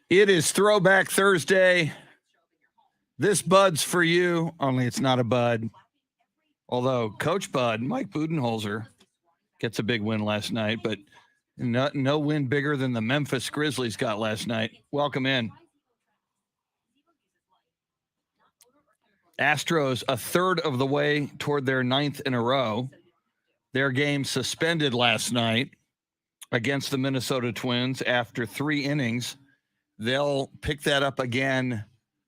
It is Throwback Thursday. This Bud's for you, only it's not a Bud. Although Coach Bud, Mike Budenholzer, gets a big win last night, but no win bigger than the Memphis Grizzlies got last night. Welcome in. Astros a third of the way toward their 9th in a row. Their game suspended last night against the Minnesota Twins after 3 innings. They'll pick that up again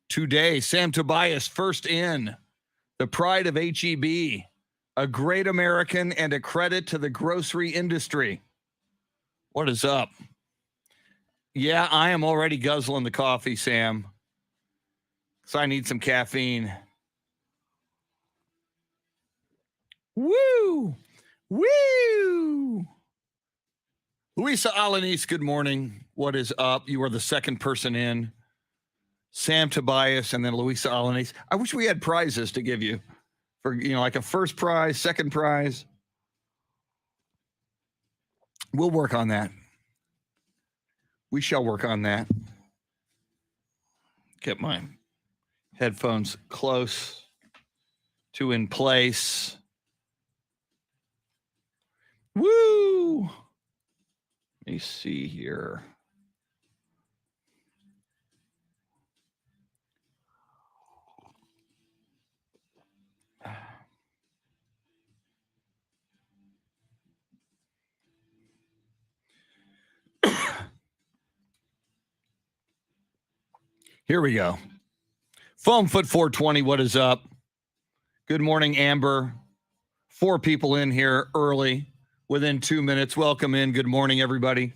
today. Sam Tobias first in, the pride of HEB, a great American and a credit to the grocery industry. What is up? Yeah, I am already guzzling the coffee, Sam. So I need some caffeine. Woo! Woo! Luisa Alanis, good morning. What is up? You are the second person in. Sam Tobias and then Luisa Alanis. I wish we had prizes to give you for, like a first prize, second prize. We'll work on that. We shall work on that. Get my headphones close to in place. Woo! Let me see here. Here we go. Foam Foot 420, what is up? Good morning, Amber. 4 people in here early, within 2 minutes. Welcome in. Good morning, everybody.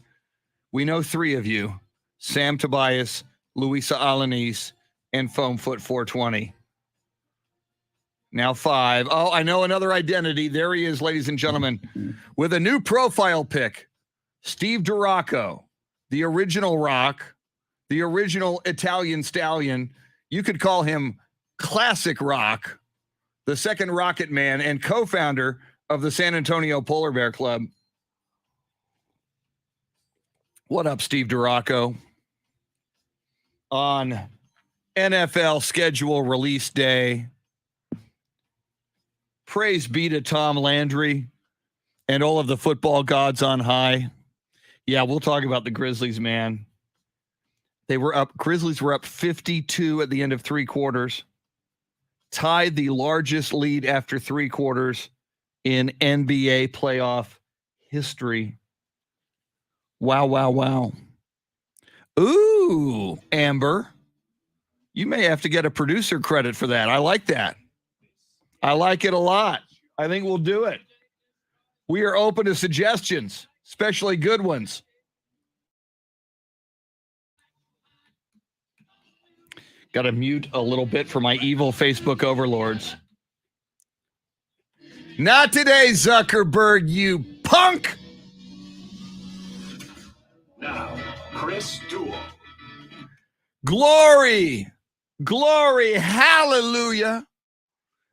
We know 3 of you, Sam Tobias, Luisa Alanis, and Foam Foot 420. Now 5. Oh, I know another identity. There he is, ladies and gentlemen, with a new profile pic. Steve Duraco, the original Rock, the original Italian Stallion. You could call him Classic Rock, the second Rocket Man and co-founder of the San Antonio Polar Bear Club. What up, Steve Duraco? On NFL schedule release day, praise be to Tom Landry and all of the football gods on high. Yeah, we'll talk about the Grizzlies, man. Grizzlies were up 52 at the end of 3 quarters, tied the largest lead after 3 quarters in NBA playoff history. Wow, wow, wow. Ooh, Amber, you may have to get a producer credit for that. I like that. I like it a lot. I think we'll do it. We are open to suggestions, especially good ones. Got to mute a little bit for my evil Facebook overlords. Not today, Zuckerberg, you punk! Now, Chris Duel. Glory, glory, hallelujah,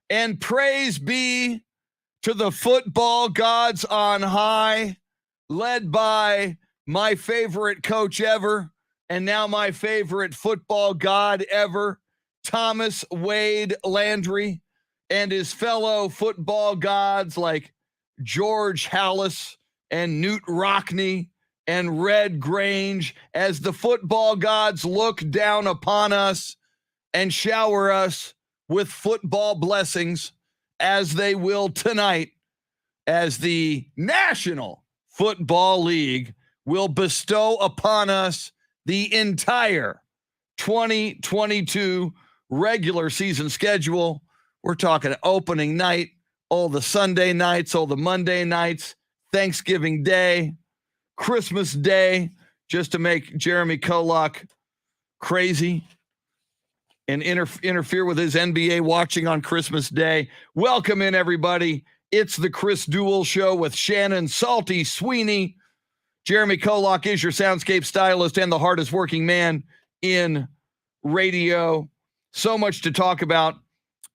and praise be to the football gods on high, led by my favorite coach ever, and now my favorite football god ever, Thomas Wade Landry, and his fellow football gods like George Halas and Newt Rockney and Red Grange, as the football gods look down upon us and shower us with football blessings, as they will tonight, as the National Football League will bestow upon us the entire 2022 regular season schedule. We're talking opening night, all the Sunday nights, all the Monday nights, Thanksgiving Day, Christmas Day, just to make Jeremy Kolok crazy and interfere with his NBA watching on Christmas Day. Welcome in, everybody. It's the Chris Duel Show with Shannon, Salty, Sweeney. Jeremy Kolok is your Soundscape Stylist and the hardest working man in radio. So much to talk about.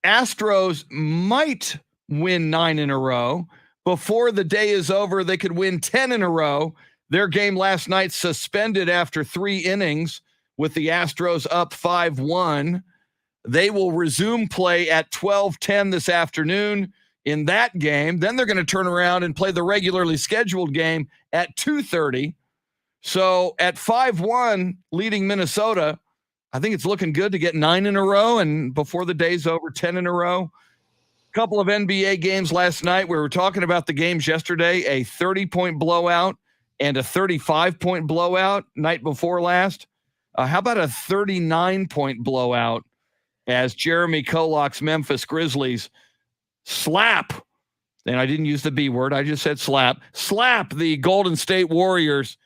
Astros might win 9 in a row. Before the day is over, they could win 10 in a row. Their game last night suspended after 3 innings with the Astros up 5-1. They will resume play at 12:10 this afternoon in that game. Then they're going to turn around and play the regularly scheduled game at 2:30. So at 5-1, leading Minnesota, I think it's looking good to get 9 in a row, and before the day's over, 10 in a row. Couple of NBA games last night. We were talking about the games yesterday, a 30-point blowout and a 35-point blowout night before last. How about a 39-point blowout as Jeremy Kolok's Memphis Grizzlies slap, and I didn't use the B word, I just said slap the Golden State Warriors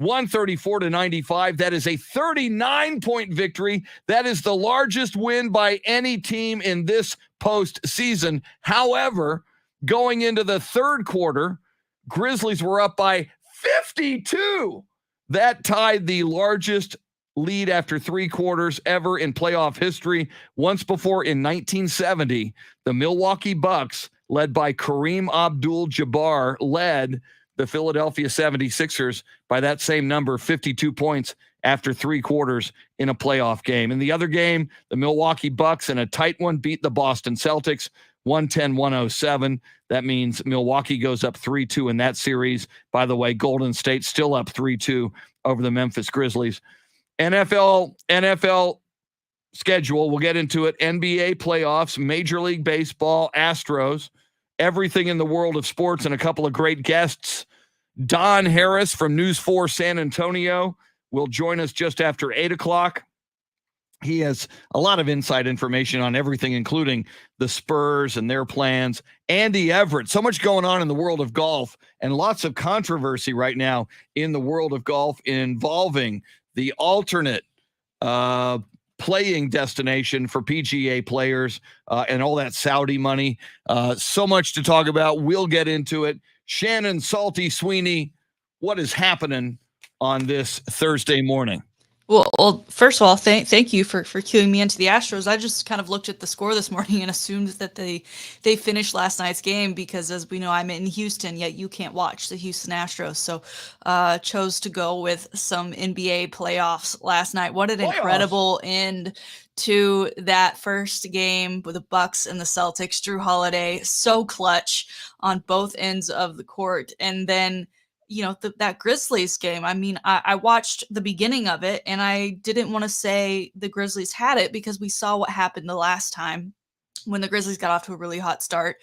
134-95. That is a 39-point victory. That is the largest win by any team in this postseason. However, going into the third quarter, Grizzlies were up by 52. That tied the largest lead after three quarters ever in playoff history. Once before, in 1970, the Milwaukee Bucks, led by Kareem Abdul-Jabbar, led the Philadelphia 76ers by that same number, 52 points after three quarters in a playoff game. In the other game, the Milwaukee Bucks, in a tight one, beat the Boston Celtics 110-107. That means Milwaukee goes up 3-2 in that series. By the way, Golden State still up 3-2 over the Memphis Grizzlies. NFL schedule, we'll get into it. NBA playoffs, Major League Baseball, Astros, everything in the world of sports, and a couple of great guests. Don Harris from News 4 San Antonio will join us just after 8 o'clock. He has a lot of inside information on everything, including the Spurs and their plans. Andy Everett, so much going on in the world of golf and lots of controversy right now in the world of golf involving the alternate playing destination for PGA players and all that Saudi money. So much to talk about. We'll get into it. Shannon, Salty, Sweeney, what is happening on this Thursday morning? Well, first of all, thank you for cueing me into the Astros. I just kind of looked at the score this morning and assumed that they finished last night's game because, as we know, I'm in Houston, yet you can't watch the Houston Astros. So chose to go with some NBA playoffs last night. What an incredible end to that first game with the Bucks and the Celtics. Drew Holiday, so clutch on both ends of the court. And then that Grizzlies game, I mean, I watched the beginning of it and I didn't want to say the Grizzlies had it because we saw what happened the last time when the Grizzlies got off to a really hot start.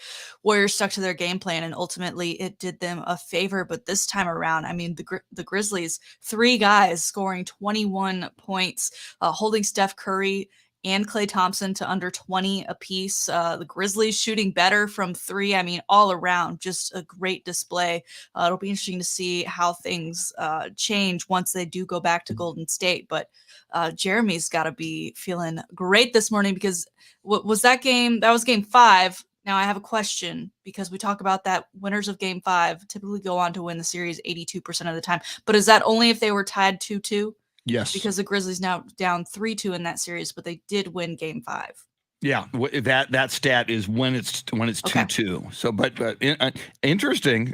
Warriors stuck to their game plan and ultimately it did them a favor. But this time around, I mean, the Grizzlies, three guys scoring 21 points, holding Steph Curry and Klay Thompson to under 20 apiece. The Grizzlies shooting better from three. I mean, all around, just a great display. It'll be interesting to see how things change once they do go back to Golden State. But Jeremy's got to be feeling great this morning because what was that game? That was game 5. Now I have a question because we talk about that winners of game 5 typically go on to win the series 82% of the time. But is that only if they were tied 2-2? Yes. Because the Grizzlies now down 3-2 in that series, but they did win game 5. Yeah, that stat is when it's 2-2. So, but interesting.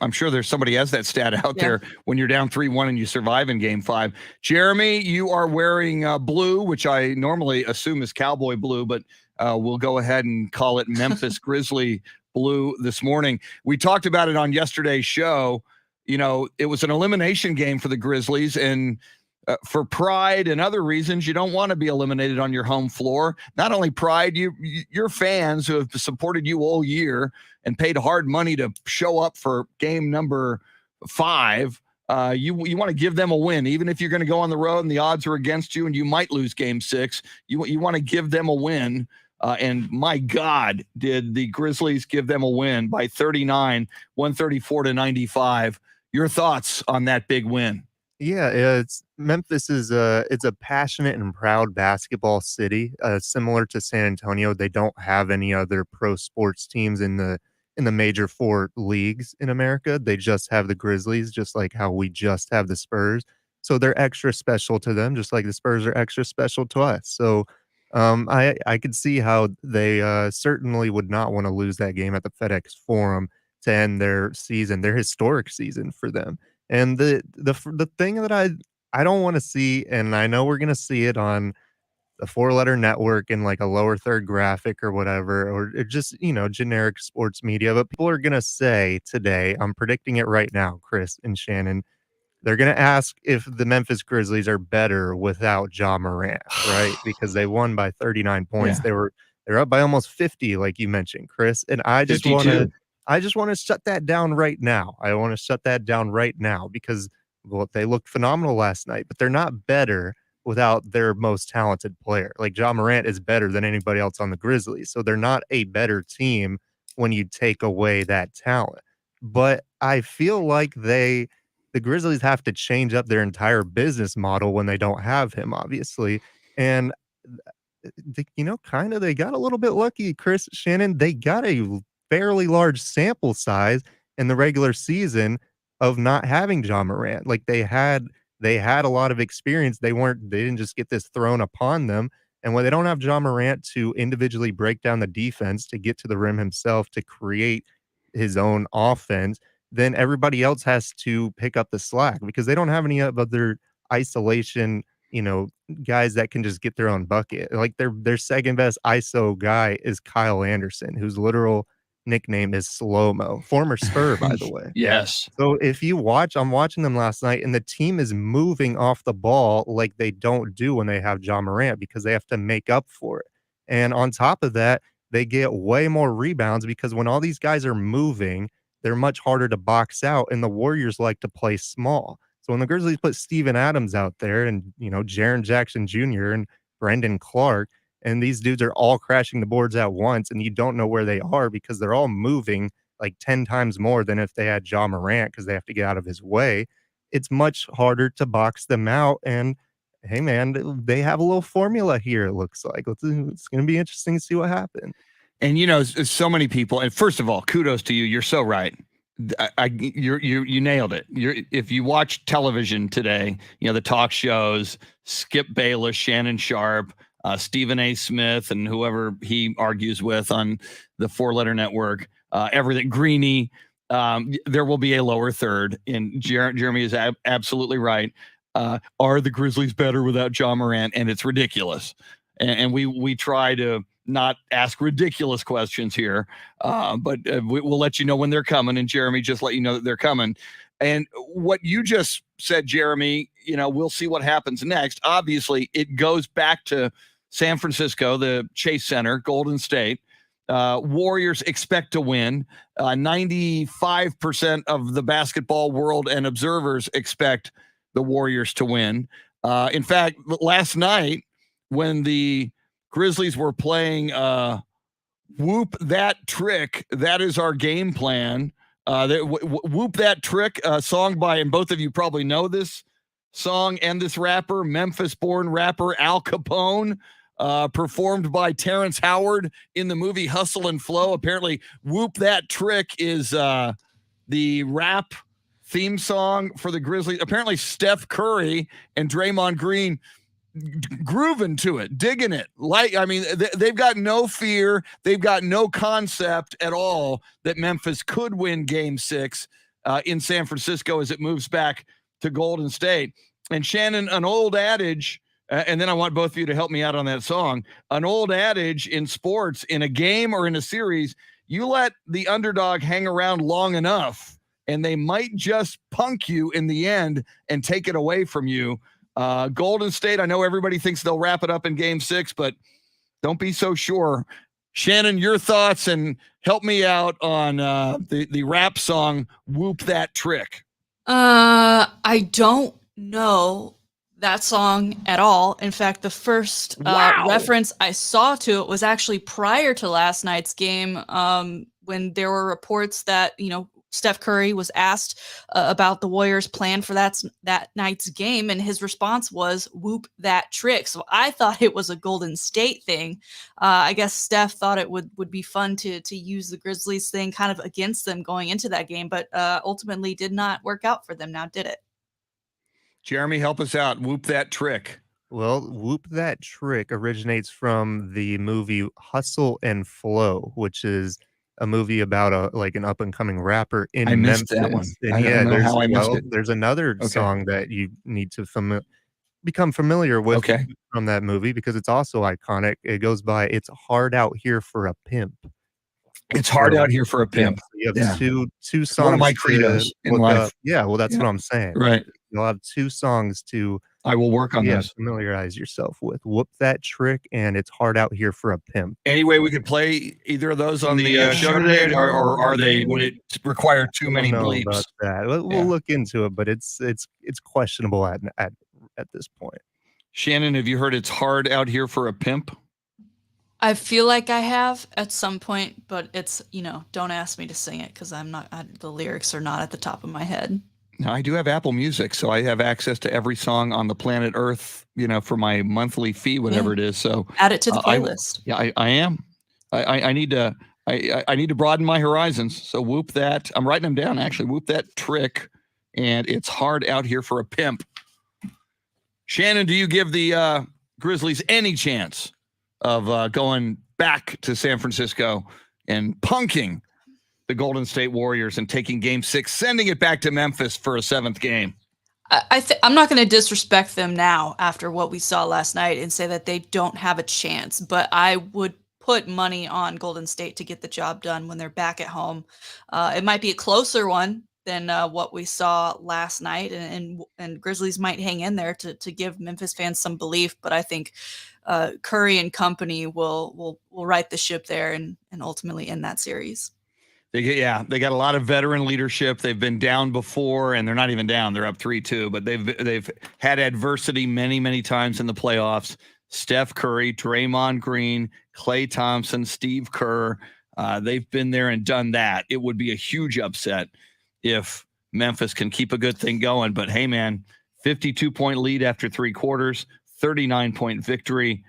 I'm sure there's somebody has that stat out there when you're down 3-1 and you survive in game 5. Jeremy, you are wearing blue, which I normally assume is cowboy blue, but we'll go ahead and call it Memphis Grizzly blue this morning. We talked about it on yesterday's show. It was an elimination game for the Grizzlies, and for pride and other reasons, you don't want to be eliminated on your home floor. Not only pride, your fans who have supported you all year and paid hard money to show up for game number 5. You want to give them a win, even if you're going to go on the road and the odds are against you and you might lose game 6. You want to give them a win. And my God, did the Grizzlies give them a win by 39, 134-95. Your thoughts on that big win? Yeah, Memphis is it's a passionate and proud basketball city. Similar to San Antonio, they don't have any other pro sports teams in the major 4 leagues in America. They just have the Grizzlies, just like how we just have the Spurs. So they're extra special to them, just like the Spurs are extra special to us. So I could see how they certainly would not want to lose that game at the FedEx Forum to end their season, their historic season for them. And the thing that I don't want to see, and I know we're going to see it on the 4-letter network in like a lower third graphic or whatever, or it just, generic sports media. But people are going to say today, I'm predicting it right now, Chris and Shannon, they're going to ask if the Memphis Grizzlies are better without Ja Morant, right? Because they won by 39 points. Yeah. They're up by almost 50, like you mentioned, Chris. And I just want to shut that down right now. I want to shut that down right now because well, they looked phenomenal last night, but they're not better without their most talented player. Like Ja Morant is better than anybody else on the Grizzlies. So they're not a better team when you take away that talent. But I feel like the Grizzlies have to change up their entire business model when they don't have him, obviously. And they got a little bit lucky, Chris, Shannon. They got a fairly large sample size in the regular season of not having Ja Morant. Like they had a lot of experience. They didn't just get this thrown upon them. And when they don't have Ja Morant to individually break down the defense, to get to the rim himself, to create his own offense, then everybody else has to pick up the slack because they don't have any other isolation, guys that can just get their own bucket. Like their second best ISO guy is Kyle Anderson, whose literal nickname is Slow-Mo, former Spur, by the way. Yes. So if you watch, I'm watching them last night, and the team is moving off the ball like they don't do when they have Ja Morant because they have to make up for it. And on top of that, they get way more rebounds because when all these guys are moving, they're much harder to box out, and the Warriors like to play small. So when the Grizzlies put Steven Adams out there and, Jaren Jackson Jr. and Brendan Clark, and these dudes are all crashing the boards at once, and you don't know where they are because they're all moving like 10 times more than if they had Ja Morant because they have to get out of his way. It's much harder to box them out. And hey, man, they have a little formula here, it looks like. It's going to be interesting to see what happens. And so many people. And first of all, kudos to you. You're so right. You nailed it. If you watch television today, the talk shows, Skip Bayless, Shannon Sharp, Stephen A. Smith, and whoever he argues with on the 4-letter network, everything Greeny, there will be a lower third. And Jeremy is absolutely right. Are the Grizzlies better without Ja Morant? And it's ridiculous. And we try to not ask ridiculous questions here, but we'll let you know when they're coming. And Jeremy, just let you know that they're coming. And what you just said, Jeremy, we'll see what happens next. Obviously, it goes back to San Francisco, the Chase Center, Golden State. Warriors expect to win. 95% of the basketball world and observers expect the Warriors to win. In fact, last night when the Grizzlies were playing Whoop That Trick, that is our game plan. Whoop That Trick, a song by, and both of you probably know this song and this rapper, Memphis-born rapper Al Capone, performed by Terrence Howard in the movie Hustle and Flow. Apparently, Whoop That Trick is the rap theme song for the Grizzlies. Apparently, Steph Curry and Draymond Green grooving to it, digging it. They've got no fear. They've got no concept at all that Memphis could win Game 6 in San Francisco as it moves back to Golden State. And Shannon, an old adage, and then I want both of you to help me out on that song. An old adage in sports, in a game or in a series, you let the underdog hang around long enough, and they might just punk you in the end and take it away from you. Golden State, I know everybody thinks they'll wrap it up in Game 6, but don't be so sure. Shannon, your thoughts, and help me out on the rap song Whoop That Trick. I don't know that song at all. In fact, the first reference I saw to it was actually prior to last night's game, when there were reports that, Steph Curry was asked about the Warriors' plan for that night's game, and his response was "Whoop That Trick." So I thought it was a Golden State thing. I guess Steph thought it would be fun to use the Grizzlies thing kind of against them going into that game, but ultimately did not work out for them. Now, did it? Jeremy, help us out. Whoop That Trick. Well, Whoop That Trick originates from the movie Hustle and Flow, which is a movie about an up and coming rapper in I missed Memphis. that one. And I don't know how I missed it. there's another Okay. song that you need to become familiar with Okay. from that movie because it's also iconic. It goes by "It's Hard Out Here for a Pimp." It's hard out here for a Yeah, pimp. so you have Yeah. two It's one of songs my to credos in look life. up. Yeah, well, that's Yeah. what I'm saying. Right. You'll have 2 songs to I will work on those. familiarize yourself with. "Whoop That Trick" and "It's Hard Out Here for a Pimp." Any way we could play either of those on the show today, or are they? Would it require too many I don't know bleeps? about that. We'll Yeah. look into it, but it's questionable at this point. Shannon, have you heard "It's Hard Out Here for a Pimp"? I feel like I have at some point, but it's, don't ask me to sing it because the lyrics are not at the top of my head. Now, I do have Apple Music, so I have access to every song on the planet Earth, for my monthly fee, whatever it is. So add it to the playlist. I am. I need to. I need to broaden my horizons. So whoop that. I'm writing them down actually. Whoop that trick, and "It's Hard Out Here for a Pimp." Shannon, do you give the Grizzlies any chance of going back to San Francisco and punking the Golden State Warriors and taking Game 6, sending it back to Memphis for a 7th game? I'm not going to disrespect them now after what we saw last night and say that they don't have a chance, but I would put money on Golden State to get the job done when they're back at home. It might be a closer one than what we saw last night, and Grizzlies might hang in there to give Memphis fans some belief, but I think Curry and company will right the ship there and ultimately end that series. They got a lot of veteran leadership. They've been down before, and they're not even down. They're up 3-2, but they've had adversity many, many times in the playoffs. Steph Curry, Draymond Green, Klay Thompson, Steve Kerr. They've been there and done that. It would be a huge upset if Memphis can keep a good thing going. But hey, man, 52-point lead after 3 quarters, 39-point victory.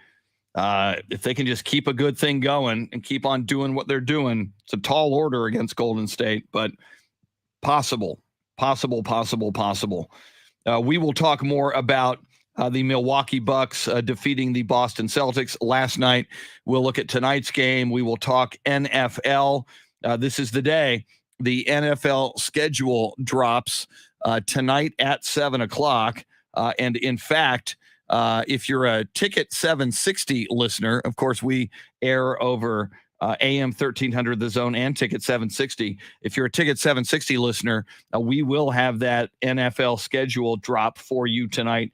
If they can just keep a good thing going and keep on doing what they're doing, it's a tall order against Golden State, but possible. We will talk more about the Milwaukee Bucks defeating the Boston Celtics last night. We'll look at tonight's game. We will talk NFL. This is the day the NFL schedule drops tonight at 7 o'clock. And in fact, if you're a Ticket 760 listener, of course, we air over AM 1300 The Zone and Ticket 760. If you're a Ticket 760 listener, we will have that NFL schedule drop for you tonight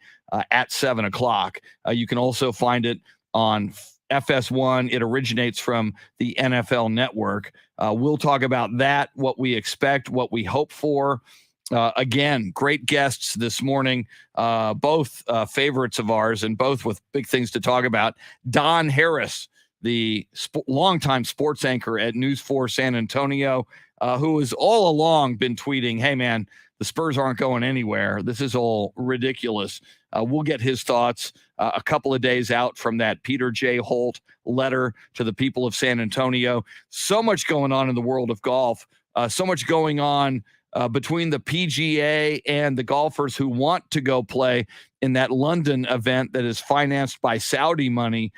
at 7 o'clock. You can also find it on FS1. It originates from the NFL Network. We'll talk about that, what we expect, what we hope for. Again, great guests this morning, both favorites of ours and both with big things to talk about. Don Harris, the longtime sports anchor at News 4 San Antonio, who has all along been tweeting, hey, man, the Spurs aren't going anywhere. This is all ridiculous. We'll get his thoughts a couple of days out from that Peter J. Holt letter to the people of San Antonio. So much going on in the world of golf, so much going on between the PGA and the golfers who want to go play in that London event that is financed by Saudi money.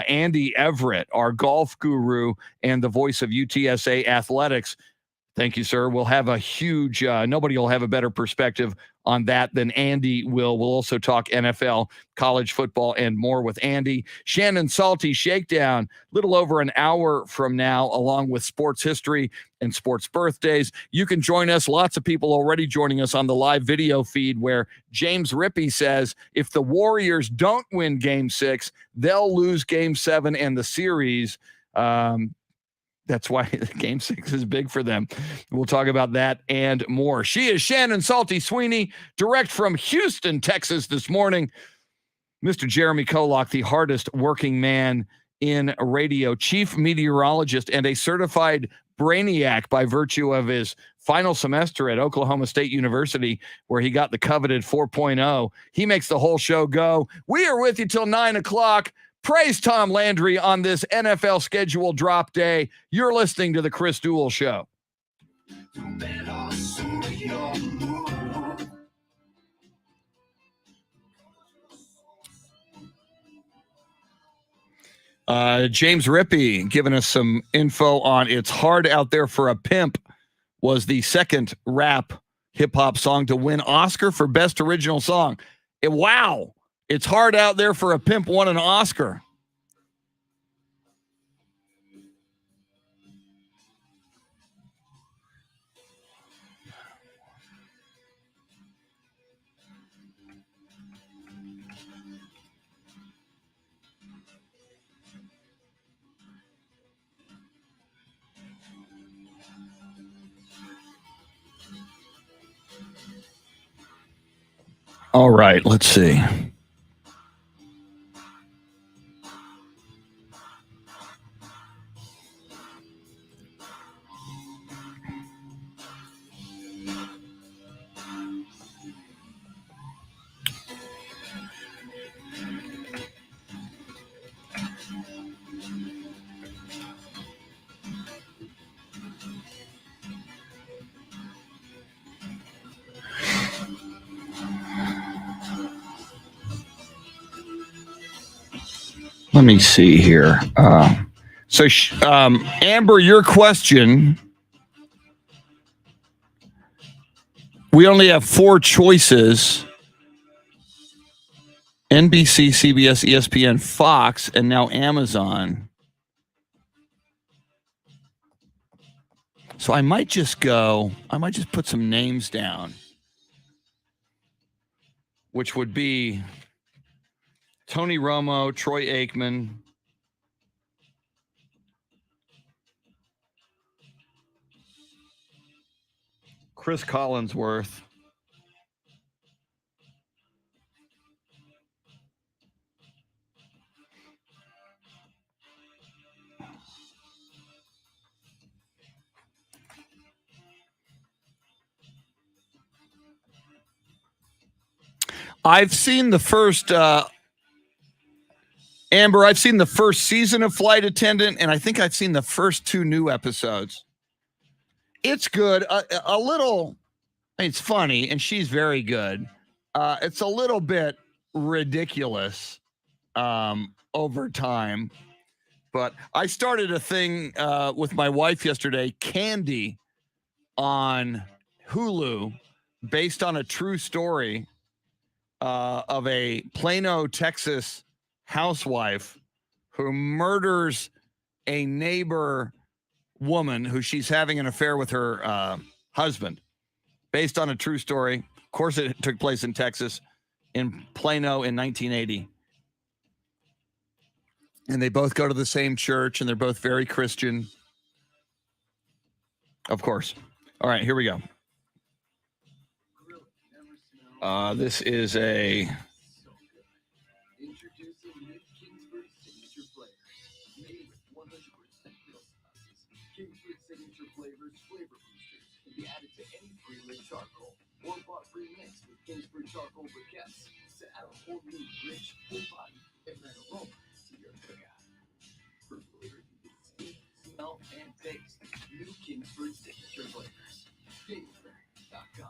Andy Everett, our golf guru and the voice of UTSA athletics. Thank you, sir. We'll have a huge, nobody will have a better perspective on that than Andy will. We'll also talk NFL, college football, and more with Andy. Shannon Salty Shakedown, little over an hour from now, along with sports history and sports birthdays. You can join us. Lots of people already joining us on the live video feed where James Rippey says if the Warriors don't win Game 6, they'll lose Game 7 and the series. That's why Game 6 is big for them. We'll talk about that and more. She is Shannon Salty Sweeney, direct from Houston, Texas this morning. Mr. Jeremy Kolok, the hardest working man in radio, chief meteorologist and a certified brainiac by virtue of his final semester at Oklahoma State University, where he got the coveted 4.0. He makes the whole show go. We are with you till 9 o'clock. Praise Tom Landry on this NFL schedule drop day. You're listening to the Chris Duel Show. James Rippey giving us some info on It's Hard Out There for a Pimp was the second rap hip-hop song to win Oscar for Best Original Song. Wow. It's Hard Out There for a Pimp won an Oscar. All right, let's see. Let me see here. Amber, your question. We only have 4 choices. NBC, CBS, ESPN, Fox, and now Amazon. So I might just put some names down, which would be Tony Romo, Troy Aikman, Chris Collinsworth, I've seen the first Amber, I've seen the first season of Flight Attendant, and I think I've seen the first 2 new episodes. It's good. A little, it's funny, and she's very good. It's a little bit ridiculous over time. But I started a thing with my wife yesterday, Candy, on Hulu, based on a true story of a Plano, Texas housewife who murders a neighbor woman who she's having an affair with her husband, based on a true story. Of course, it took place in Texas, in Plano in 1980. And they both go to the same church, and they're both very Christian. Of course. All right, here we go. This is a... Charcoal. One pot free mix with Kingsford charcoal briquettes to add a whole new rich, full body, and red aroma to your cookout. For flavor you can see, smell, and taste. New Kingsford signature flavors. Kingsford.com.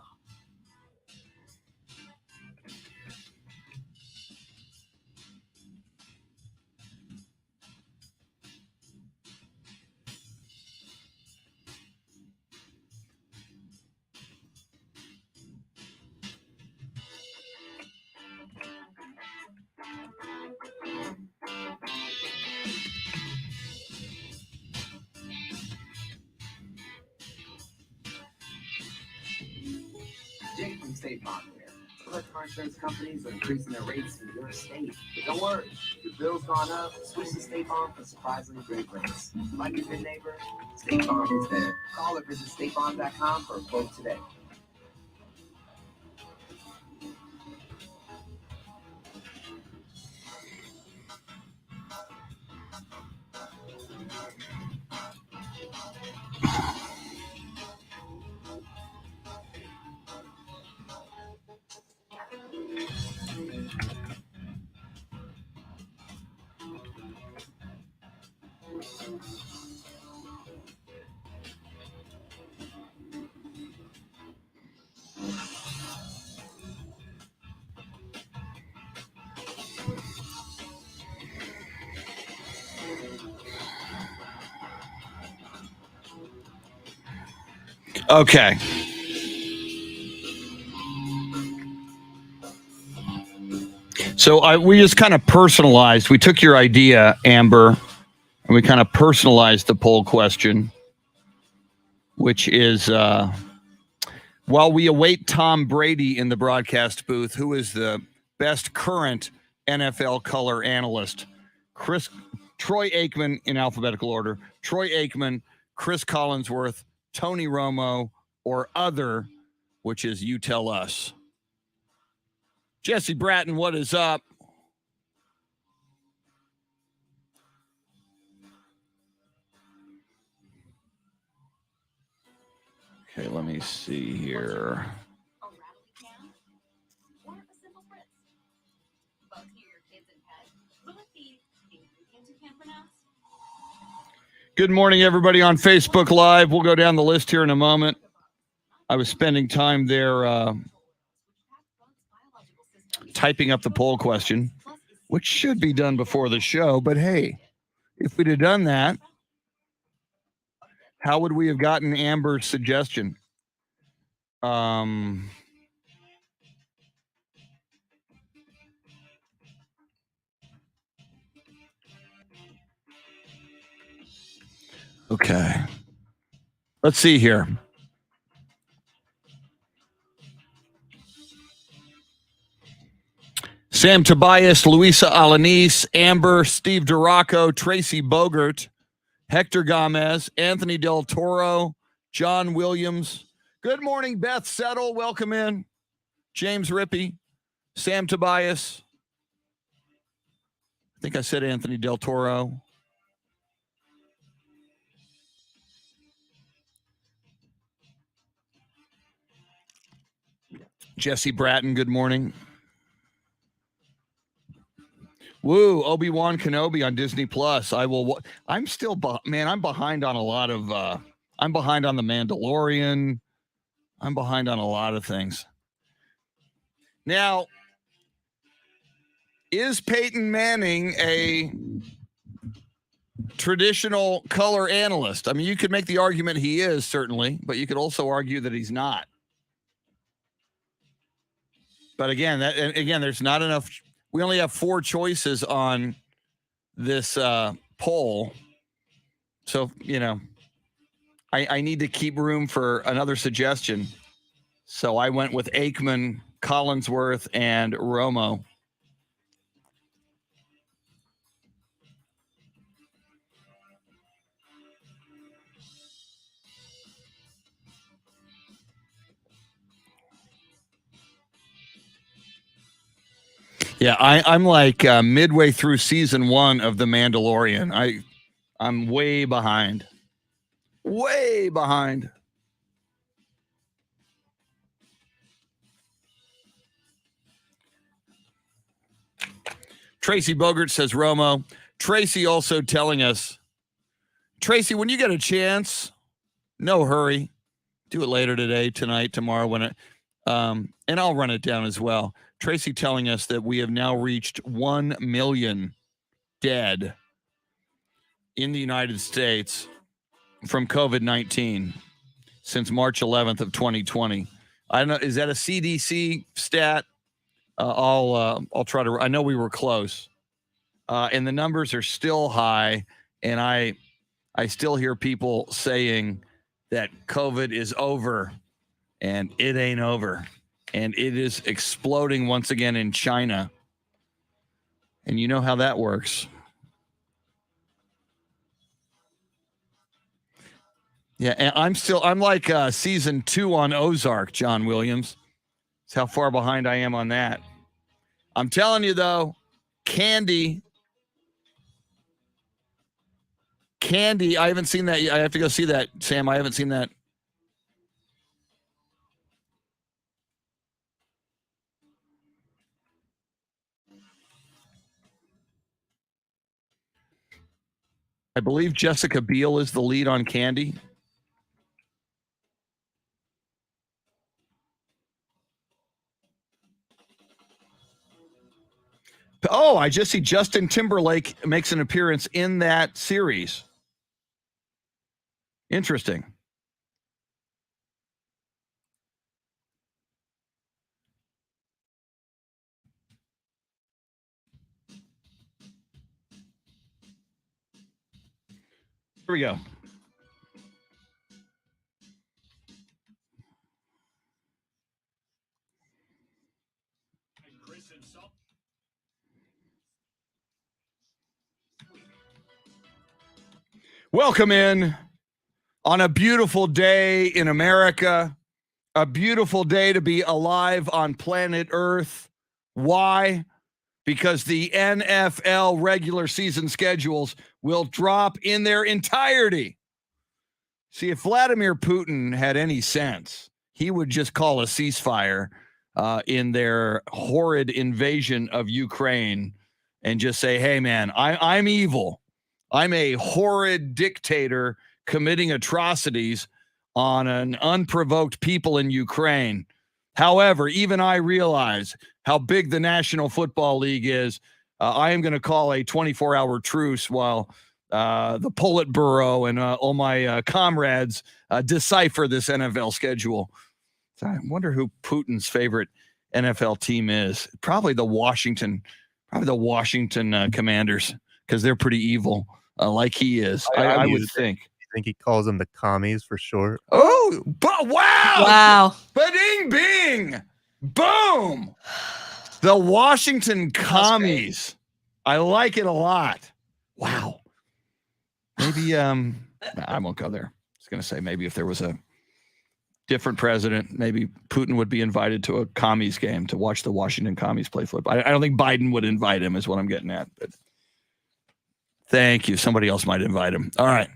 Jake from State Farm here. Select car insurance companies are increasing their rates in your state. But don't worry, if your bill's gone up, switch to State Farm for surprisingly great rates. Like a good neighbor, State Farm is there. Call or visit statefarm.com for a quote today. Okay. So we just kind of personalized. We took your idea, Amber, and we kind of personalized the poll question, which is while we await Tom Brady in the broadcast booth, who is the best current NFL color analyst? Troy Aikman in alphabetical order. Troy Aikman, Chris Collinsworth, Tony Romo, or other, which is you tell us. Jesse Bratton, what is up? Okay, let me see here. Good morning, everybody on Facebook Live. We'll go down the list here in a moment. I was spending time there typing up the poll question, which should be done before the show. But hey, if we'd have done that, how would we have gotten Amber's suggestion? Okay. Let's see here. Sam Tobias, Luisa Alanis, Amber, Steve Duraco, Tracy Bogert, Hector Gomez, Anthony Del Toro, John Williams. Good morning, Beth Settle. Welcome in. James Rippey, Sam Tobias. I think I said Anthony Del Toro. Jesse Bratton, good morning. Woo, Obi-Wan Kenobi on Disney Plus. I'm still, I'm behind on a lot of, I'm behind on The Mandalorian. I'm behind on a lot of things. Now, is Peyton Manning a traditional color analyst? I mean, you could make the argument he is, certainly, but you could also argue that he's not. But again, there's not enough. We only have 4 choices on this poll. So, I need to keep room for another suggestion. So I went with Aikman, Collinsworth, and Romo. Yeah, I'm like midway through season 1 of The Mandalorian. I'm way behind. Way behind. Tracy Bogert says Romo. Tracy also telling us, Tracy, when you get a chance, no hurry. Do it later today, tonight, tomorrow, and I'll run it down as well. Tracy telling us that we have now reached 1 million dead in the United States from COVID-19 since March 11th of 2020. I don't know. Is that a CDC stat? I'll try to. I know we were close, and the numbers are still high. And I still hear people saying that COVID is over, and it ain't over, and it is exploding once again in China. And you know how that works. Yeah, and I'm like season 2 on Ozark, John Williams. That's how far behind I am on that. I'm telling you, though, Candy, I haven't seen that yet. I have to go see that, Sam. I haven't seen that. I believe Jessica Biel is the lead on Candy. Oh, I just see Justin Timberlake makes an appearance in that series. Interesting. Here we go. Welcome in on a beautiful day in America, a beautiful day to be alive on planet Earth. Why? Because the NFL regular season schedules will drop in their entirety. See, if Vladimir Putin had any sense, he would just call a ceasefire in their horrid invasion of Ukraine and just say, hey, man, I'm evil. I'm a horrid dictator committing atrocities on an unprovoked people in Ukraine. However, even I realize how big the National Football League is. I am going to call a 24-hour truce while the Politburo and all my comrades decipher this NFL schedule. So I wonder who Putin's favorite NFL team is. Probably the Washington Commanders, because they're pretty evil, like he is. I would think. I think he calls them the commies for short. Oh, wow! Wow. Ba-ding, bing! Boom! The Washington Commies. I like it a lot. Wow. Maybe, I won't go there. I was going to say maybe if there was a different president, maybe Putin would be invited to a commies game to watch the Washington Commies play football. I don't think Biden would invite him is what I'm getting at. But thank you. Somebody else might invite him. All right.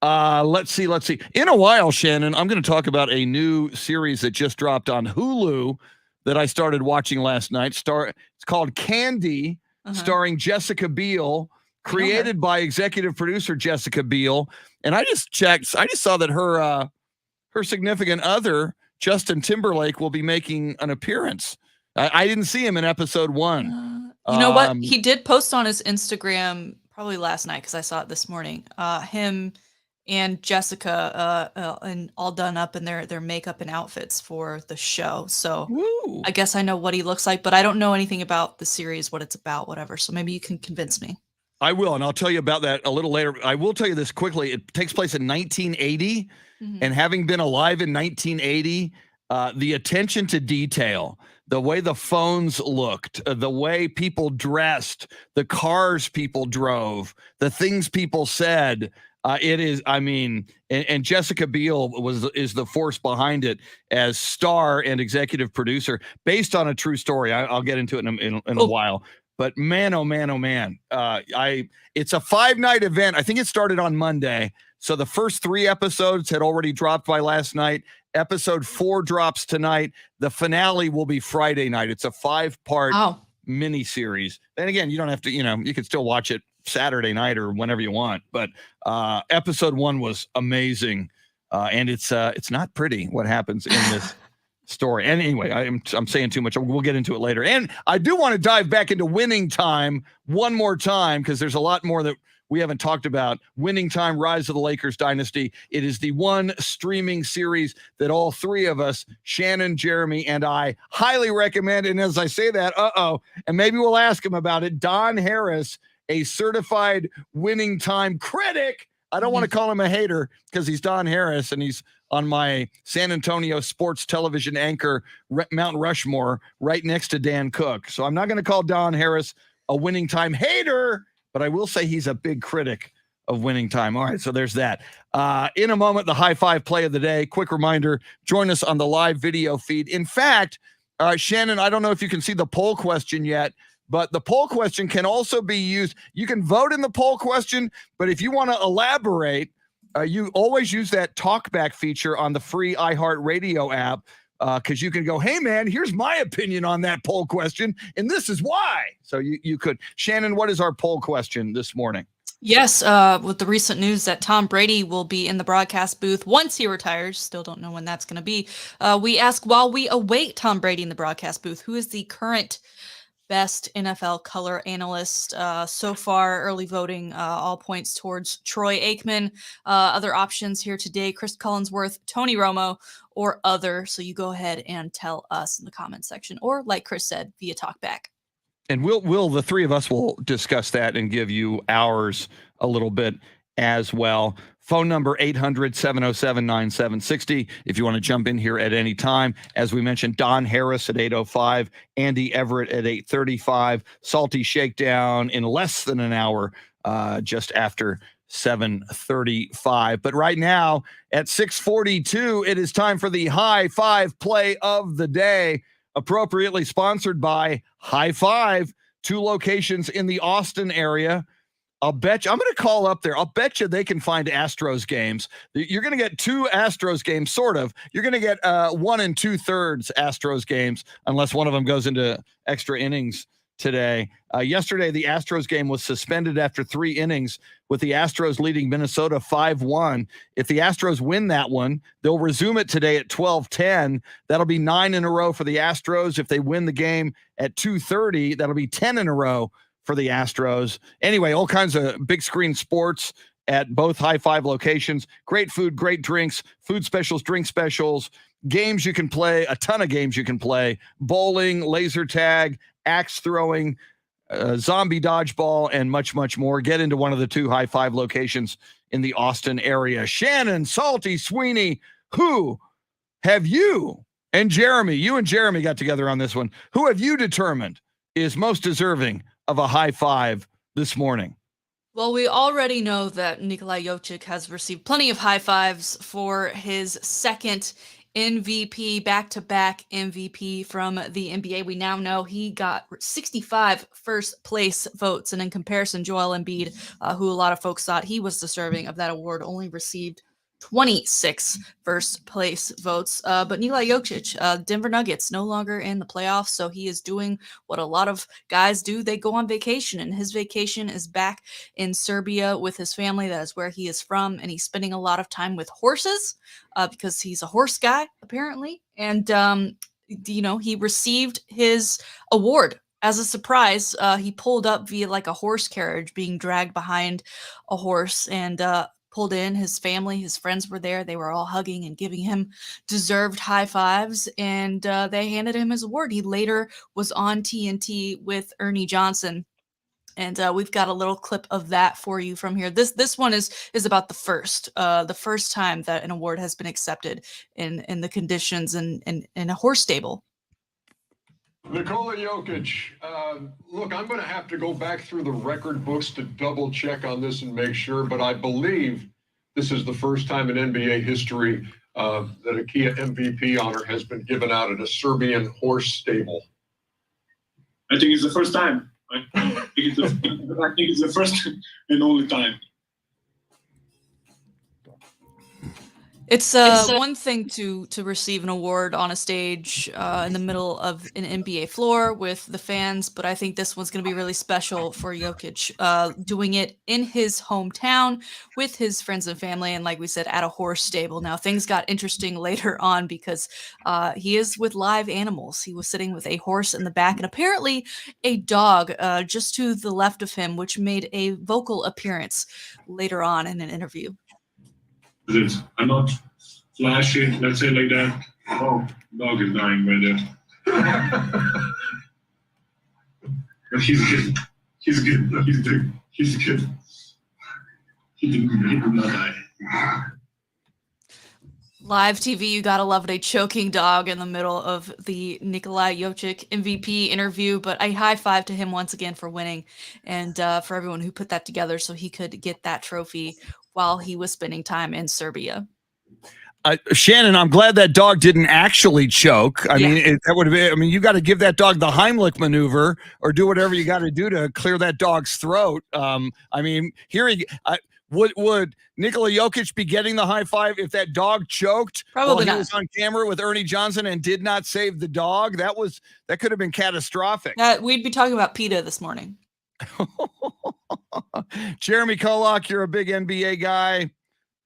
Let's see. In a while, Shannon, I'm going to talk about a new series that just dropped on Hulu that I started watching last night. It's called Candy, starring Jessica Biel, created by executive producer Jessica Biel. And I just checked. I just saw that her significant other, Justin Timberlake, will be making an appearance. I didn't see him in episode 1. You know what? He did post on his Instagram probably last night because I saw it this morning. Him and Jessica and all done up in their makeup and outfits for the show. So Woo. I guess I know what he looks like, but I don't know anything about the series, what it's about, whatever. So maybe you can convince me. I will, and I'll tell you about that a little later. I will tell you this quickly. It takes place in 1980, and having been alive in 1980, the attention to detail, the way the phones looked, the way people dressed, the cars people drove, the things people said, it is, I mean, and Jessica Biel is the force behind it as star and executive producer, based on a true story. I'll get into it in a while. But man, oh man, oh man. It's a 5-night event. I think it started on Monday. So the first 3 episodes had already dropped by last night. Episode 4 drops tonight. The finale will be Friday night. It's a 5-part mini series. And again, you don't have to, you can still watch it Saturday night or whenever you want. But episode 1 was amazing. And it's not pretty what happens in this story. And anyway, I'm saying too much. We'll get into it later. And I do want to dive back into Winning Time one more time, because there's a lot more that we haven't talked about. Winning Time, Rise of the Lakers Dynasty. It is the one streaming series that all 3 of us, Shannon, Jeremy, and I, highly recommend. And as I say that, and maybe we'll ask him about it, Don Harris, a certified Winning Time critic. I don't want to call him a hater because he's Don Harris and he's on my San Antonio sports television anchor, Mount Rushmore, right next to Dan Cook. So I'm not going to call Don Harris a Winning Time hater, but I will say he's a big critic of Winning Time. All right, so there's that. In a moment, the high five play of the day. Quick reminder, join us on the live video feed. In fact, Shannon, I don't know if you can see the poll question yet, but the poll question can also be used. You can vote in the poll question, but if you want to elaborate, you always use that talkback feature on the free iHeartRadio app, because you can go, hey, man, here's my opinion on that poll question, and this is why. So you could. Shannon, what is our poll question this morning? Yes, with the recent news that Tom Brady will be in the broadcast booth once he retires, still don't know when that's going to be. We ask, while we await Tom Brady in the broadcast booth, who is the current best NFL color analyst? So far, early voting all points towards Troy Aikman. Other options here today: Chris Collinsworth, Tony Romo, or other. So you go ahead and tell us in the comment section, or like Chris said, via talkback. And we'll the 3 of us will discuss that and give you ours a little bit. as well. Phone number 800-707-9760 if you want to jump in here at any time. As we mentioned, Don Harris at 8:05, Andy Everett at 8:35, Salty Shakedown in less than an hour, just after 7:35. But right now at 6:42, it is time for the High Five play of the day, appropriately sponsored by High Five, 2 locations in the Austin area. I'm going to call up there. I'll bet you they can find Astros games. You're going to get 2 Astros games, sort of. You're going to get 1 2/3 Astros games, unless one of them goes into extra innings today. Yesterday, the Astros game was suspended after 3 innings, with the Astros leading Minnesota 5-1. If the Astros win that one, they'll resume it today at 12:10. That'll be 9 in a row for the Astros. If they win the game at 2:30, that'll be 10 in a row for the Astros. Anyway, all kinds of big screen sports at both High Five locations. Great food, great drinks, food specials, drink specials, games you can play, a ton of games you can play, bowling, laser tag, axe throwing, zombie dodgeball, and much, much more. Get into one of the 2 High Five locations in the Austin area. Shannon, Salty, Sweeney, who have you and Jeremy got together on this one. Who have you determined is most deserving of a high five this morning? Well, we already know that Nikola Jokic has received plenty of high fives for his second MVP, back-to-back MVP from the NBA. We now know he got 65 first place votes. And in comparison, Joel Embiid, who a lot of folks thought he was deserving of that award, only received 26 first place votes. But Nikola Jokic, Denver Nuggets, no longer in the playoffs, so he is doing what a lot of guys do. They go on vacation, and his vacation is back in Serbia with his family. That is where he is from, and he's spending a lot of time with horses because he's a horse guy, apparently. And, he received his award as a surprise. He pulled up via like a horse carriage being dragged behind a horse, and pulled in. His family, his friends were there. They were all hugging and giving him deserved high fives, and they handed him his award. He later was on TNT with Ernie Johnson, and we've got a little clip of that for you from here. This one is about the first time that an award has been accepted in the conditions in a horse stable. Nikola Jokic, look, I'm going to have to go back through the record books to double check on this and make sure, but I believe this is the first time in NBA history that a Kia MVP honor has been given out at a Serbian horse stable. I think it's the first time. I think it's the first and only time. It's one thing to receive an award on a stage in the middle of an NBA floor with the fans, but I think this one's going to be really special for Jokic, doing it in his hometown with his friends and family, and like we said, at a horse stable. Now, things got interesting later on because he is with live animals. He was sitting with a horse in the back and apparently a dog just to the left of him, which made a vocal appearance later on in an interview. I'm not flashy, let's say like that. Oh, dog is dying right there. But he's good. He's good. No, he's good. He's good. He did not die. Live TV, you gotta love it. A choking dog in the middle of the Nikola Jokic MVP interview, but a high five to him once again for winning and for everyone who put that together so he could get that trophy while he was spending time in Serbia. Shannon, I'm glad that dog didn't actually choke. I mean, that would have been, you got to give that dog the Heimlich maneuver or do whatever you got to do to clear that dog's throat. Would Nikola Jokic be getting the high five if that dog choked? Probably not. He was on camera with Ernie Johnson and did not save the dog. That could have been catastrophic. We'd be talking about PETA this morning. Jeremy Kolok, you're a big NBA guy.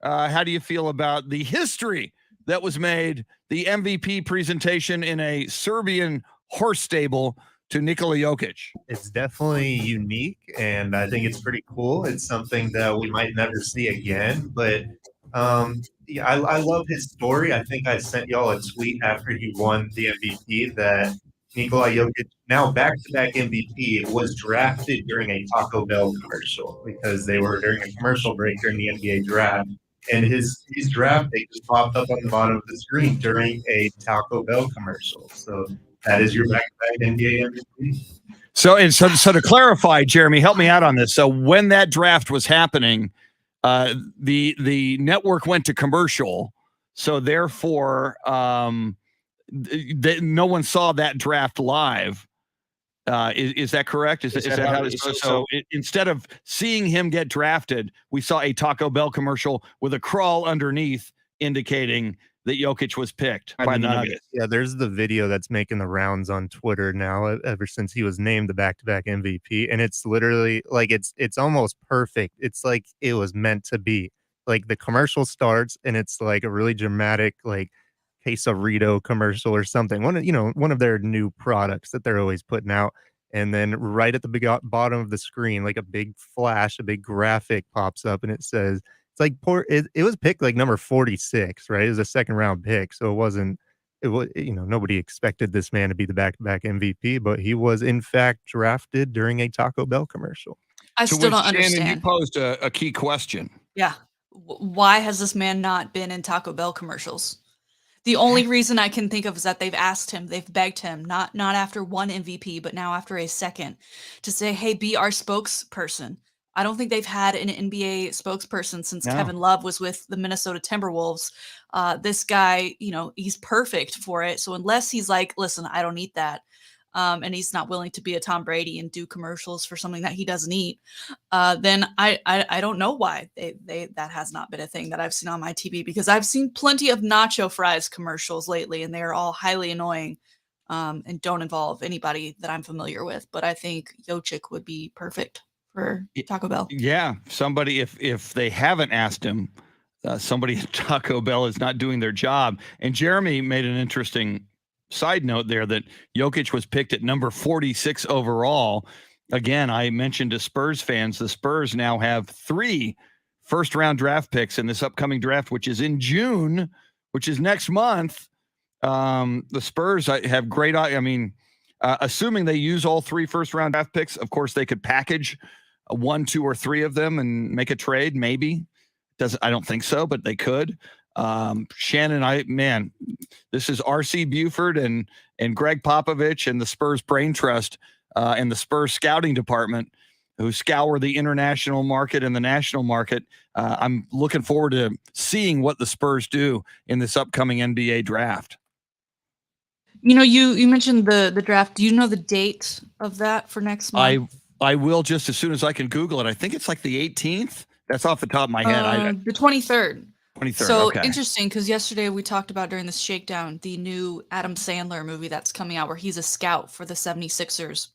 How do you feel about the history that was made, the MVP presentation in a Serbian horse stable to Nikola Jokic? It's definitely unique, and I think it's pretty cool. It's something that we might never see again, but I love his story. I think I sent y'all a tweet after he won the MVP that Nikola Jokic now back-to-back MVP, was drafted during a Taco Bell commercial because they were during a commercial break during the NBA draft. And his draft pick just popped up on the bottom of the screen during a Taco Bell commercial. So that is your back-to-back NBA MVP. So to clarify, Jeremy, help me out on this. So when that draft was happening, the network went to commercial. So therefore, no one saw that draft live. Is that correct? Is that how it is? So instead of seeing him get drafted, we saw a Taco Bell commercial with a crawl underneath indicating that Jokic was picked by the Nuggets. Yeah, there's the video that's making the rounds on Twitter now ever since he was named the back-to-back MVP. And it's literally like it's almost perfect. It's like it was meant to be. Like the commercial starts and it's like a really dramatic like quesarito commercial or something. One of their new products that they're always putting out. And then right at the bottom of the screen, like a big flash, a big graphic pops up and it says, it's like it was picked like number 46, right? It was a second round pick. So nobody expected this man to be the back-to-back MVP, but he was in fact drafted during a Taco Bell commercial. I still don't Shannon, understand. you posed a key question. Yeah. Why has this man not been in Taco Bell commercials? The only reason I can think of is that they've asked him, they've begged him, not after one MVP, but now after a second, to say, hey, be our spokesperson. I don't think they've had an NBA spokesperson since Kevin Love was with the Minnesota Timberwolves. This guy, he's perfect for it. So unless he's like, listen, I don't eat that, and he's not willing to be a Tom Brady and do commercials for something that he doesn't eat, then I don't know why that has not been a thing that I've seen on my TV, because I've seen plenty of nacho fries commercials lately, and they are all highly annoying and don't involve anybody that I'm familiar with. But I think Jokic would be perfect for Taco Bell. Yeah, somebody, if they haven't asked him, somebody at Taco Bell is not doing their job. And Jeremy made an interesting side note there that Jokic was picked at number 46 overall. Again, I mentioned to Spurs fans, the Spurs now have 3 first-round draft picks in this upcoming draft, which is in June, which is next month. The Spurs have great, assuming they use all 3 first-round draft picks, of course, they could package 1, 2, or 3 of them and make a trade, maybe. I don't think so, but they could. Shannon, this is RC Buford and Greg Popovich and the Spurs Brain Trust and the Spurs scouting department who scour the international market and the national market. I'm looking forward to seeing what the Spurs do in this upcoming NBA draft. You mentioned the draft. Do you know the date of that for next month? I will just as soon as I can Google it. I think it's like the 18th. That's off the top of my head. The 23rd. 23rd. So okay. Interesting, because yesterday we talked about during this shakedown the new Adam Sandler movie that's coming out where he's a scout for the 76ers.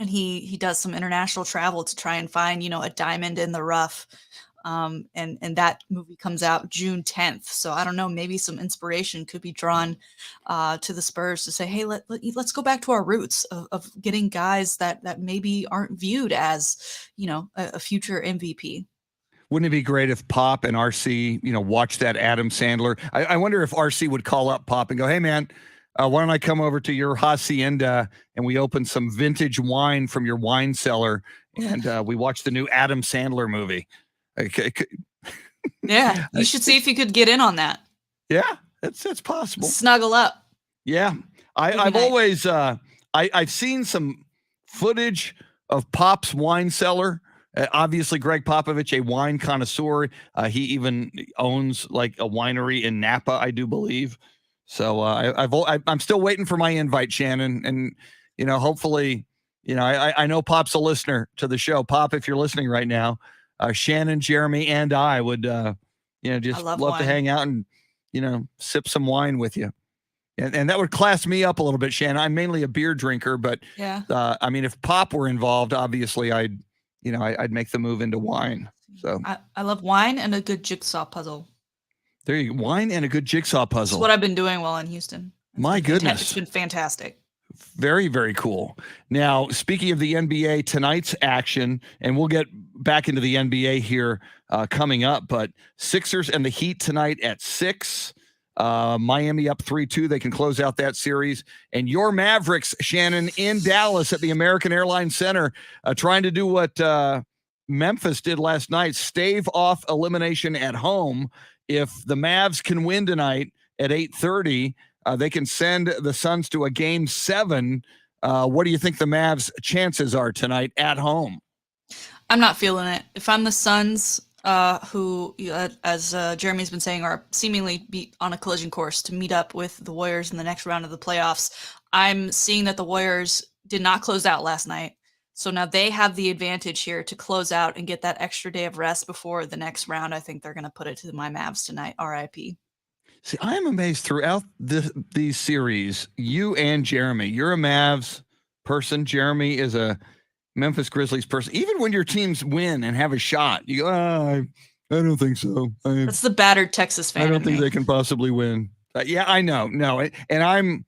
And he does some international travel to try and find, a diamond in the rough. And that movie comes out June 10th. So I don't know, maybe some inspiration could be drawn to the Spurs to say, hey, let's go back to our roots of getting guys that maybe aren't viewed as, a future MVP. Wouldn't it be great if Pop and RC, watch that Adam Sandler? I wonder if RC would call up Pop and go, hey, man, why don't I come over to your hacienda and we open some vintage wine from your wine cellar and we watch the new Adam Sandler movie. Yeah, you should see if you could get in on that. Yeah, it's possible. Snuggle up. Yeah, I've always I've seen some footage of Pop's wine cellar. Obviously, Greg Popovich, a wine connoisseur. He even owns like a winery in Napa, I do believe. So I'm still waiting for my invite, Shannon, and hopefully, I know Pop's a listener to the show. Pop, if you're listening right now. Shannon, Jeremy, and I would, just love to hang out and, sip some wine with you. And that would class me up a little bit, Shannon. I'm mainly a beer drinker, but yeah. If Pop were involved, obviously I'd make the move into wine. So I love wine and a good jigsaw puzzle. There you go. Wine and a good jigsaw puzzle. That's what I've been doing while in Houston. My goodness. It's been fantastic. Very, very cool. Now, speaking of the NBA, tonight's action, and we'll get back into the NBA here coming up, but Sixers and the Heat tonight at 6. Miami up 3-2. They can close out that series. And your Mavericks, Shannon, in Dallas at the American Airlines Center, trying to do what Memphis did last night, stave off elimination at home. If the Mavs can win tonight at 8:30, they can send the Suns to a Game 7. What do you think the Mavs' chances are tonight at home? I'm not feeling it. If I'm the Suns, who, as Jeremy's been saying, are seemingly on a collision course to meet up with the Warriors in the next round of the playoffs, I'm seeing that the Warriors did not close out last night. So now they have the advantage here to close out and get that extra day of rest before the next round. I think they're going to put it to my Mavs tonight. RIP. See, I am amazed throughout these series, you and Jeremy, you're a Mavs person. Jeremy is a Memphis Grizzlies person. Even when your teams win and have a shot, you go, I don't think so. That's the battered Texas fan. I don't think they can possibly win. Yeah, I know. No, and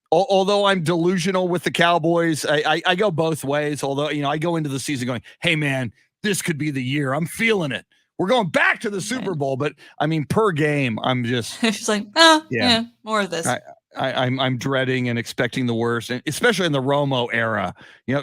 although I'm delusional with the Cowboys, I go both ways. Although, I go into the season going, hey, man, this could be the year. I'm feeling it. We're going back to the Super Bowl. But, per game, I'm just. It's like, yeah, more of this. I'm dreading and expecting the worst, and especially in the Romo era.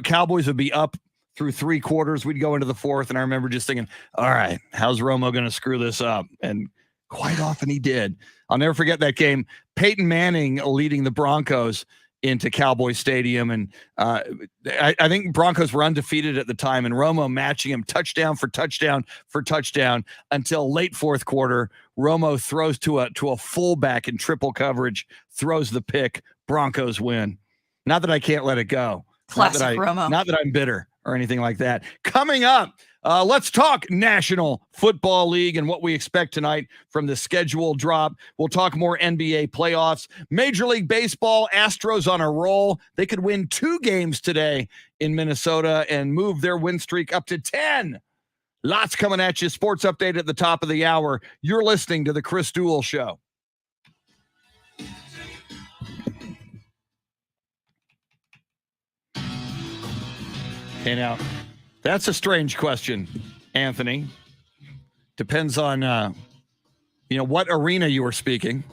Cowboys would be up through 3 quarters. We'd go into the 4th, and I remember just thinking, all right, how's Romo going to screw this up? And quite often he did. I'll never forget that game. Peyton Manning leading the Broncos into Cowboy Stadium. And I think Broncos were undefeated at the time, and Romo matching him touchdown for touchdown for touchdown until late 4th quarter. Romo throws to a fullback in triple coverage, throws the pick. Broncos win. Not that I can't let it go. Classic Romo. Not that I'm bitter or anything like that. Coming up, let's talk National Football League and what we expect tonight from the schedule drop. We'll talk more NBA playoffs. Major League Baseball, Astros on a roll. They could win 2 games today in Minnesota and move their win streak up to 10. Lots coming at you. Sports update at the top of the hour. You're listening to the Chris Duel Show. Okay, now, that's a strange question, Anthony. Depends on, what arena you were speaking.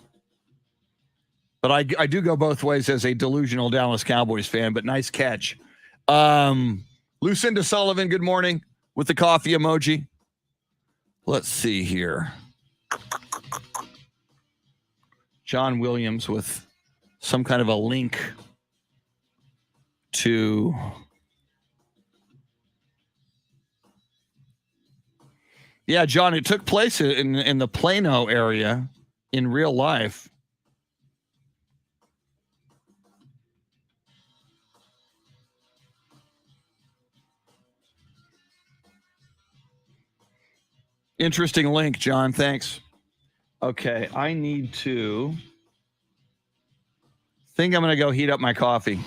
But I do go both ways as a delusional Dallas Cowboys fan, but nice catch. Lucinda Sullivan, good morning, with the coffee emoji. Let's see here. John Williams with some kind of a link to... Yeah, John, it took place in the Plano area in real life. Interesting link, John. Thanks. Okay, I need to think I'm going to go heat up my coffee.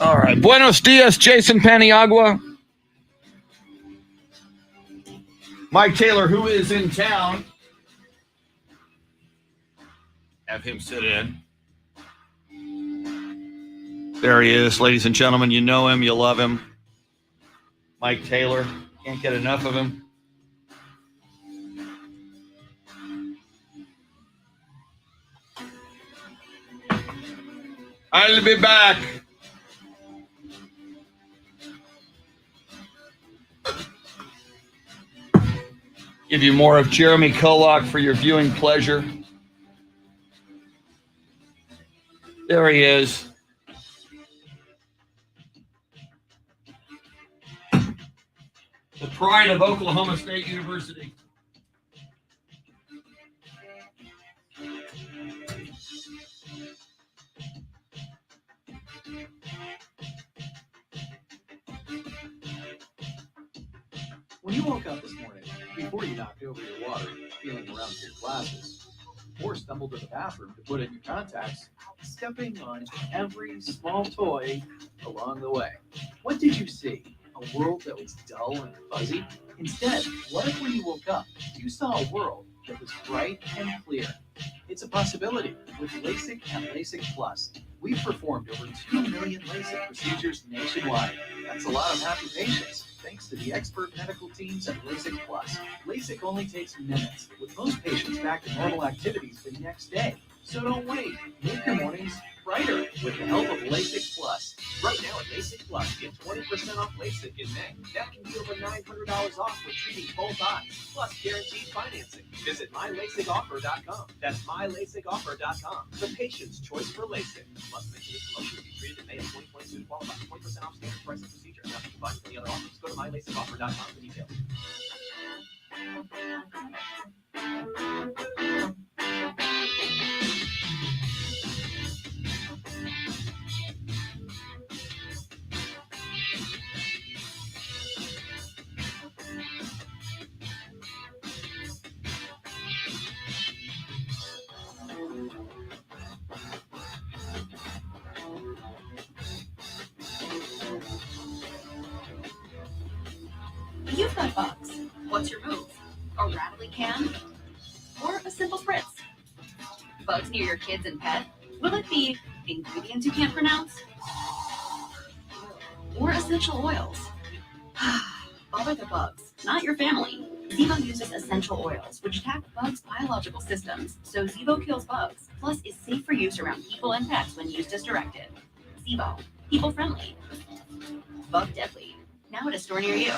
All right. Buenos dias, Jason Paniagua. Mike Taylor, who is in town. Have him sit in. There he is, ladies and gentlemen. You know him. You love him. Mike Taylor. Can't get enough of him. I'll be back. Give you more of Jeremy Kolok for your viewing pleasure. There he is. The pride of Oklahoma State University. When you woke up this morning, before you knocked over your water, feeling around with your glasses, or stumbled to the bathroom to put in your contacts, stepping on every small toy along the way. What did you see? A world that was dull and fuzzy? Instead, what if when you woke up, you saw a world that was bright and clear. It's a possibility with LASIK and LASIK Plus. We've performed over 2 million LASIK procedures nationwide. That's a lot of happy patients, thanks to the expert medical teams at LASIK Plus. LASIK only takes minutes, with most patients back to normal activities the next day. So don't wait. Make your mornings brighter with the help of LASIK Plus. Right now at LASIK Plus, get 20% off LASIK in May. That can be over $900 off when treating both eyes, plus guaranteed financing. Visit mylasicoffer.com. That's mylasicoffer.com. The patient's choice for LASIK. Must mention this promotion will be treated in May of 2022 to qualify. 20% off standard price and procedure. Nothing combined with any other offers. Go to mylasicoffer.com for details. You've got bugs. What's your move? A rattly can? Or a simple spritz? Bugs near your kids and pet? Will it be ingredients you can't pronounce? Or essential oils? Bother the bugs, not your family. Zevo uses essential oils, which attack bugs' biological systems, so Zevo kills bugs, plus is safe for use around people and pets when used as directed. Zevo, people-friendly. Bug deadly. Now at a store near you.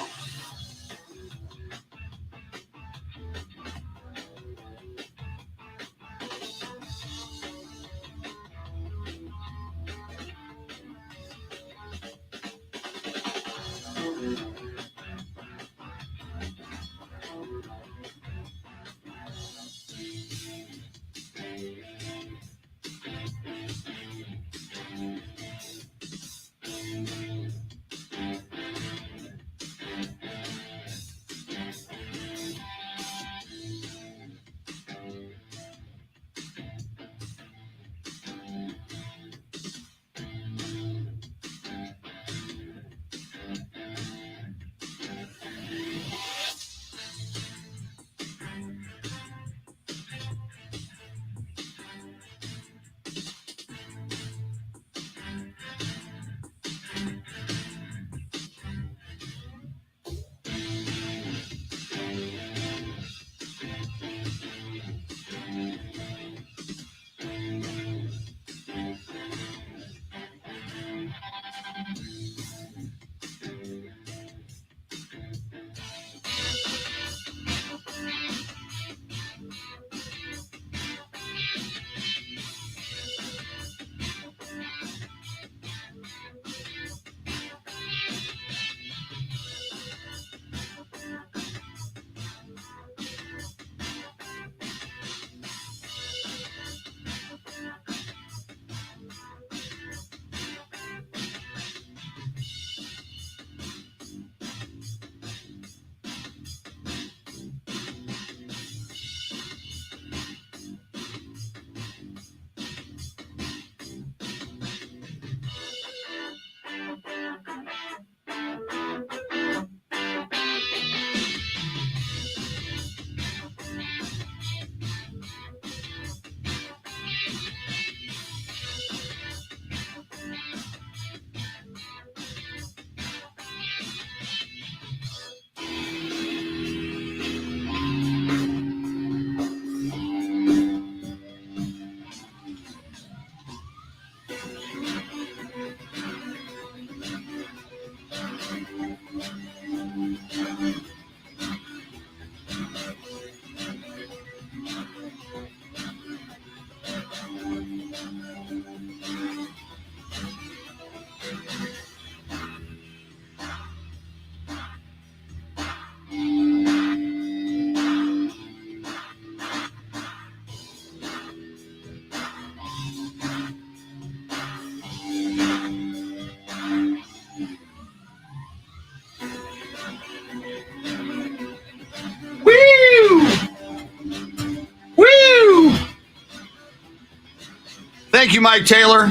Thank you, Mike Taylor.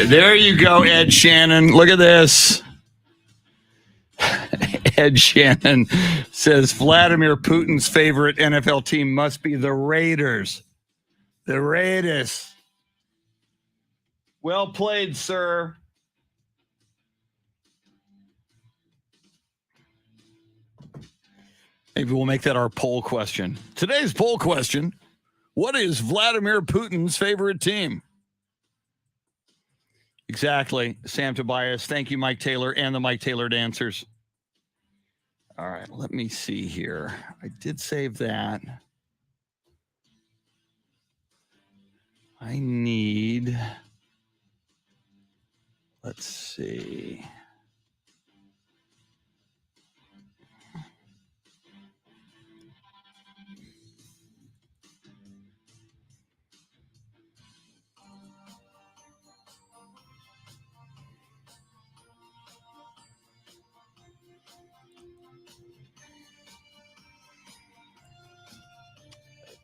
There you go, Ed Shannon. Look at this. Ed Shannon says Vladimir Putin's favorite NFL team must be the Raiders. The Raiders. Well played, sir. Maybe we'll make that our poll question. Today's poll question: what is Vladimir Putin's favorite team? Exactly, Sam Tobias. Thank you, Mike Taylor, and the Mike Taylor dancers. All right, let me see here. I did save that. I need, let's see.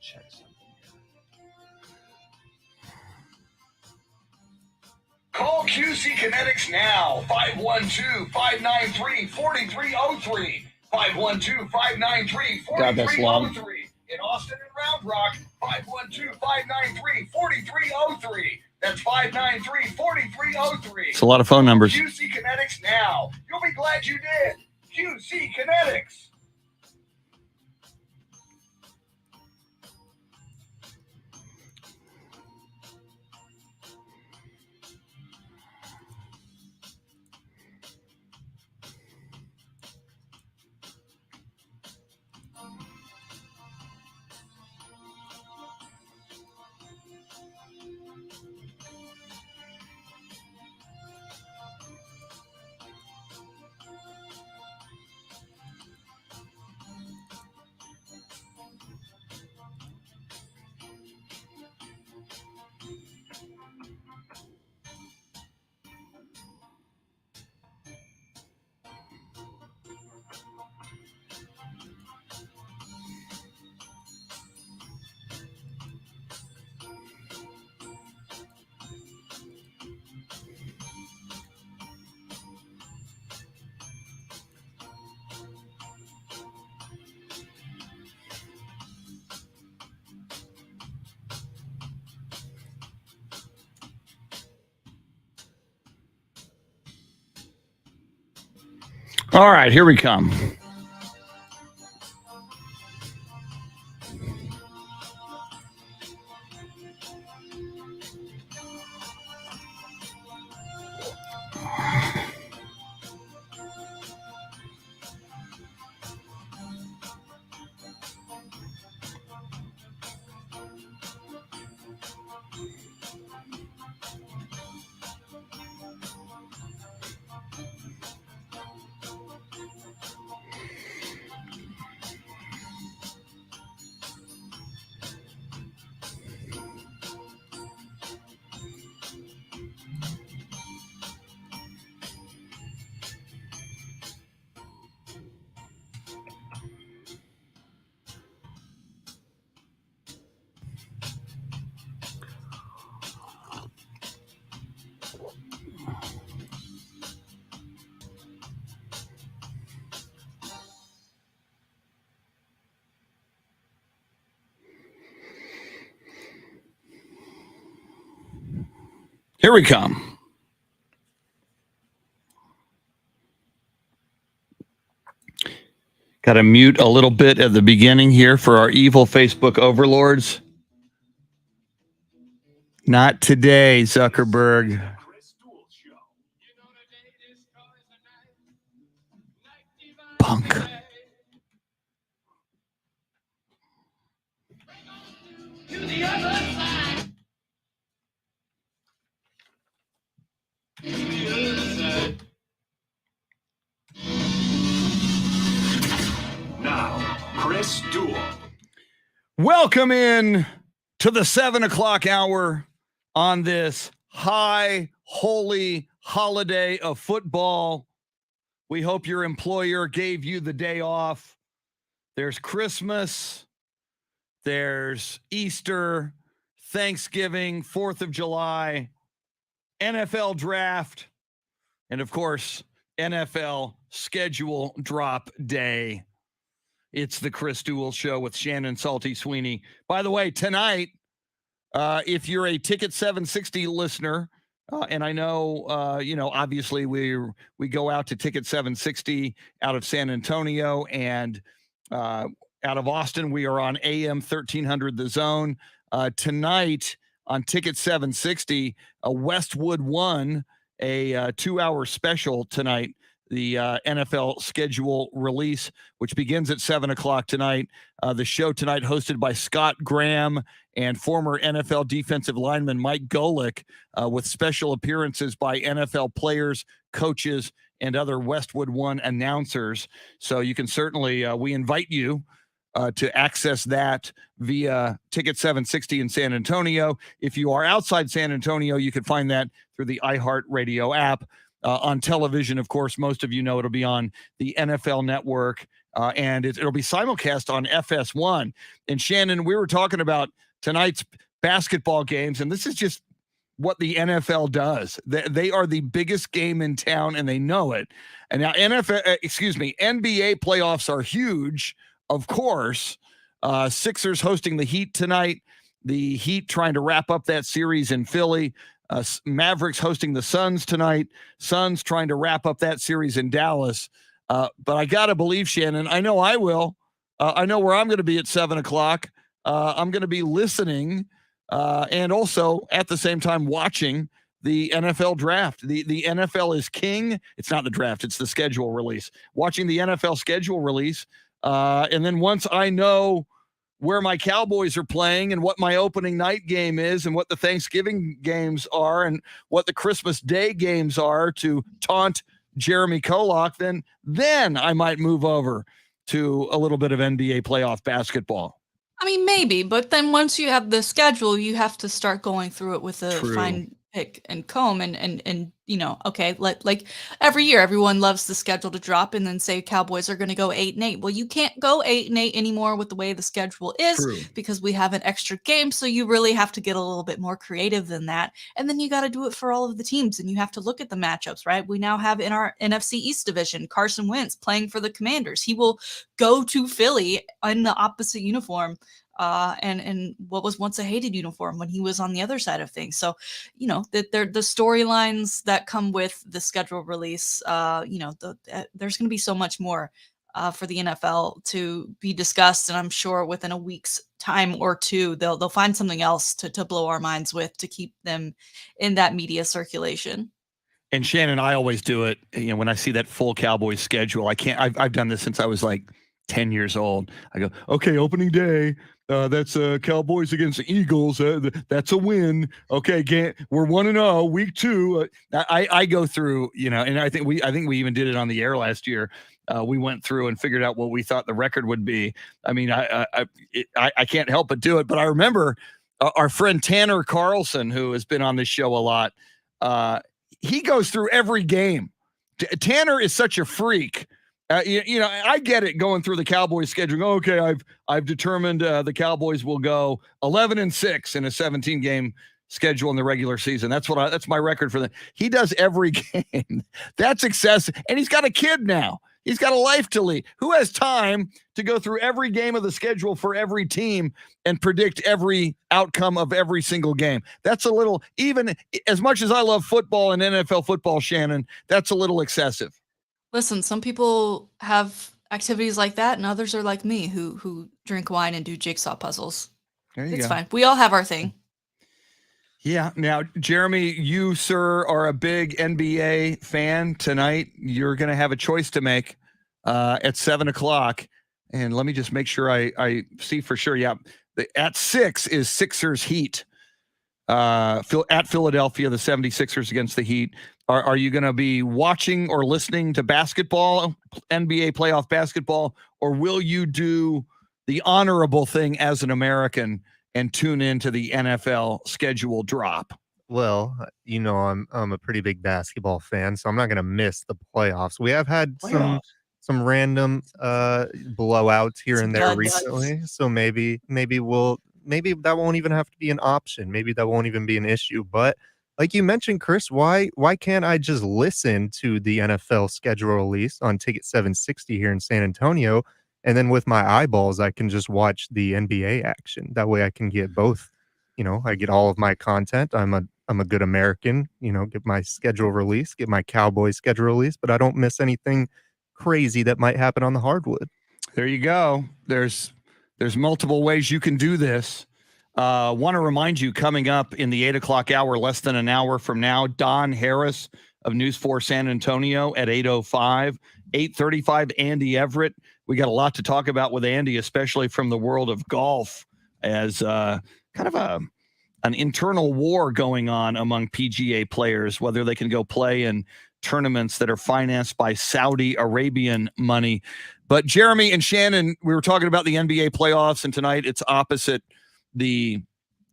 Check something here. Call QC Kinetics now. 512-593-4303. 512-593-4303. God, that's long. In Austin and Round Rock, 512-593-4303. That's 593-4303. It's a lot of phone numbers. QC Kinetics now. You'll be glad you did. QC Kinetics. All right, here we come. Here we come. Got to mute a little bit at the beginning here for our evil Facebook overlords. Not today, Zuckerberg. Punk. Now, Chris Duel. Welcome in to the 7 o'clock hour on this high holy holiday of football. We hope your employer gave you the day off. There's Christmas, there's Easter, Thanksgiving, 4th of July, NFL draft, and of course, NFL schedule drop day. It's the Chris Duel Show with Shannon, Salty, Sweeney. By the way, tonight, if you're a Ticket 760 listener, and I know, obviously we go out to Ticket 760 out of San Antonio and out of Austin. We are on AM 1300 The Zone. Tonight on Ticket 760, Westwood won a 2-hour special tonight. The NFL schedule release, which begins at 7 o'clock tonight. The show tonight hosted by Scott Graham and former NFL defensive lineman Mike Golick, with special appearances by NFL players, coaches, and other Westwood One announcers. So you can certainly, we invite you to access that via Ticket 760 in San Antonio. If you are outside San Antonio, you can find that through the iHeartRadio app. On television, of course, most of you know it'll be on the NFL Network, and it'll be simulcast on FS1. And Shannon, we were talking about tonight's basketball games, and this is just what the NFL does. They are the biggest game in town, and they know it. And now NBA playoffs are huge, of course. Sixers hosting the Heat tonight. The Heat trying to wrap up that series in Philly. Mavericks hosting the Suns tonight. Suns trying to wrap up that series in Dallas. But I got to believe, Shannon, I know I will. I know where I'm going to be at 7 o'clock. I'm going to be listening and also at the same time watching the NFL draft. The NFL is king. It's not the draft. It's the schedule release. Watching the NFL schedule release. And then once I know where my Cowboys are playing and what my opening night game is and what the Thanksgiving games are and what the Christmas Day games are to taunt Jeremy Kolok, then I might move over to a little bit of NBA playoff basketball. I mean, maybe, but then once you have the schedule, you have to start going through it with a fine pick and comb and okay, like every year, everyone loves the schedule to drop and then say Cowboys are going to go 8-8. Well, you can't go 8-8 anymore with the way the schedule is because we have an extra game. So you really have to get a little bit more creative than that. And then you got to do it for all of the teams and you have to look at the matchups, right? We now have in our NFC East division, Carson Wentz playing for the Commanders. He will go to Philly in the opposite uniform. And what was once a hated uniform when he was on the other side of things. So, the storylines that come with the schedule release, there's going to be so much more for the NFL to be discussed. And I'm sure within a week's time or two, they'll find something else to blow our minds with to keep them in that media circulation. And Shannon, I always do it. When I see that full Cowboys schedule, I've done this since I was like 10 years old. I go, okay, opening day. That's Cowboys against the Eagles. That's a win. Okay, we're 1-0. Week 2. I go through, and I think we even did it on the air last year. We went through and figured out what we thought the record would be. I mean, I can't help but do it. But I remember our friend Tanner Carlson, who has been on this show a lot. He goes through every game. Tanner is such a freak. I get it going through the Cowboys schedule. Okay, I've determined the Cowboys will go 11-6 in a 17-game schedule in the regular season. That's my record for that. He does every game. That's excessive. And he's got a kid now. He's got a life to lead. Who has time to go through every game of the schedule for every team and predict every outcome of every single game? That's a little, even as much as I love football and NFL football, Shannon, that's a little excessive. Listen, some people have activities like that, and others are like me who drink wine and do jigsaw puzzles. It's fine. We all have our thing. Yeah. Now, Jeremy, you, sir, are a big NBA fan tonight. You're going to have a choice to make at 7 o'clock. And let me just make sure I see for sure. Yeah. At 6 is Sixers Heat. At Philadelphia, the 76ers against the Heat. Are you going to be watching or listening to basketball, NBA playoff basketball, or will you do the honorable thing as an American and tune into the NFL schedule drop? Well, I'm a pretty big basketball fan, so I'm not going to miss the playoffs. We have had some random blowouts here and there recently, so maybe that won't even have to be an option. Maybe that won't even be an issue, but Like you mentioned, Chris, why can't I just listen to the NFL schedule release on Ticket 760 here in San Antonio, and then with my eyeballs, I can just watch the NBA action. That way I can get both. I get all of my content. I'm a good American, get my schedule release, get my Cowboys schedule release, but I don't miss anything crazy that might happen on the hardwood. There you go. There's multiple ways you can do this. Want to remind you, coming up in the 8 o'clock hour, less than an hour from now, Don Harris of News 4 San Antonio at 8:05, 8:35, Andy Everett. We got a lot to talk about with Andy, especially from the world of golf, as kind of an internal war going on among PGA players, whether they can go play in tournaments that are financed by Saudi Arabian money. But Jeremy and Shannon, we were talking about the NBA playoffs, and tonight it's opposite the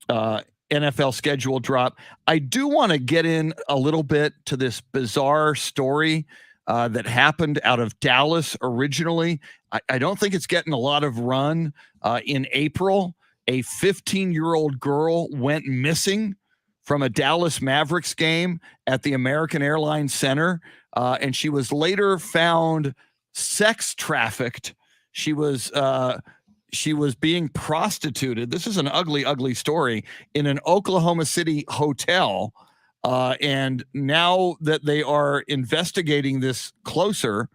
NFL schedule drop. I do want to get in a little bit to this bizarre story that happened out of Dallas originally. I don't think it's getting a lot of run. In April, a 15-year-old girl went missing from a Dallas Mavericks game at the American Airlines Center, and she was later found sex trafficked. She was being prostituted. This is an ugly, ugly story in an Oklahoma City hotel. And now that they are investigating this closer,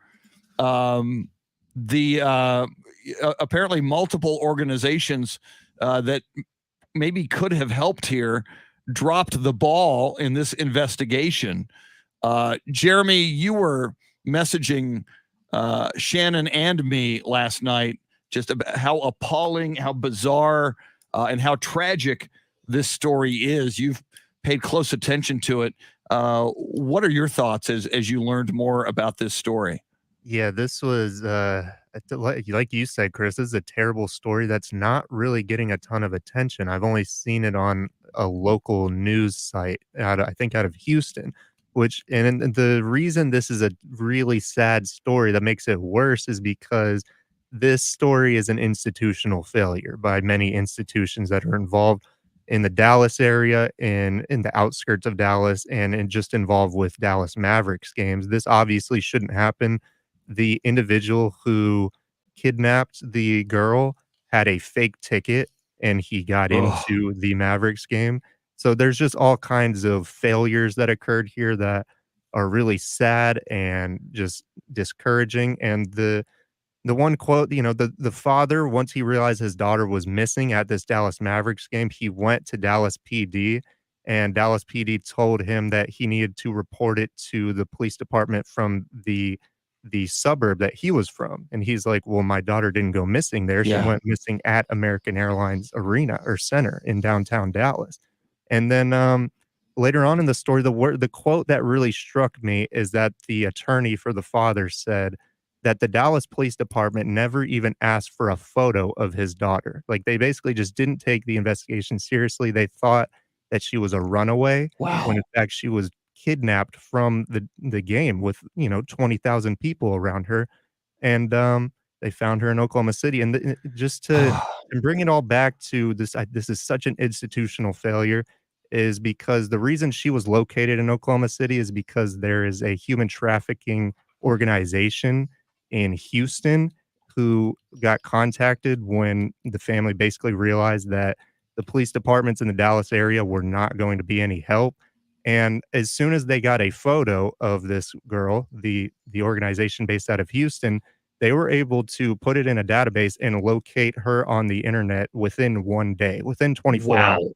apparently multiple organizations that maybe could have helped here dropped the ball in this investigation. Jeremy, you were messaging Shannon and me last night just about how appalling, how bizarre, and how tragic this story is. You've paid close attention to it. What are your thoughts as you learned more about this story? Yeah, this was, like you said, Chris, this is a terrible story that's not really getting a ton of attention. I've only seen it on a local news site out of Houston, and the reason this is a really sad story that makes it worse is because this story is an institutional failure by many institutions that are involved in the Dallas area and in the outskirts of Dallas and just involved with Dallas Mavericks games. This obviously shouldn't happen. The individual who kidnapped the girl had a fake ticket and he got into the Mavericks game. So there's just all kinds of failures that occurred here that are really sad and just discouraging. And the one quote, the father, once he realized his daughter was missing at this Dallas Mavericks game, he went to Dallas PD, and Dallas PD told him that he needed to report it to the police department from the suburb that he was from. And he's like, well, my daughter didn't go missing there. She went missing at American Airlines Arena or Center in downtown Dallas. And then later on in the story, the quote that really struck me is that the attorney for the father said that the Dallas Police Department never even asked for a photo of his daughter. Like, they basically just didn't take the investigation seriously. They thought that she was a runaway. Wow. When in fact she was kidnapped from the game with 20,000 people around her, and they found her in Oklahoma City. And just to and bring it all back to this, this is such an institutional failure, is because the reason she was located in Oklahoma City is because there is a human trafficking organization in Houston who got contacted when the family basically realized that the police departments in the Dallas area were not going to be any help. And as soon as they got a photo of this girl, the organization based out of Houston, they were able to put it in a database and locate her on the internet within 1 day, within 24 hours.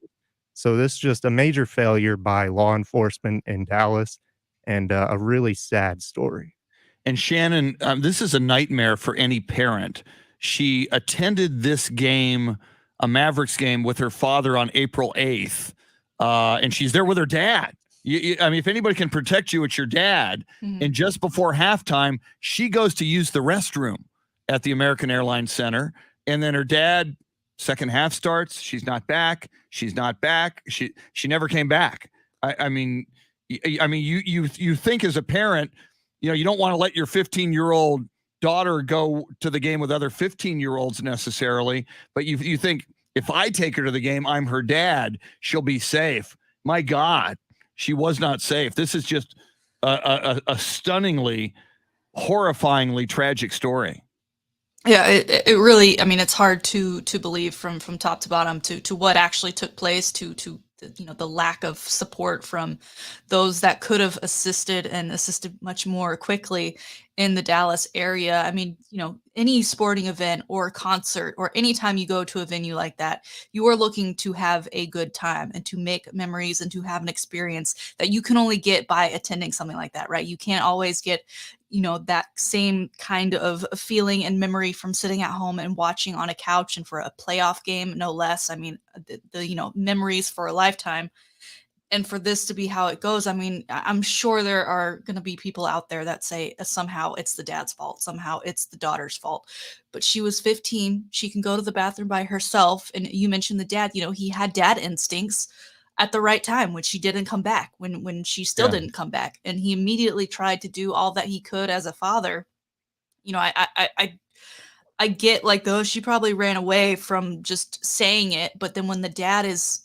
So this is just a major failure by law enforcement in Dallas, and a really sad story. And Shannon, this is a nightmare for any parent. She attended this game, a Mavericks game, with her father on April 8th, and she's there with her dad. I mean, if anybody can protect you, it's your dad. Mm-hmm. And just before halftime, she goes to use the restroom at the American Airlines Center, and then her dad, second half starts. She's not back. She's not back. She never came back. I mean, you think as a parent, you don't want to let your 15-year-old daughter go to the game with other 15-year-olds necessarily, but you think, if I take her to the game, I'm her dad, she'll be safe. My God, she was not safe. This is just a stunningly, horrifyingly tragic story. Yeah, it really, I mean, it's hard to believe from top to bottom to what actually took place, to the lack of support from those that could have assisted and assisted much more quickly in the Dallas area. I mean, any sporting event or concert, or anytime you go to a venue like that, you are looking to have a good time and to make memories and to have an experience that you can only get by attending something like that, right? You can't always get that same kind of feeling and memory from sitting at home and watching on a couch, and for a playoff game, no less. I mean, the memories for a lifetime. And for this to be how it goes, I mean, I'm sure there are going to be people out there that say somehow it's the dad's fault, somehow it's the daughter's fault. But she was 15. She can go to the bathroom by herself. And you mentioned the dad, he had dad instincts at the right time when she didn't come back, when she still didn't come back. And he immediately tried to do all that he could as a father. I get like, though, she probably ran away from just saying it. But then when the dad is,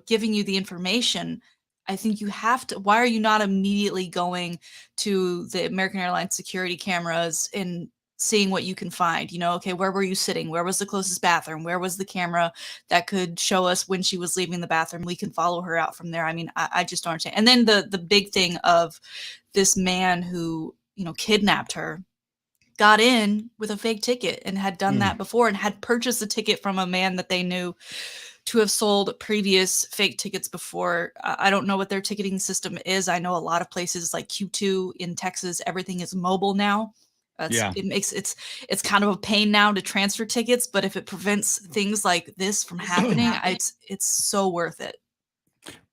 giving you the information, I think you have to, why are you not immediately going to the American Airlines security cameras and seeing what you can find? Okay, where were you sitting? Where was the closest bathroom? Where was the camera that could show us when she was leaving the bathroom? We can follow her out from there. I mean, I just don't understand. And then the big thing of this man who, kidnapped her, got in with a fake ticket and had done that before, and had purchased a ticket from a man that they knew to have sold previous fake tickets before. I don't know what their ticketing system is. I know a lot of places like Q2 in Texas, everything is mobile now. It's kind of a pain now to transfer tickets, but if it prevents things like this from happening, it's so worth it.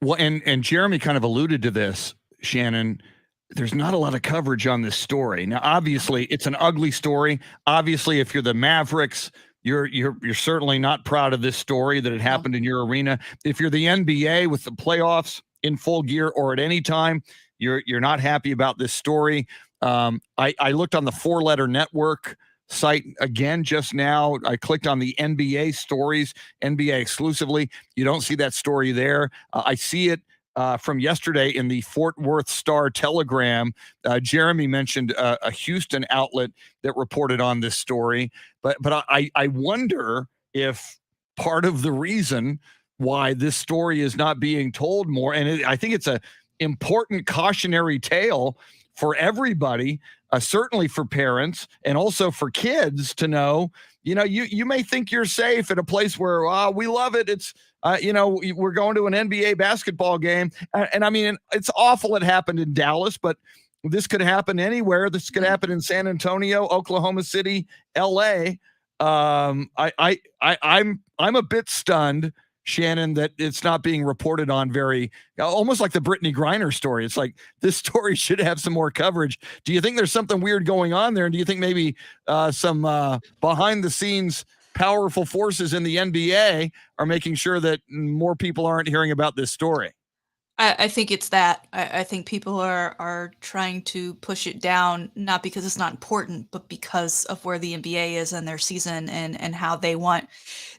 Well, and Jeremy kind of alluded to this, Shannon. There's not a lot of coverage on this story. Now, obviously, it's an ugly story. Obviously, if you're the Mavericks, you're certainly not proud of this story that it happened in your arena. If you're the NBA with the playoffs in full gear, or at any time, you're not happy about this story. I looked on the 4-Letter Network site again just now. I clicked on the NBA stories, NBA exclusively. You don't see that story there. I see it from yesterday in the Fort Worth Star-Telegram. Jeremy mentioned a Houston outlet that reported on this story. But I wonder if part of the reason why this story is not being told more, and I think it's a important cautionary tale for everybody, certainly for parents and also for kids to know, you may think you're safe at a place where we love it. It's, we're going to an NBA basketball game. And I mean, it's awful it happened in Dallas, but this could happen anywhere. This could happen in San Antonio, Oklahoma City, LA. I'm a bit stunned, Shannon, that it's not being reported on almost like the Brittany Griner story. It's like, this story should have some more coverage. Do you think there's something weird going on there? And do you think maybe some behind the scenes powerful forces in the NBA are making sure that more people aren't hearing about this story? I think it's that. I think people are trying to push it down, not because it's not important, but because of where the NBA is in their season and how they want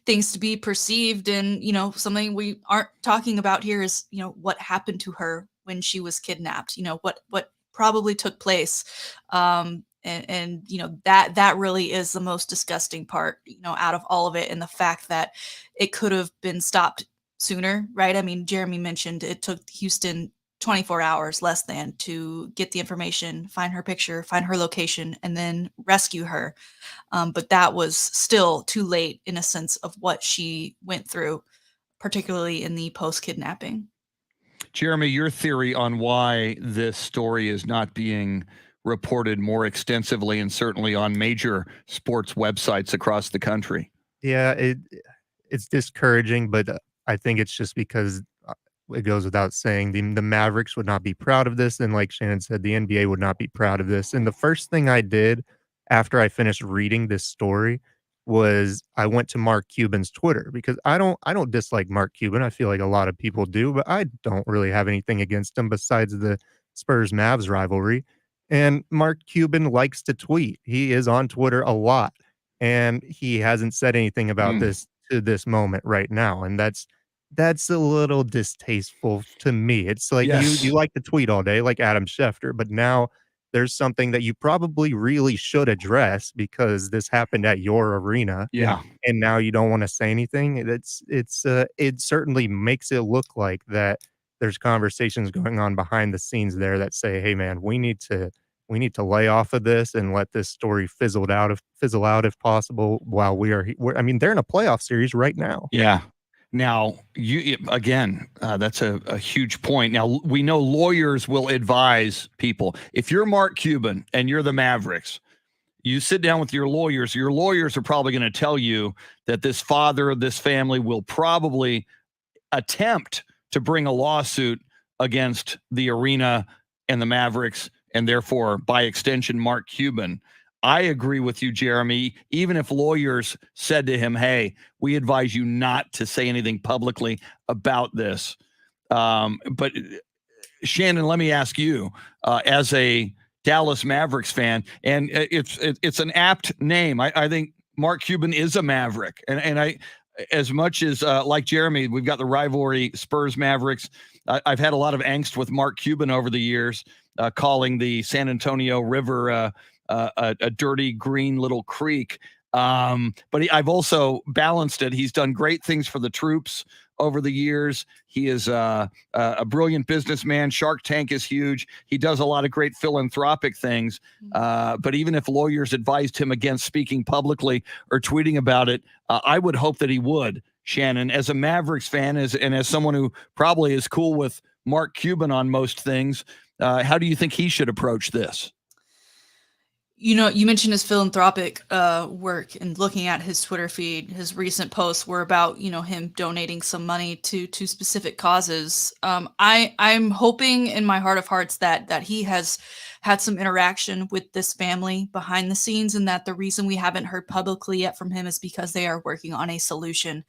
things to be perceived. And, something we aren't talking about here is, what happened to her when she was kidnapped, what probably took place. And that really is the most disgusting part, out of all of it. And the fact that it could have been stopped sooner, right? I mean, Jeremy mentioned it took Houston 24 hours less than to get the information, find her picture, find her location, and then rescue her. But that was still too late in a sense of what she went through, particularly in the post-kidnapping. Jeremy, your theory on why this story is not being reported more extensively and certainly on major sports websites across the country. Yeah, it's discouraging, but I think it's just because it goes without saying the Mavericks would not be proud of this. And like Shannon said, the NBA would not be proud of this. And the first thing I did after I finished reading this story was I went to Mark Cuban's Twitter, because I don't dislike Mark Cuban. I feel like a lot of people do, but I don't really have anything against him besides the Spurs-Mavs rivalry. And Mark Cuban likes to tweet. He is on Twitter a lot, and he hasn't said anything about this to this moment right now. And that's a little distasteful to me. It's like Yes. you like to tweet all day like Adam Schefter, but now there's something that you probably really should address because this happened at your arena, Yeah. and now you don't wanna say anything. It certainly makes it look like that there's conversations going on behind the scenes there that say, "Hey, man, we need to lay off of this and let this story fizzle out if possible while we're I mean, they're in a playoff series right now." Yeah. Now, again, that's a huge point. Now, we know lawyers will advise people. If you're Mark Cuban and you're the Mavericks, you sit down with your lawyers are probably going to tell you that this father of this family will probably attempt to bring a lawsuit against the arena and the Mavericks, and therefore, by extension, Mark Cuban. I agree with you, Jeremy. Even if lawyers said to him, hey, we advise you not to say anything publicly about this. But Shannon, let me ask you, as a Dallas Mavericks fan, and it's an apt name. I think Mark Cuban is a Maverick. And I, as much as like Jeremy, we've got the rivalry Spurs Mavericks. I've had a lot of angst with Mark Cuban over the years, calling the San Antonio River a dirty green little creek. But I've also balanced it. He's done great things for the troops over the years. He is a brilliant businessman. Shark Tank is huge. He does a lot of great philanthropic things. But even if lawyers advised him against speaking publicly or tweeting about it, I would hope that he would. Shannon, as a Mavericks fan, and as someone who probably is cool with Mark Cuban on most things, how do you think he should approach this? You know, you mentioned his philanthropic work, and looking at his Twitter feed, his recent posts were about, him donating some money to specific causes. I'm hoping in my heart of hearts that he has had some interaction with this family behind the scenes, and that the reason we haven't heard publicly yet from him is because they are working on a solution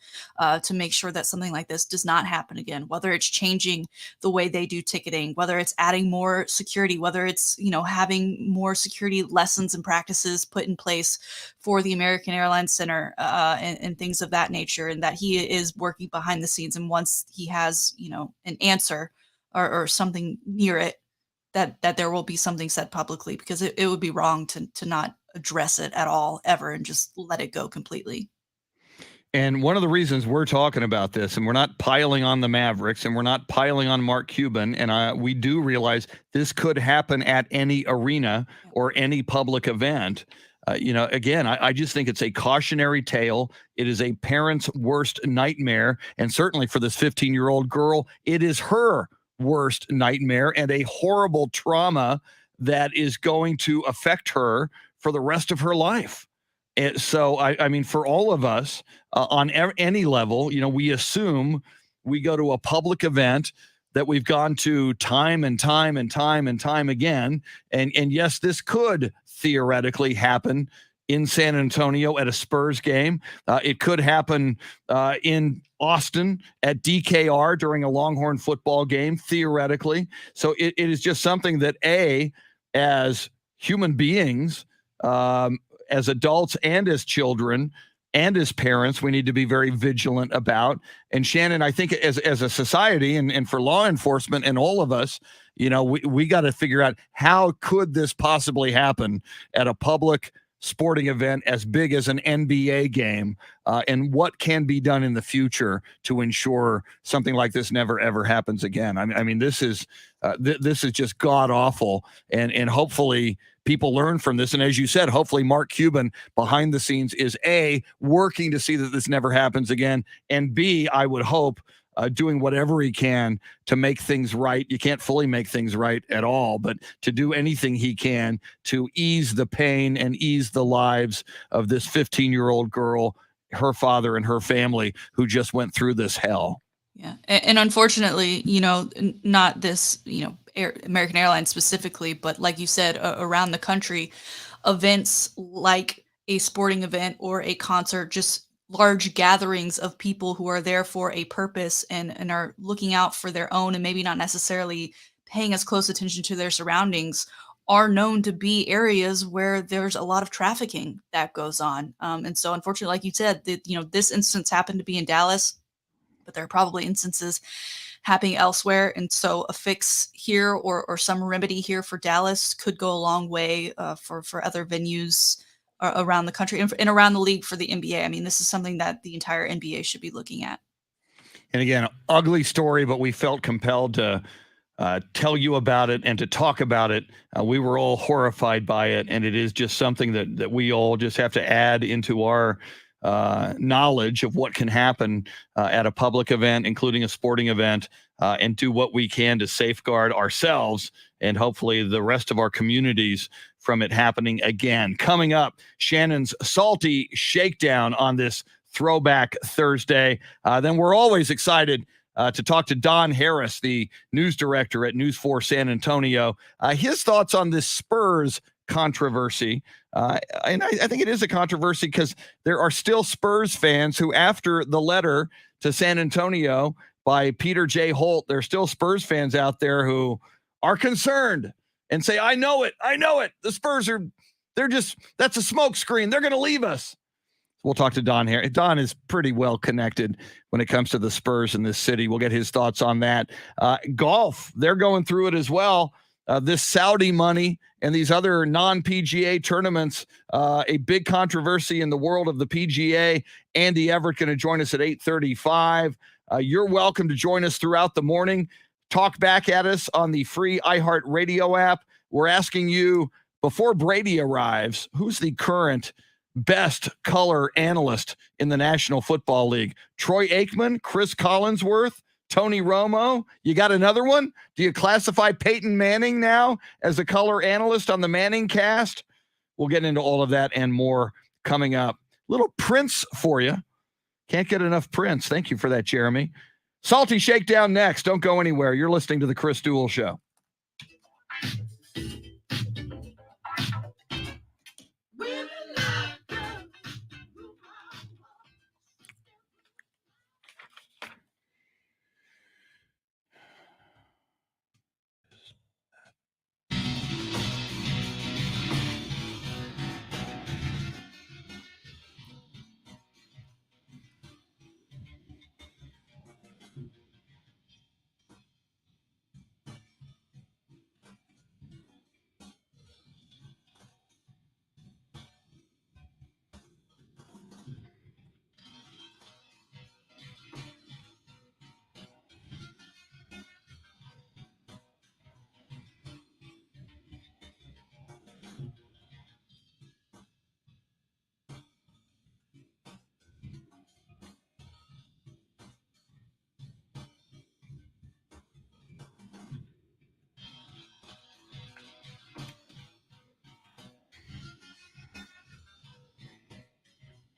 to make sure that something like this does not happen again, whether it's changing the way they do ticketing, whether it's adding more security, whether it's, having more security lessons and practices put in place for the American Airlines Center and things of that nature, and that he is working behind the scenes. And once he has, an answer or something near it, that there will be something said publicly, because it would be wrong to not address it at all ever and just let it go completely. And one of the reasons we're talking about this, and we're not piling on the Mavericks, and we're not piling on Mark Cuban, and we do realize this could happen at any arena or any public event. Again, I just think it's a cautionary tale. It is a parent's worst nightmare. And certainly for this 15-year-old girl, it is her worst nightmare and a horrible trauma that is going to affect her for the rest of her life. And so, I mean, for all of us on any level, we assume we go to a public event that we've gone to time and time and time and time again. And yes, this could theoretically happen in San Antonio at a Spurs game. It could happen in Austin at DKR during a Longhorn football game, theoretically. So it is just something that, as human beings, as adults and as children and as parents, we need to be very vigilant about. And Shannon, I think as a society and for law enforcement and all of us, we got to figure out, how could this possibly happen at a public sporting event as big as an NBA game, and what can be done in the future to ensure something like this never ever happens again. I mean, this is just god awful, and hopefully people learn from this. And as you said, hopefully Mark Cuban behind the scenes is working to see that this never happens again, and B, I would hope doing whatever he can to make things right. You can't fully make things right at all, but to do anything he can to ease the pain and ease the lives of this 15-year-old girl, her father, and her family who just went through this hell. Yeah. And unfortunately, not this, American Airlines specifically, but like you said, around the country, events like a sporting event or a concert, just large gatherings of people who are there for a purpose and are looking out for their own and maybe not necessarily paying as close attention to their surroundings, are known to be areas where there's a lot of trafficking that goes on. And so unfortunately, like you said, this instance happened to be in Dallas. but there are probably instances happening elsewhere. And so a fix here or some remedy here for Dallas could go a long way for other venues around the country and around the league for the NBA. I mean, this is something that the entire NBA should be looking at. And again, ugly story, but we felt compelled to tell you about it and to talk about it. We were all horrified by it, and it is just something that we all just have to add into our knowledge of what can happen at a public event, including a sporting event, and do what we can to safeguard ourselves and hopefully the rest of our communities from it happening again. Coming up, Shannon's salty shakedown on this Throwback Thursday. Then we're always excited to talk to Don Harris, the news director at News 4 San Antonio. His thoughts on this Spurs controversy. And I think it is a controversy because there are still Spurs fans who, after the letter to San Antonio by Peter J. Holt, there are still Spurs fans out there who are concerned and say, I know it. The Spurs that's a smoke screen. They're going to leave us. We'll talk to Don here. Don is pretty well connected when it comes to the Spurs in this city. We'll get his thoughts on that. Golf, they're going through it as well. This Saudi money and these other non-PGA tournaments, a big controversy in the world of the PGA. Andy Everett going to join us at 8:35. You're welcome to join us throughout the morning. Talk back at us on the free iHeartRadio app. We're asking you, before Brady arrives, who's the current best color analyst in the National Football League? Troy Aikman, Chris Collinsworth, Tony Romo? You got another one? Do you classify Peyton Manning now as a color analyst on the Manning cast? We'll get into all of that and more coming up. Little Prince for you. Can't get enough Prince. Thank you for that, Jeremy. Salty Shakedown next. Don't go anywhere. You're listening to The Chris Duel Show.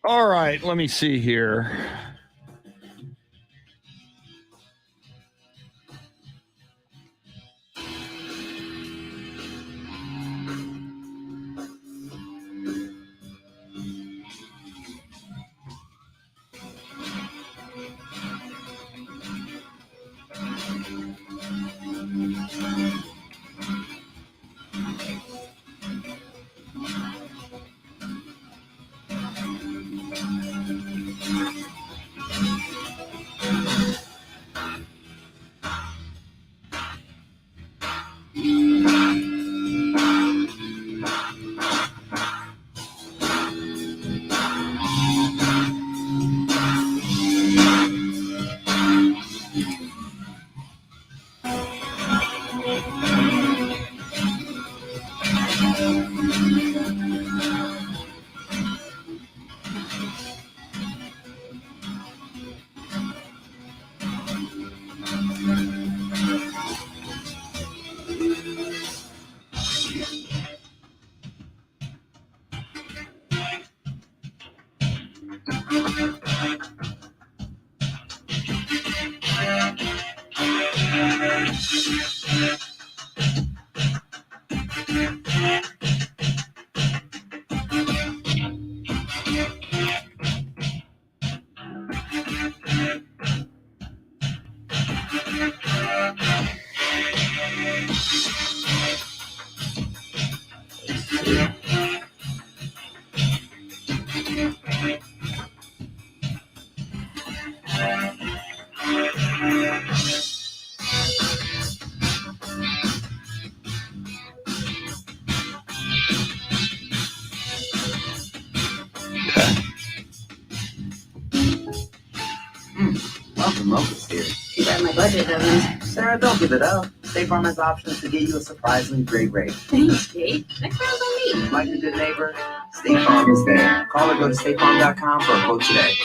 All right, let me see here. Love the locust here. Too bad my budget doesn't. Sarah, don't give it up. State Farm has options to get you a surprisingly great rate. Thanks, Kate. Next round's on me. Like a good neighbor, State Farm is there. Call or go to statefarm.com for a quote today.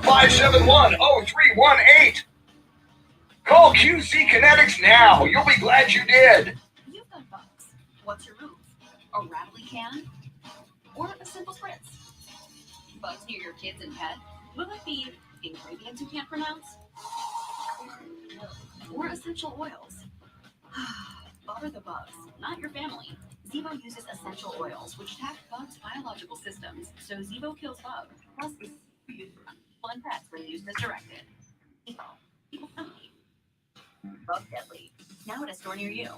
Five 571-0318. Call QC Kinetics now. You'll be glad you did. You've got bugs. What's your move? A rattly can? Or a simple spritz? Bugs near your kids and pet? Will it be ingredients you can't pronounce? Or essential oils? Bother the bugs, not your family. Zevo uses essential oils, which attack bugs' biological systems, so Zevo kills bugs. Plus, it's useful in pets when used as directed. Zevo. People friendly. Bug deadly. Now at a store near you.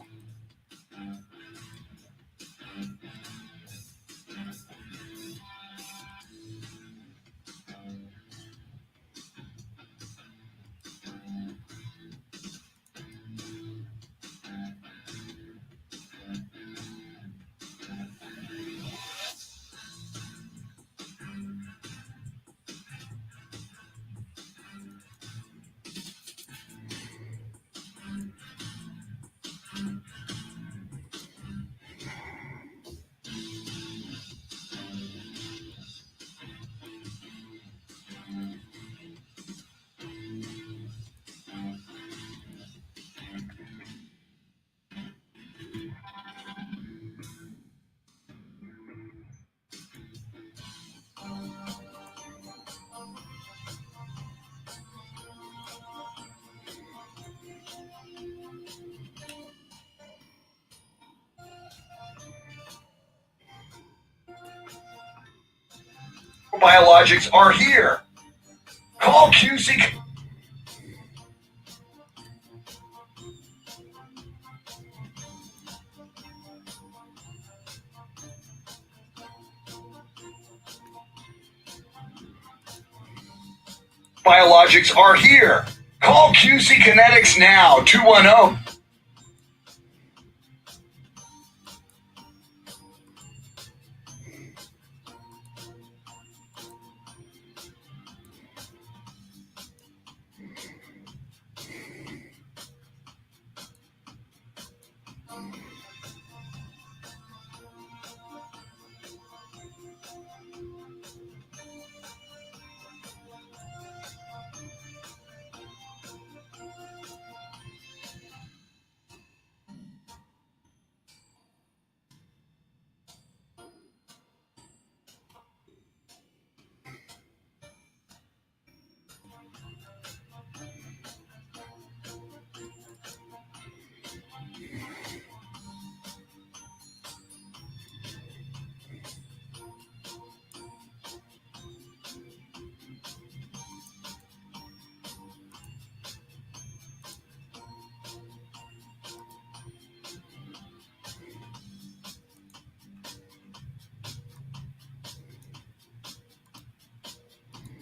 Biologics are here. Call QC. Biologics are here. Call QC Kinetics now. 210.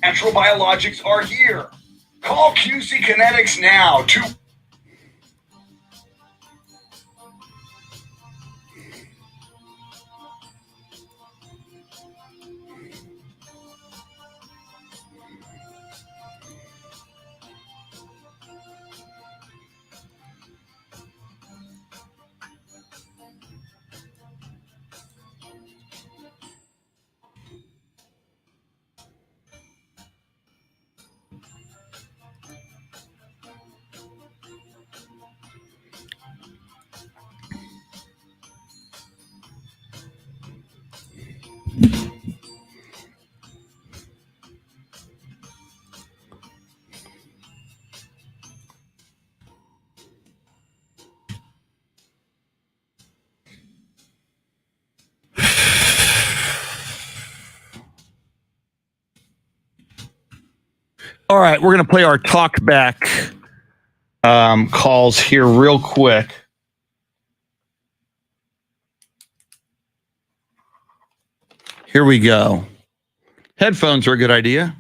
Natural biologics are here. Call QC Kinetics now. 2. All right, we're going to play our talk back calls here real quick. Here we go. Headphones are a good idea.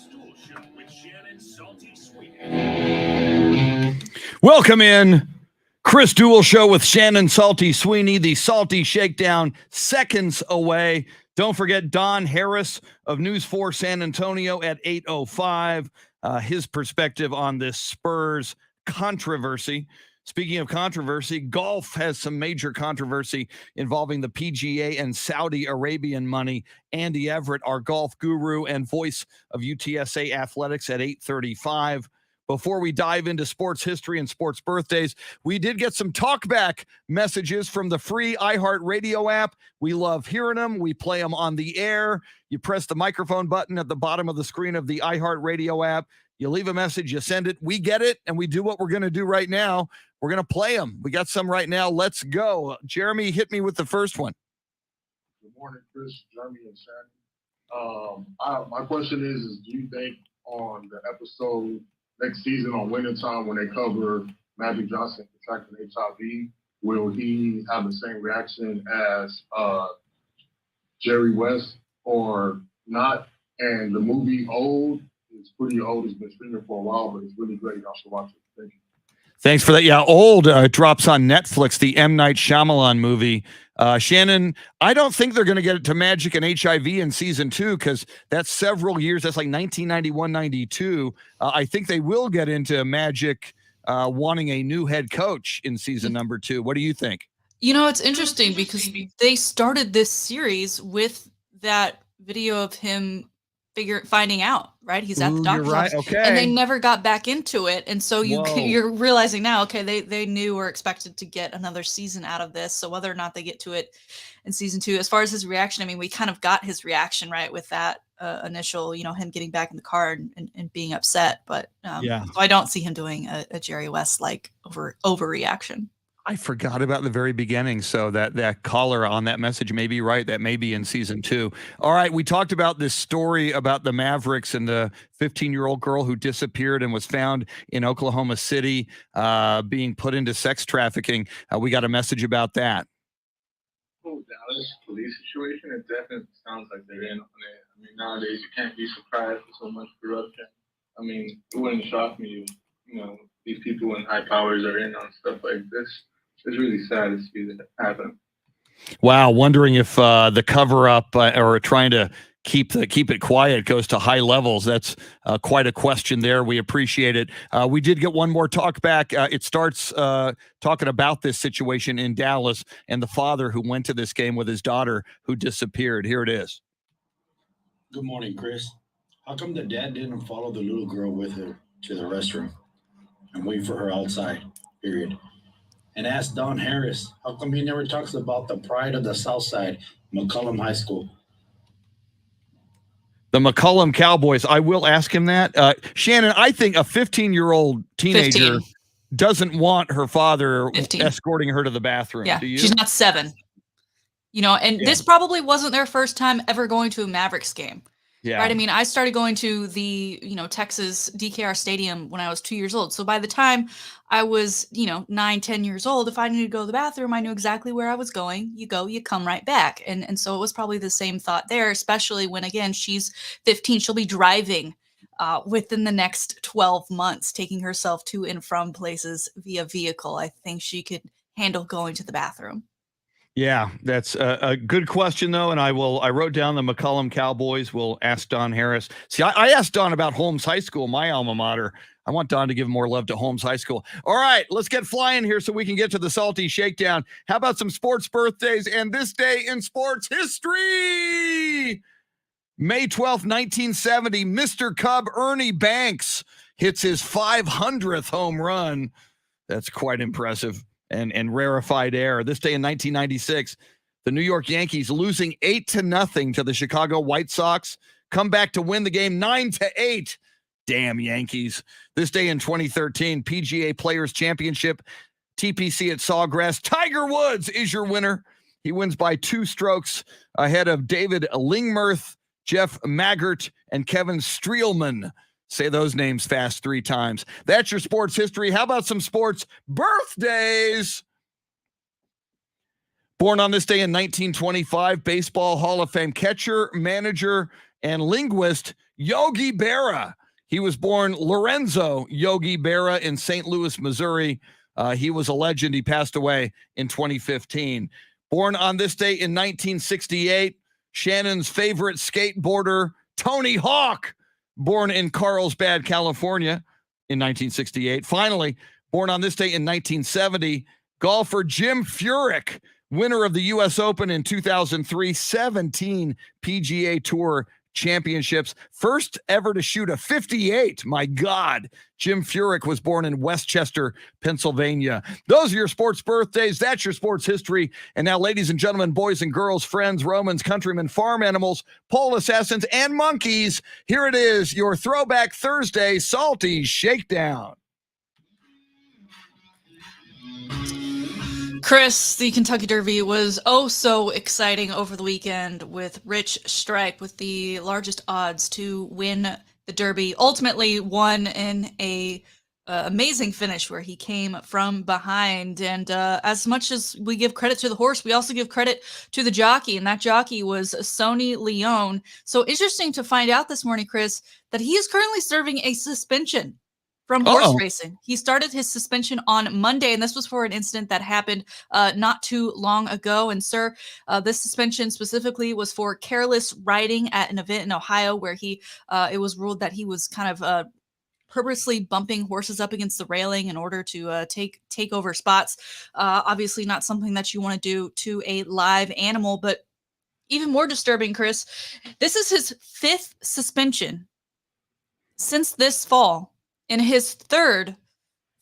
Duel Show with Shannon Salty Sweeney. Welcome in. Chris Duel Show with Shannon Salty Sweeney, the Salty Shakedown, seconds away. Don't forget Don Harris of News 4 San Antonio at 8:05. His perspective on this Spurs controversy. Speaking of controversy, golf has some major controversy involving the PGA and Saudi Arabian money. Andy Everett, our golf guru and voice of UTSA athletics at 8:35. Before we dive into sports history and sports birthdays, we did get some talkback messages from the free iHeartRadio app. We love hearing them. We play them on the air. You press the microphone button at the bottom of the screen of the iHeartRadio app. You leave a message, you send it, we get it, and we do what we're going to do right now. We're going to play them. We got some right now. Let's go. Jeremy, hit me with the first one. Good morning, Chris, Jeremy, and Shannon. My question is do you think on the episode next season on Winning Time when they cover Magic Johnson contracting HIV, will he have the same reaction as Jerry West or not? And the movie Old is pretty old. It's been streaming for a while, but it's really great. Y'all should watch it. Thank you. Thanks for that. Yeah, Old drops on Netflix, the M. Night Shyamalan movie. Shannon, I don't think they're going to get it to Magic and HIV in season 2 because that's several years. That's like 1991, 92. I think they will get into Magic wanting a new head coach in season number 2. What do you think? You know, it's interesting because they started this series with that video of him finding out, right? He's at the doctor's office, okay. and they never got back into it. And so Whoa. you're realizing now, okay, they knew or expected to get another season out of this. So whether or not they get to it in season 2, as far as his reaction, I mean, we kind of got his reaction, right, with that initial, him getting back in the car and being upset. But Yeah. So I don't see him doing a Jerry West like overreaction. I forgot about the very beginning. So that caller on that message may be right. That may be in season 2. All right. We talked about this story about the Mavericks and the 15-year-old girl who disappeared and was found in Oklahoma City being put into sex trafficking. We got a message about that. Oh, Dallas police situation, it definitely sounds like they're in on it. I mean, nowadays you can't be surprised with so much corruption. I mean, it wouldn't shock me if, these people in high powers are in on stuff like this. It's really sad to see that happen. Wow. Wondering if the cover up or trying to keep it quiet goes to high levels. That's quite a question there. We appreciate it. We did get one more talk back. It starts talking about this situation in Dallas and the father who went to this game with his daughter who disappeared. Here it is. Good morning, Chris. How come the dad didn't follow the little girl with her to the restroom and wait for her outside, period? And ask Don Harris, how come he never talks about the pride of the South Side, McCollum High School? The McCollum Cowboys. I will ask him that. Shannon, I think a 15-year-old teenager 15. doesn't want her father 15. escorting her to the bathroom. Yeah, Do you? she's not 7. And this probably wasn't their first time ever going to a Mavericks game. Yeah. Right. I mean, I started going to the, Texas DKR Stadium when I was 2 years old. So by the time I was, 9, 10 years old, if I needed to go to the bathroom, I knew exactly where I was going. You go, you come right back. And so it was probably the same thought there, especially when, again, she's 15. She'll be driving within the next 12 months, taking herself to and from places via vehicle. I think she could handle going to the bathroom. Yeah, that's a good question, though. And I wrote down the McCollum Cowboys. We'll ask Don Harris. See, I asked Don about Holmes High School, my alma mater. I want Don to give more love to Holmes High School. All right, let's get flying here so we can get to the Salty Shakedown. How about some sports birthdays and this day in sports history? May 12th, 1970, Mr. Cub Ernie Banks hits his 500th home run. That's quite impressive. And rarefied air. This day in 1996, the New York Yankees losing 8-0 to the Chicago White Sox, come back to win the game 9-8. Damn Yankees. This day in 2013, PGA Players Championship, TPC at Sawgrass. Tiger Woods is your winner. He wins by 2 strokes ahead of David Lingmerth, Jeff Maggart, and Kevin Streelman. Say those names fast 3 times. That's your sports history. How about some sports birthdays? Born on this day in 1925, Baseball Hall of Fame catcher, manager, and linguist Yogi Berra. He was born Lorenzo Yogi Berra in St. Louis, Missouri. He was a legend. He passed away in 2015. Born on this day in 1968, Shannon's favorite skateboarder, Tony Hawk, born in Carlsbad, California in 1968. Finally, born on this day in 1970, golfer Jim Furyk, winner of the U.S. Open in 2003, 17 PGA Tour championships, first ever to shoot a 58. My God, Jim Furyk was born in Westchester, Pennsylvania. Those are your sports birthdays. That's your sports history. And now, ladies and gentlemen, boys and girls, friends, Romans, countrymen, farm animals, pole assassins, and monkeys, here it is, your Throwback Thursday Salty Shakedown. Chris, the Kentucky Derby was so exciting over the weekend with Rich Strike with the largest odds to win the Derby. Ultimately won in a amazing finish where he came from behind. And as much as we give credit to the horse, we also give credit to the jockey, and that jockey was Sonny Leone. So interesting to find out this morning, Chris, that he is currently serving a suspension from horse racing. He started his suspension on Monday, and this was for an incident that happened not too long ago. And sir, this suspension specifically was for careless riding at an event in Ohio where it was ruled that he was kind of purposely bumping horses up against the railing in order to take over spots. Obviously not something that you want to do to a live animal, but even more disturbing, Chris, this is his 5th suspension since this fall, and his 3rd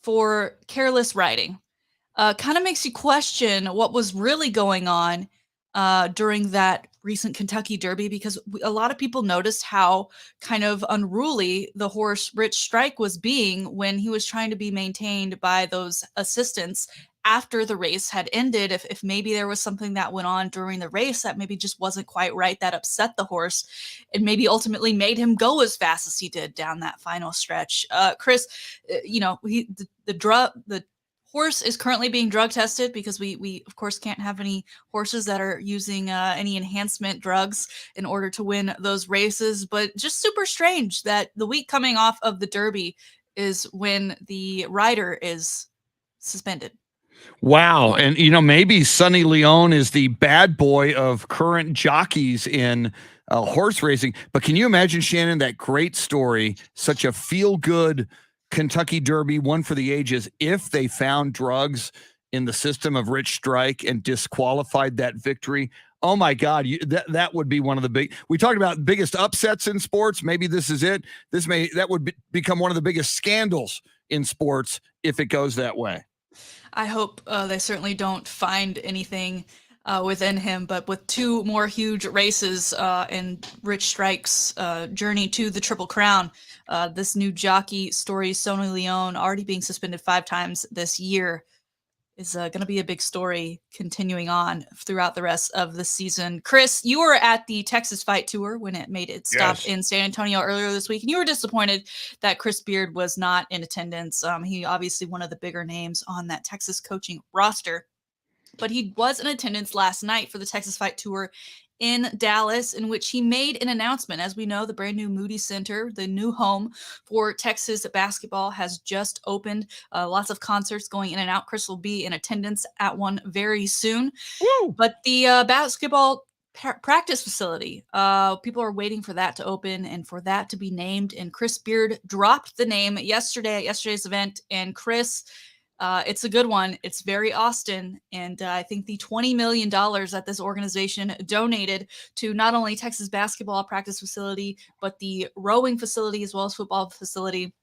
for careless riding. Kind of makes you question what was really going on during that recent Kentucky Derby, because a lot of people noticed how kind of unruly the horse Rich Strike was being when he was trying to be maintained by those assistants after the race had ended. If maybe there was something that went on during the race that maybe just wasn't quite right, that upset the horse and maybe ultimately made him go as fast as he did down that final stretch. Chris, the horse is currently being drug tested because we of course can't have any horses that are using any enhancement drugs in order to win those races. But just super strange that the week coming off of the Derby is when the rider is suspended. Wow. And, maybe Sonny Leone is the bad boy of current jockeys in horse racing. But can you imagine, Shannon, that great story, such a feel-good Kentucky Derby, one for the ages, if they found drugs in the system of Rich Strike and disqualified that victory? Oh, my God. That would be one of the we talked about biggest upsets in sports. Maybe this is it. That would become one of the biggest scandals in sports if it goes that way. I hope they certainly don't find anything within him, but with 2 more huge races in Rich Strike's journey to the Triple Crown, this new jockey story, Sonny Leone, already being suspended 5 times this year, is going to be a big story continuing on throughout the rest of the season. Chris, you were at the Texas Fight Tour when it made its stop in San Antonio earlier this week, and you were disappointed that Chris Beard was not in attendance. He obviously one of the bigger names on that Texas coaching roster, but he was in attendance last night for the Texas Fight Tour in Dallas, in which he made an announcement. As we know, the brand new Moody Center, the new home for Texas basketball, has just opened. Lots of concerts going in and out. Chris will be in attendance at one very soon. Woo! But the basketball practice facility, people are waiting for that to open and for that to be named. And Chris Beard dropped the name yesterday at yesterday's event. And Chris, it's a good one. It's very Austin. And I think the $20 million that this organization donated to not only Texas basketball practice facility, but the rowing facility as well as football facility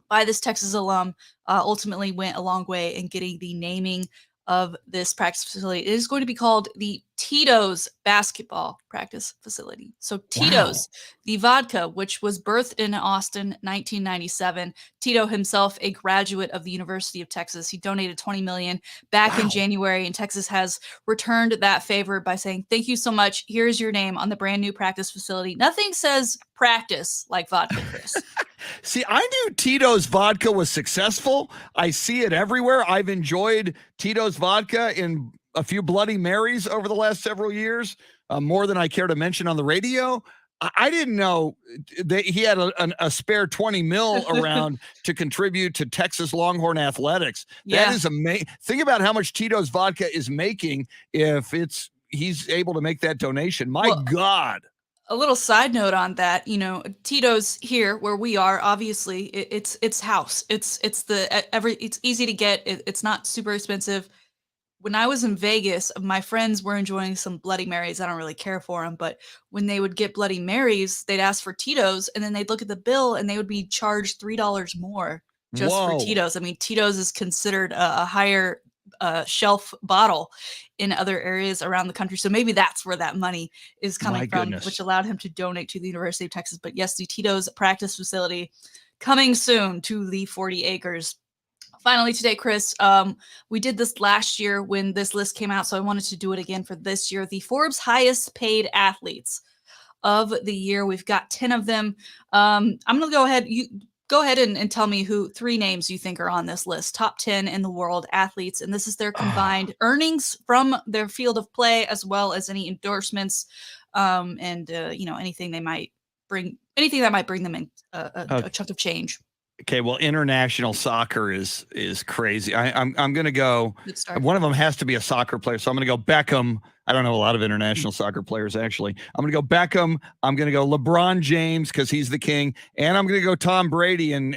by this Texas alum ultimately went a long way in getting the naming of this practice facility. It is going to be called the Tito's Basketball Practice Facility. So Tito's, the vodka, which was birthed in Austin, 1997. Tito himself, a graduate of the University of Texas. He donated $20 million back in January, and Texas has returned that favor by saying, thank you so much. Here's your name on the brand new practice facility. Nothing says practice like vodka, Chris. See, I knew Tito's vodka was successful. I see it everywhere. I've enjoyed Tito's vodka in a few Bloody Marys over the last several years, more than I care to mention on the radio. I didn't know that he had a spare 20 mil around to contribute to Texas Longhorn athletics. Yeah. That is amazing. Think about how much Tito's vodka is making if he's able to make that donation. My God. A little side note on that, you know, Tito's here where we are, obviously it's house. It's easy to get. It's not super expensive. When I was in Vegas, my friends were enjoying some Bloody Marys. I don't really care for them, but when they would get Bloody Marys, they'd ask for Tito's, and then they'd look at the bill and they would be charged $3 more just for Tito's. I mean, Tito's is considered a higher shelf bottle in other areas around the country. So maybe that's where that money is coming from, which allowed him to donate to the University of Texas. But yes, the Tito's practice facility coming soon to the 40 acres. Finally today, Chris, we did this last year when this list came out, so I wanted to do it again for this year. The Forbes highest paid athletes of the year. We've got 10 of them. I'm going to go ahead. You go ahead and tell me who 3 names you think are on this list. Top 10 in the world athletes, and this is their combined earnings from their field of play, as well as any endorsements, and you know, anything that might bring them in a chunk of change. Okay, well, international soccer is crazy. I'm going to go. One of them has to be a soccer player, so I'm going to go Beckham. I don't know a lot of international soccer players, actually. I'm going to go Beckham. I'm going to go LeBron James because he's the king, and I'm going to go Tom Brady. And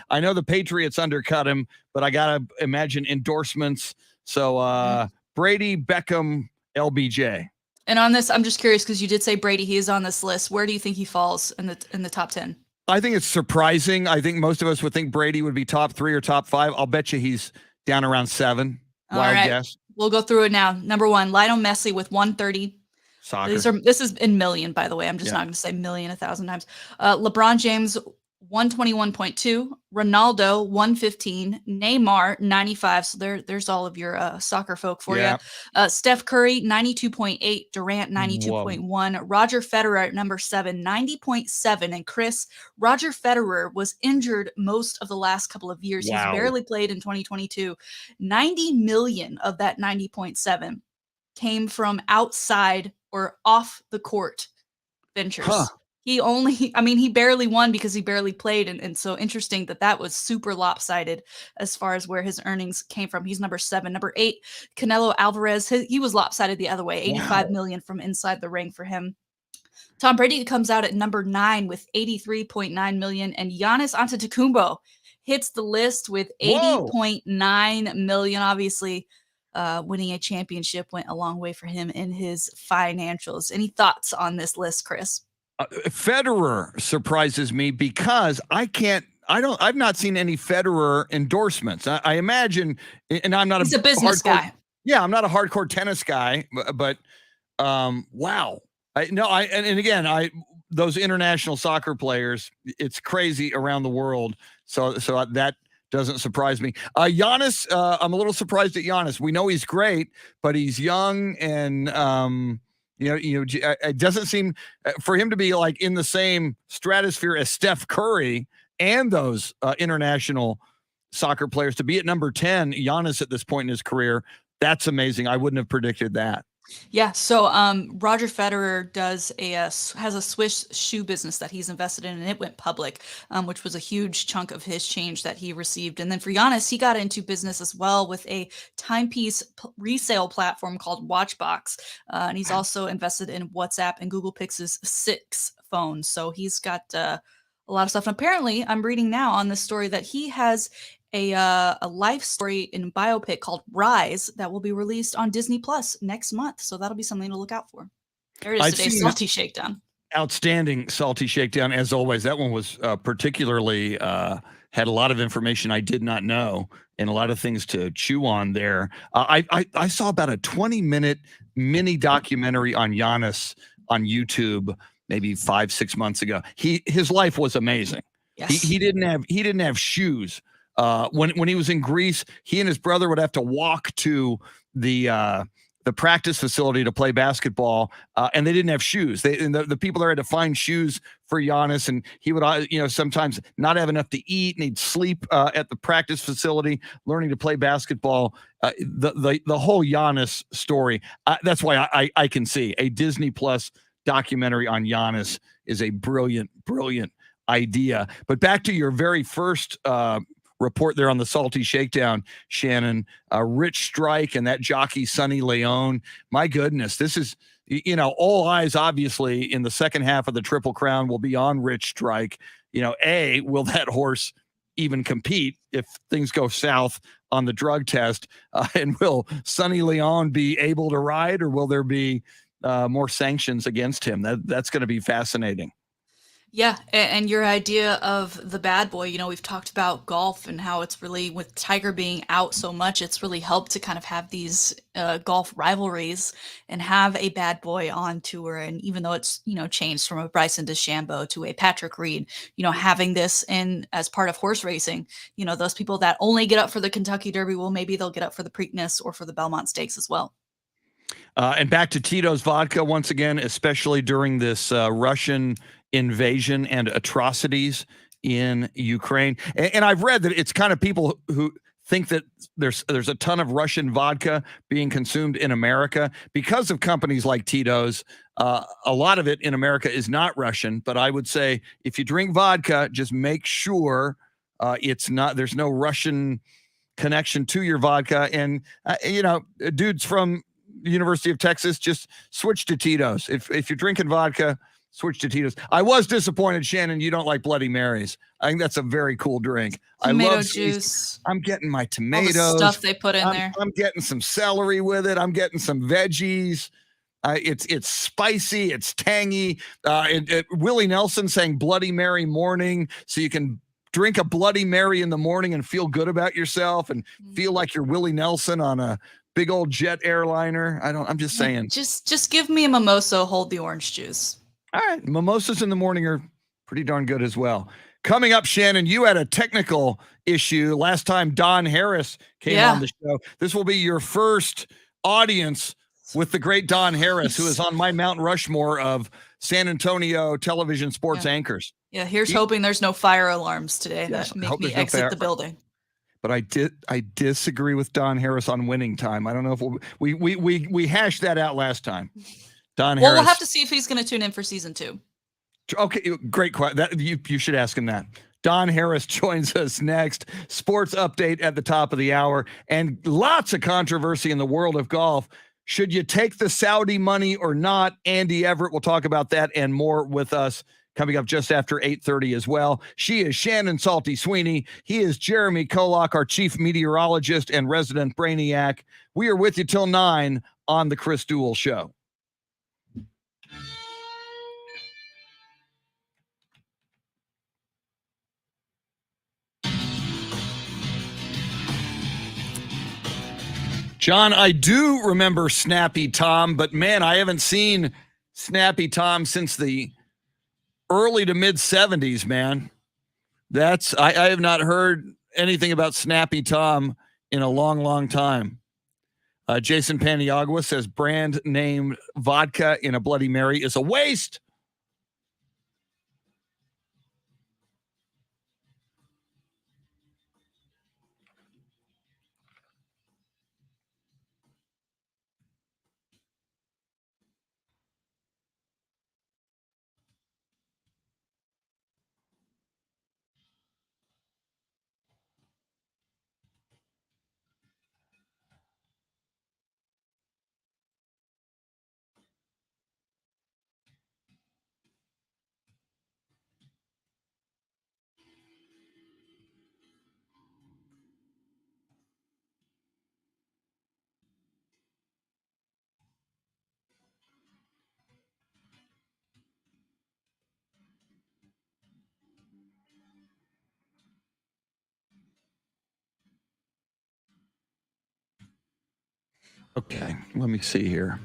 I know the Patriots undercut him, but I got to imagine endorsements. So Brady, Beckham, LBJ. And on this, I'm just curious because you did say Brady. He is on this list. Where do you think he falls in the top 10? I think it's surprising. I think most of us would think Brady would be top 3 or top 5. I'll bet you he's down around 7. Wild guess. We'll go through it now. Number 1, Lionel Messi with 130. Soccer. This is in million, by the way. I'm just not going to say million 1,000 times. LeBron James 121.2, Ronaldo 115, Neymar 95. So there's all of your soccer folk for you. Steph Curry 92.8, Durant 92.1, Roger Federer at number 7 90.7. And Chris, Roger Federer was injured most of the last couple of years. He's barely played in 2022. 90 million of that 90.7 came from outside or off the court ventures. He barely won because he barely played. And so interesting that was super lopsided as far as where his earnings came from. He's number 7. Number 8, Canelo Alvarez. He was lopsided the other way. 85 million from inside the ring for him. Tom Brady comes out at number 9 with 83.9 million. And Giannis Antetokounmpo hits the list with 80.9 million. Obviously, winning a championship went a long way for him in his financials. Any thoughts on this list, Chris? Federer surprises me because I've not seen any Federer endorsements. I imagine, and I'm not He's a business guy. Yeah, I'm not a hardcore tennis guy, but wow. Those international soccer players, it's crazy around the world. So that doesn't surprise me. Giannis, I'm a little surprised at Giannis. We know he's great, but he's young and it doesn't seem for him to be like in the same stratosphere as Steph Curry and those international soccer players. To be at number 10, Giannis at this point in his career, that's amazing. I wouldn't have predicted that. Yeah. So Roger Federer has a Swiss shoe business that he's invested in, and it went public, which was a huge chunk of his change that he received. And then for Giannis, he got into business as well with a timepiece resale platform called Watchbox. And he's also invested in WhatsApp and Google Pixel's 6 phones. So he's got a lot of stuff. And apparently, I'm reading now on this story that he has a life story in biopic called Rise that will be released on Disney Plus next month. So that'll be something to look out for. There it is today, Salty Shakedown. Outstanding Salty Shakedown, as always. That one was particularly had a lot of information I did not know and a lot of things to chew on there. I saw about a 20-minute mini documentary on Giannis on YouTube maybe 5-6 months ago. His life was amazing. Yes. He didn't have shoes. When he was in Greece, he and his brother would have to walk to the the practice facility to play basketball, and they didn't have shoes. The people there had to find shoes for Giannis, and he would, sometimes not have enough to eat, and he'd sleep at the practice facility, learning to play basketball. The whole Giannis story. That's why I can see a Disney Plus documentary on Giannis is a brilliant idea. But back to your very first report there on the Salty Shakedown, Shannon, Rich Strike and that jockey Sonny Leon. My goodness, this is, all eyes obviously in the second half of the Triple Crown will be on Rich Strike. Will that horse even compete if things go south on the drug test? And will Sonny Leon be able to ride, or will there be more sanctions against him? That's going to be fascinating. Yeah, and your idea of the bad boy, we've talked about golf and how it's really, with Tiger being out so much, it's really helped to kind of have these golf rivalries and have a bad boy on tour. And even though it's, changed from a Bryson DeChambeau to a Patrick Reed, having this in as part of horse racing, those people that only get up for the Kentucky Derby, well, maybe they'll get up for the Preakness or for the Belmont Stakes as well. And back to Tito's Vodka once again, especially during this Russian invasion and atrocities in Ukraine. And I've read that it's kind of people who think that there's a ton of Russian vodka being consumed in America because of companies like Tito's. A lot of it in America is not Russian, but I would say if you drink vodka, just make sure there's no Russian connection to your vodka. And, dudes from the University of Texas, just switch to Tito's. If you're drinking vodka, switch to Tito's. I was disappointed, Shannon, you don't like Bloody Marys. I think that's a very cool drink. Tomato I love juice. I'm getting my tomatoes. All the stuff they put in there. I'm getting some celery with it. I'm getting some veggies. It's spicy. It's tangy. Willie Nelson saying Bloody Mary morning, so you can drink a Bloody Mary in the morning and feel good about yourself and feel like you're Willie Nelson on a big old jet airliner. I'm just saying. Just give me a mimosa, hold the orange juice. All right. Mimosas in the morning are pretty darn good as well. Coming up, Shannon, you had a technical issue last time Don Harris came on the show. This will be your first audience with the great Don Harris, who is on my Mount Rushmore of San Antonio television sports anchors. Yeah, here's hoping there's no fire alarms today that make me exit the building. But I disagree with Don Harris on winning time. I don't know if we hashed that out last time. Don Harris. Well, we'll have to see if he's going to tune in for season 2. Okay, great question. That you should ask him that. Don Harris joins us next. Sports update at the top of the hour, and lots of controversy in the world of golf. Should you take the Saudi money or not? Andy Everett will talk about that and more with us coming up just after 8:30 as well. She is Shannon Salty Sweeney. He is Jeremy Kolok, our chief meteorologist and resident brainiac. We are with you till 9 on the Chris Duel Show. John, I do remember Snappy Tom, but man, I haven't seen Snappy Tom since the early to mid 70s, man. I have not heard anything about Snappy Tom in a long time. Jason Paniagua says brand name vodka in a Bloody Mary is a waste. Okay, let me see here.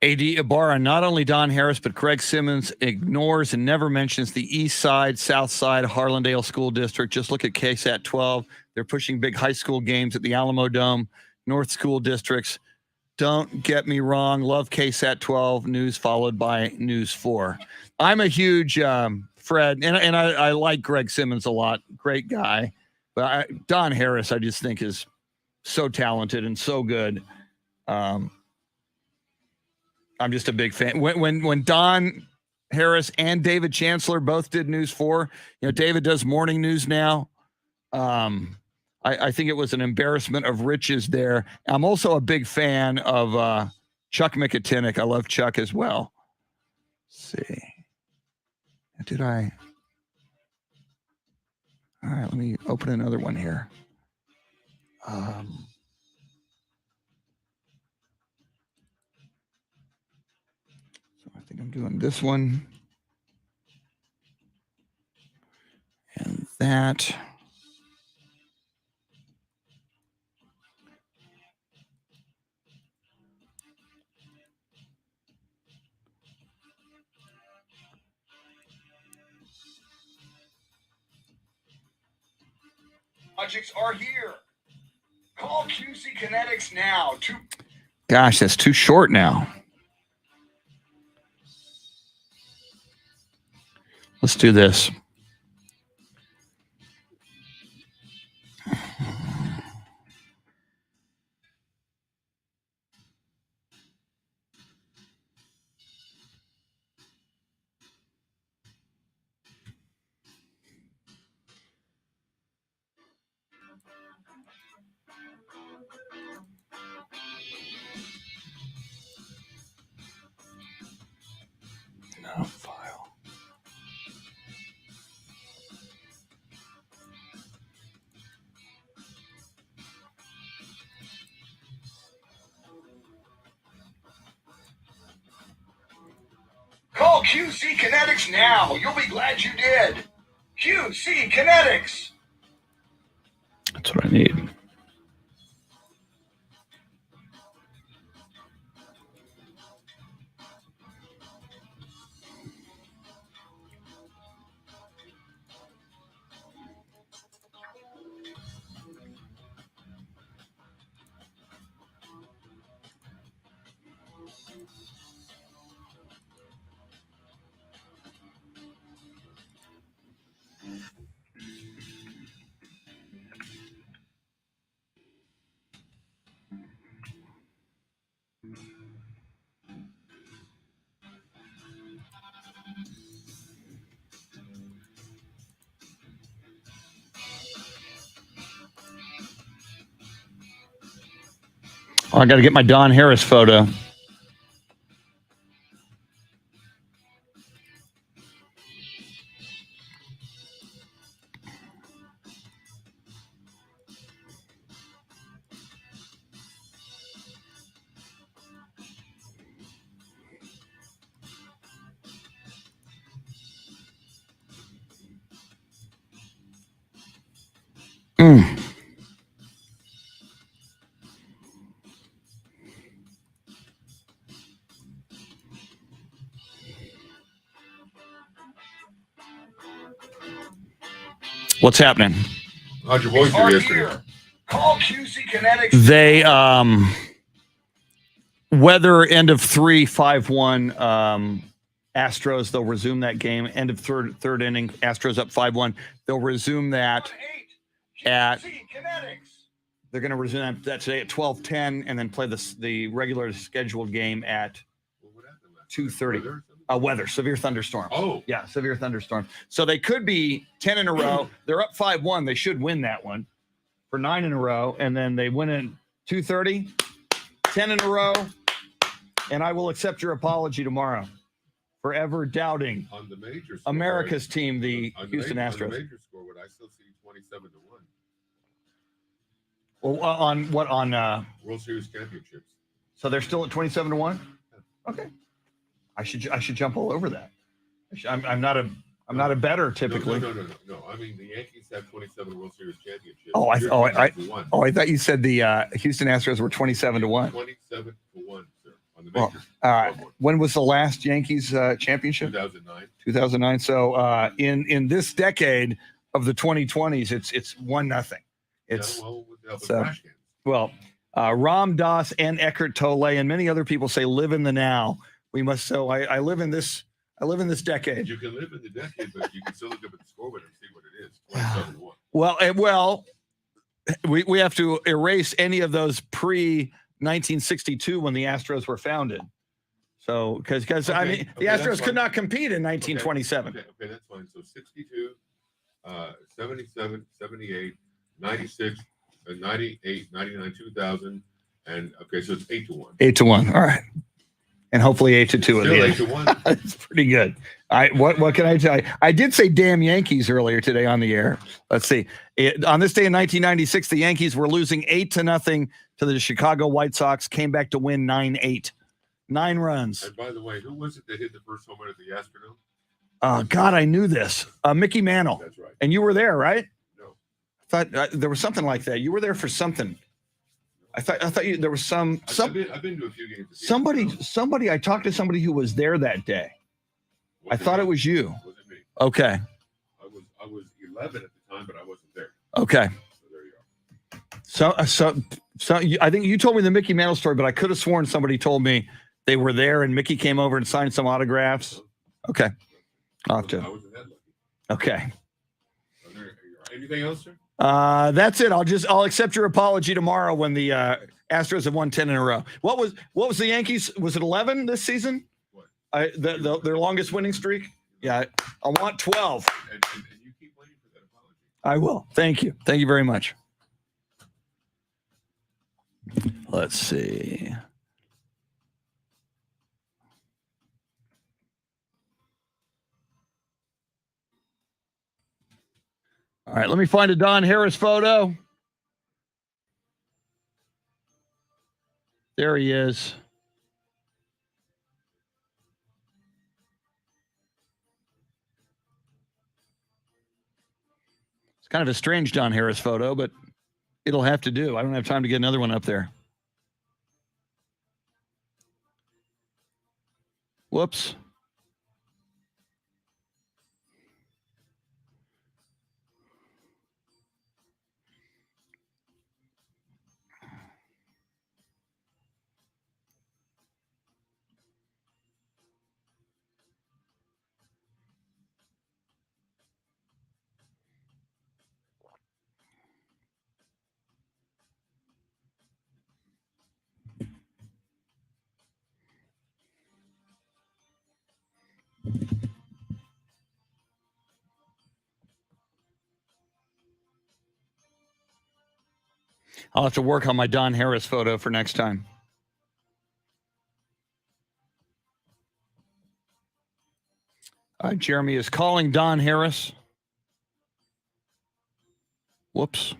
AD Ibarra, not only Don Harris, but Craig Simmons ignores and never mentions the East Side, South Side, Harlandale School District. Just look at KSAT 12. They're pushing big high school games at the Alamo Dome, North School Districts. Don't get me wrong. Love KSAT 12 news followed by News 4. I'm a huge Fred, and I like Greg Simmons a lot. Great guy. But Don Harris, I just think is so talented and so good. I'm just a big fan. When Don Harris and David Chancellor both did News 4, David does morning news now. I think it was an embarrassment of riches there. I'm also a big fan of Chuck McAtinnick. I love Chuck as well. Let's see. Did I? All right, let me open another one here. I think I'm doing this one and that. Projects are here. Call QC Kinetics now. Gosh, that's too short now. Let's do this. No file. Call QC Kinetics now. You'll be glad you did. QC Kinetics. That's what I need. Oh, I got to get my Don Harris photo. What's happening? How'd your boys do yesterday? Call QC Kinetics. They weather end of 3, 5-1 Astros. They'll resume that game. End of third inning. Astros up 5-1. They'll resume that at. They're going to resume that today at 12:10, and then play the regular scheduled game at 2:30. Weather, severe thunderstorm. Oh, yeah, severe thunderstorm. So they could be 10 in a row. They're up 5-1. They should win that one for 9 in a row, and then they win in 2:30, 10 in a row, and I will accept your apology tomorrow for ever doubting on the major score, America's team, the on Houston Astros. On the major score, would I still see 27-1? Well, on what on World Series championships? So they're still at 27-1. Okay, I should jump all over that. I'm not a bettor typically. No. I mean, the Yankees have 27 World Series championships. Oh, I thought you said the Houston Astros were 27-1. 27-1, sir, on the Well, majors. when was the last Yankees championship? 2009. 2009. So in this decade of the 2020s, it's 1-0. It's With the help of trash cans. well, Ram Dass and Eckhart Tolle and many other people say live in the now. We must. So I live in this. I live in this decade. You can live in the decade, but you can still look up at the scoreboard and see what it is. 27-1. Well, we have to erase any of those pre-1962 when the Astros were founded. So because I mean the Astros could not compete in 1927. Okay, that's fine. So 62, 77, 78, 96, 98, 99, 2000, and okay, so it's 8-1. 8-1. All right. And hopefully 8-2 at Still the end. 8-1. That's pretty good. What can I tell you? I did say damn Yankees earlier today on the air. Let's see. On this day in 1996, the Yankees were losing 8-0 to the Chicago White Sox, came back to win 9-8. 9 runs. And by the way, who was it that hit the first home run at the Astrodome? God, I knew this. Mickey Mantle. That's right. And you were there, right? No. I thought there was something like that. You were there for something. I thought there was some. I've been to a few games. Somebody. I talked to somebody who was there that day. I thought it was you. Was it me? Okay. I was 11 at the time, but I wasn't there. Okay. So there you go. So I think you told me the Mickey Mantle story, but I could have sworn somebody told me they were there and Mickey came over and signed some autographs. Okay. I'll have to. I wasn't that lucky. Okay. Anything else, sir? That's it. I'll accept your apology tomorrow when the Astros have won 10 in a row. What was the Yankees? Was it 11 this season? What? Their longest winning streak? Yeah. I want 12. And you keep waiting for that apology. I will. Thank you. Thank you very much. Let's see. All right, let me find a Don Harris photo. There he is. It's kind of a strange Don Harris photo, but it'll have to do. I don't have time to get another one up there. Whoops. I'll have to work on my Don Harris photo for next time. Jeremy is calling Don Harris. Whoops.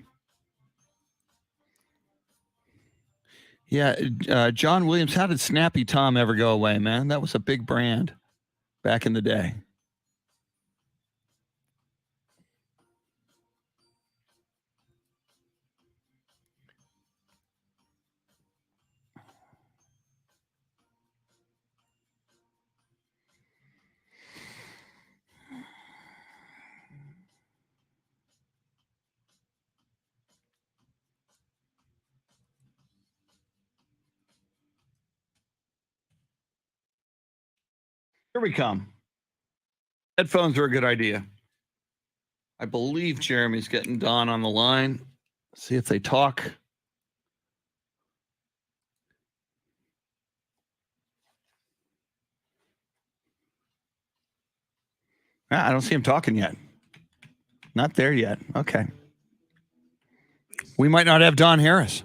Yeah, John Williams, how did Snappy Tom ever go away, man? That was a big brand back in the day. Here we come. Headphones are a good idea. I believe Jeremy's getting Don on the line. See if they talk. I don't see him talking yet. Not there yet. Okay. We might not have Don Harris.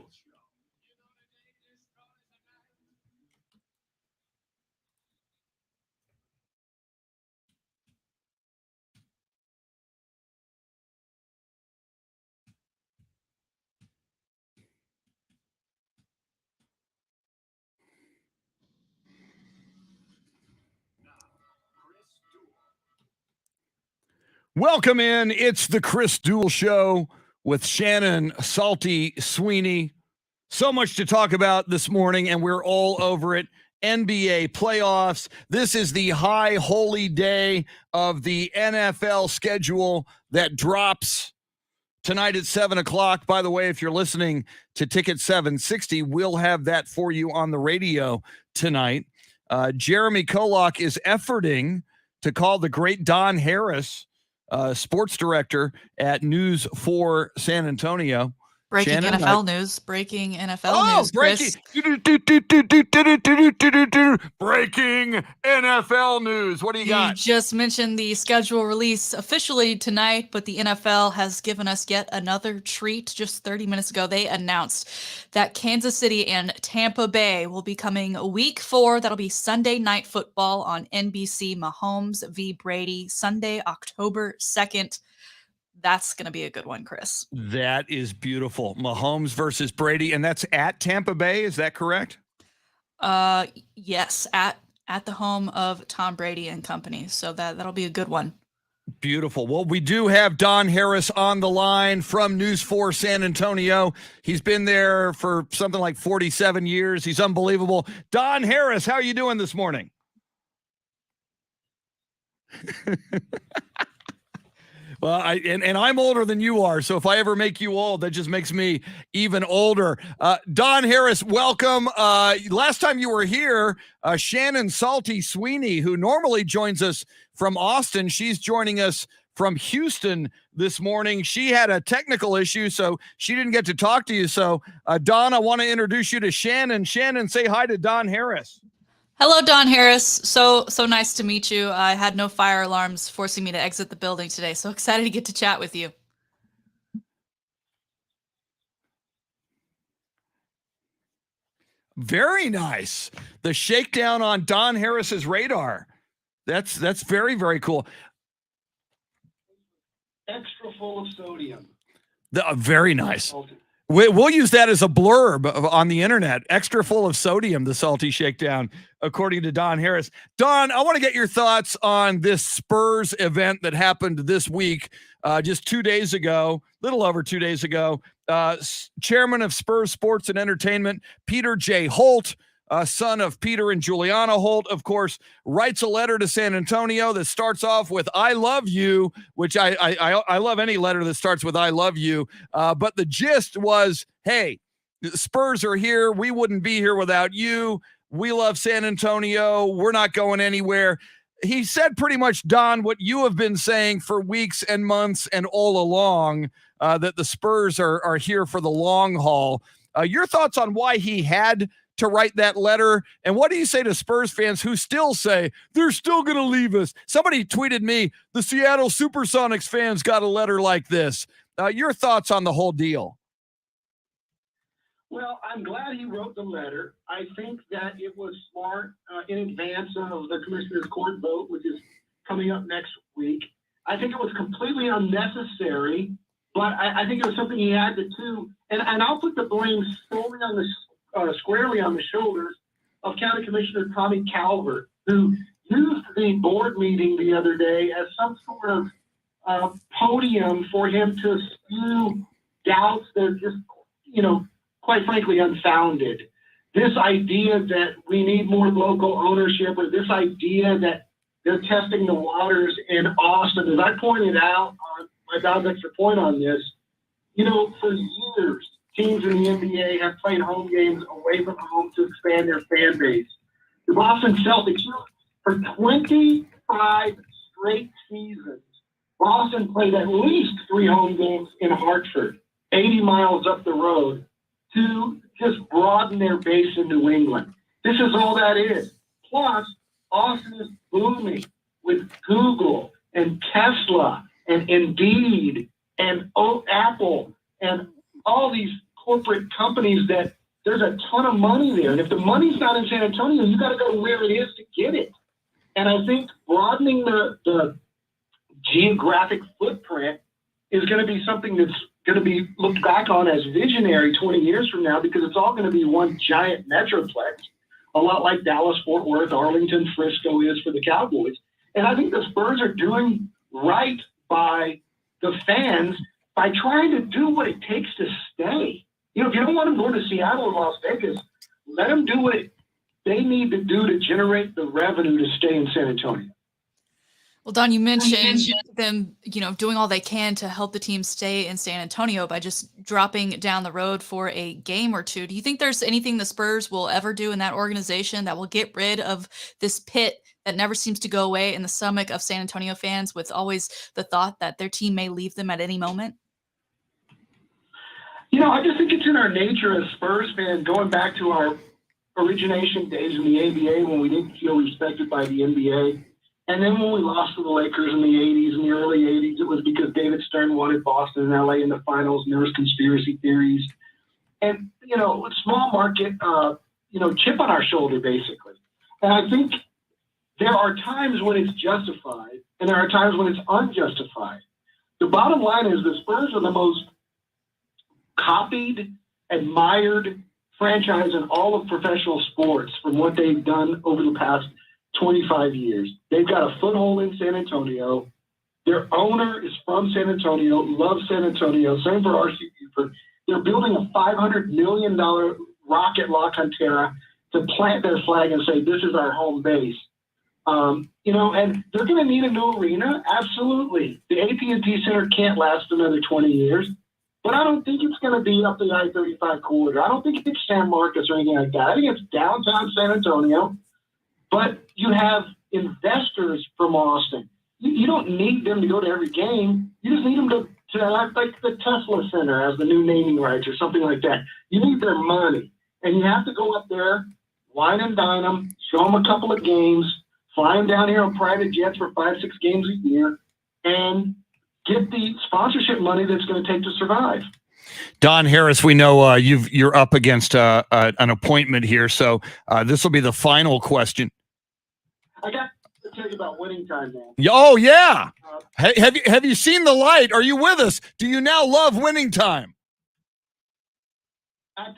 Welcome in. It's the Chris Duel Show with Shannon, Salty, Sweeney. So much to talk about this morning, and we're all over it. NBA playoffs. This is the high holy day of the NFL schedule that drops tonight at 7 o'clock. By the way, if you're listening to Ticket 760, we'll have that for you on the radio tonight. Jeremy Kolok is efforting to call the great Don Harris, sports director at News 4 San Antonio. Breaking Shannon, NFL news. Breaking NFL news. Chris. Breaking NFL news. What do you got? You just mentioned the schedule release officially tonight, but the NFL has given us yet another treat. Just 30 minutes ago, they announced that Kansas City and Tampa Bay will be coming week 4. That'll be Sunday Night Football on NBC. Mahomes v. Brady, Sunday, October 2nd. That's going to be a good one, Chris. That is beautiful. Mahomes versus Brady, and that's at Tampa Bay. Is that correct? Yes, at the home of Tom Brady and company. So that'll be a good one. Beautiful. Well, we do have Don Harris on the line from News 4 San Antonio. He's been there for something like 47 years. He's unbelievable. Don Harris, how are you doing this morning? Well, I'm older than you are, so if I ever make you old, that just makes me even older. Don Harris, welcome. Last time you were here, Shannon Salty Sweeney, who normally joins us from Austin, she's joining us from Houston this morning. She had a technical issue, so she didn't get to talk to you. So, Don, I want to introduce you to Shannon. Shannon, say hi to Don Harris. Hello, Don Harris. So nice to meet you. I had no fire alarms forcing me to exit the building today. So excited to get to chat with you. Very nice. The shakedown on Don Harris's radar. That's very, very cool. Extra full of sodium. Very nice. We'll use that as a blurb on the internet. Extra full of sodium, the salty shakedown, according to Don Harris. Don, I want to get your thoughts on this Spurs event that happened this week, just 2 days ago, little over 2 days ago. Chairman of Spurs Sports and Entertainment, Peter J. Holt, son of Peter and Juliana Holt, of course, writes a letter to San Antonio that starts off with "I love you," which I love any letter that starts with "I love you." But the gist was, hey, the Spurs are here. We wouldn't be here without you. We love San Antonio. We're not going anywhere. He said pretty much, Don, what you have been saying for weeks and months and all along, that the Spurs are here for the long haul. Your thoughts on why he had to write that letter, and what do you say to Spurs fans who still say they're still going to leave us? Somebody tweeted me, the Seattle Supersonics fans got a letter like this. Your thoughts on the whole deal? Well, I'm glad he wrote the letter. I think that it was smart in advance of the Commissioner's Court vote, which is coming up next week. I think it was completely unnecessary, but I think it was something he had to do. And I'll put the blame solely on squarely on the shoulders of County Commissioner Tommy Calvert, who used the board meeting the other day as some sort of podium for him to spew doubts that are just, quite frankly, unfounded. This idea that we need more local ownership, or this idea that they're testing the waters in Austin, as I pointed out on my Dodge Extra Point on this, for years, teams in the NBA have played home games away from home to expand their fan base. The Boston Celtics, for 25 straight seasons, Boston played at least 3 home games in Hartford, 80 miles up the road, to just broaden their base in New England. This is all that is. Plus, Austin is booming with Google and Tesla and Indeed and Apple and all these corporate companies that there's a ton of money there. And if the money's not in San Antonio, you got to go to where it is to get it. And I think broadening the geographic footprint is going to be something that's going to be looked back on as visionary 20 years from now, because it's all going to be one giant metroplex, a lot like Dallas, Fort Worth, Arlington, Frisco is for the Cowboys. And I think the Spurs are doing right by the fans by trying to do what it takes to stay. If you don't want them going to Seattle or Las Vegas, let them do what it they need to do to generate the revenue to stay in San Antonio. Well, Don, you mentioned them, doing all they can to help the team stay in San Antonio by just dropping down the road for a game or two. Do you think there's anything the Spurs will ever do in that organization that will get rid of this pit that never seems to go away in the stomach of San Antonio fans, with always the thought that their team may leave them at any moment? I just think it's in our nature as Spurs fans, going back to our origination days in the ABA when we didn't feel respected by the NBA. And then when we lost to the Lakers in the 80s, in the early 80s, it was because David Stern wanted Boston and LA in the finals, and there was conspiracy theories. And, small market, chip on our shoulder, basically. And I think there are times when it's justified, and there are times when it's unjustified. The bottom line is the Spurs are the most copied, admired franchise in all of professional sports from what they've done over the past 25 years. They've got a foothold in San Antonio. Their owner is from San Antonio, loves San Antonio. Same for R.C. Buford. They're building a $500 million rocket La Cantera to plant their flag and say, this is our home base. And they're going to need a new arena. Absolutely. The AT&T Center can't last another 20 years. But I don't think it's going to be up the I-35 corridor. I don't think it's San Marcos or anything like that. I think it's downtown San Antonio. But you have investors from Austin. You don't need them to go to every game. You just need them to act like the Tesla Center as the new naming rights or something like that. You need their money. And you have to go up there, wine and dine them, show them a couple of games, fly them down here on private jets for 5-6 games a year, and get the sponsorship money that's going to take to survive. Don Harris, we know you're up against an appointment here, so this will be the final question. I got to tell you about winning time, man. Oh yeah, have you seen the light? Are you with us? Do you now love winning time? At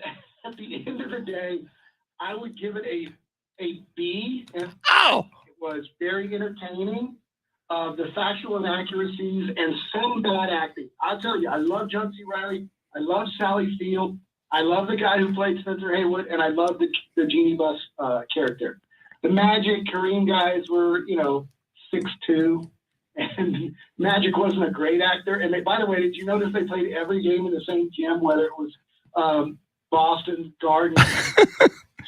the end of the day, I would give it a B. And it was very entertaining. The factual inaccuracies and some bad acting. I'll tell you, I love John C. Reilly. I love Sally Field. I love the guy who played Spencer Haywood, and I love the Genie Bus character. The Magic, Kareem guys were, 6'2", and Magic wasn't a great actor. And by the way, did you notice they played every game in the same gym, whether it was Boston Garden,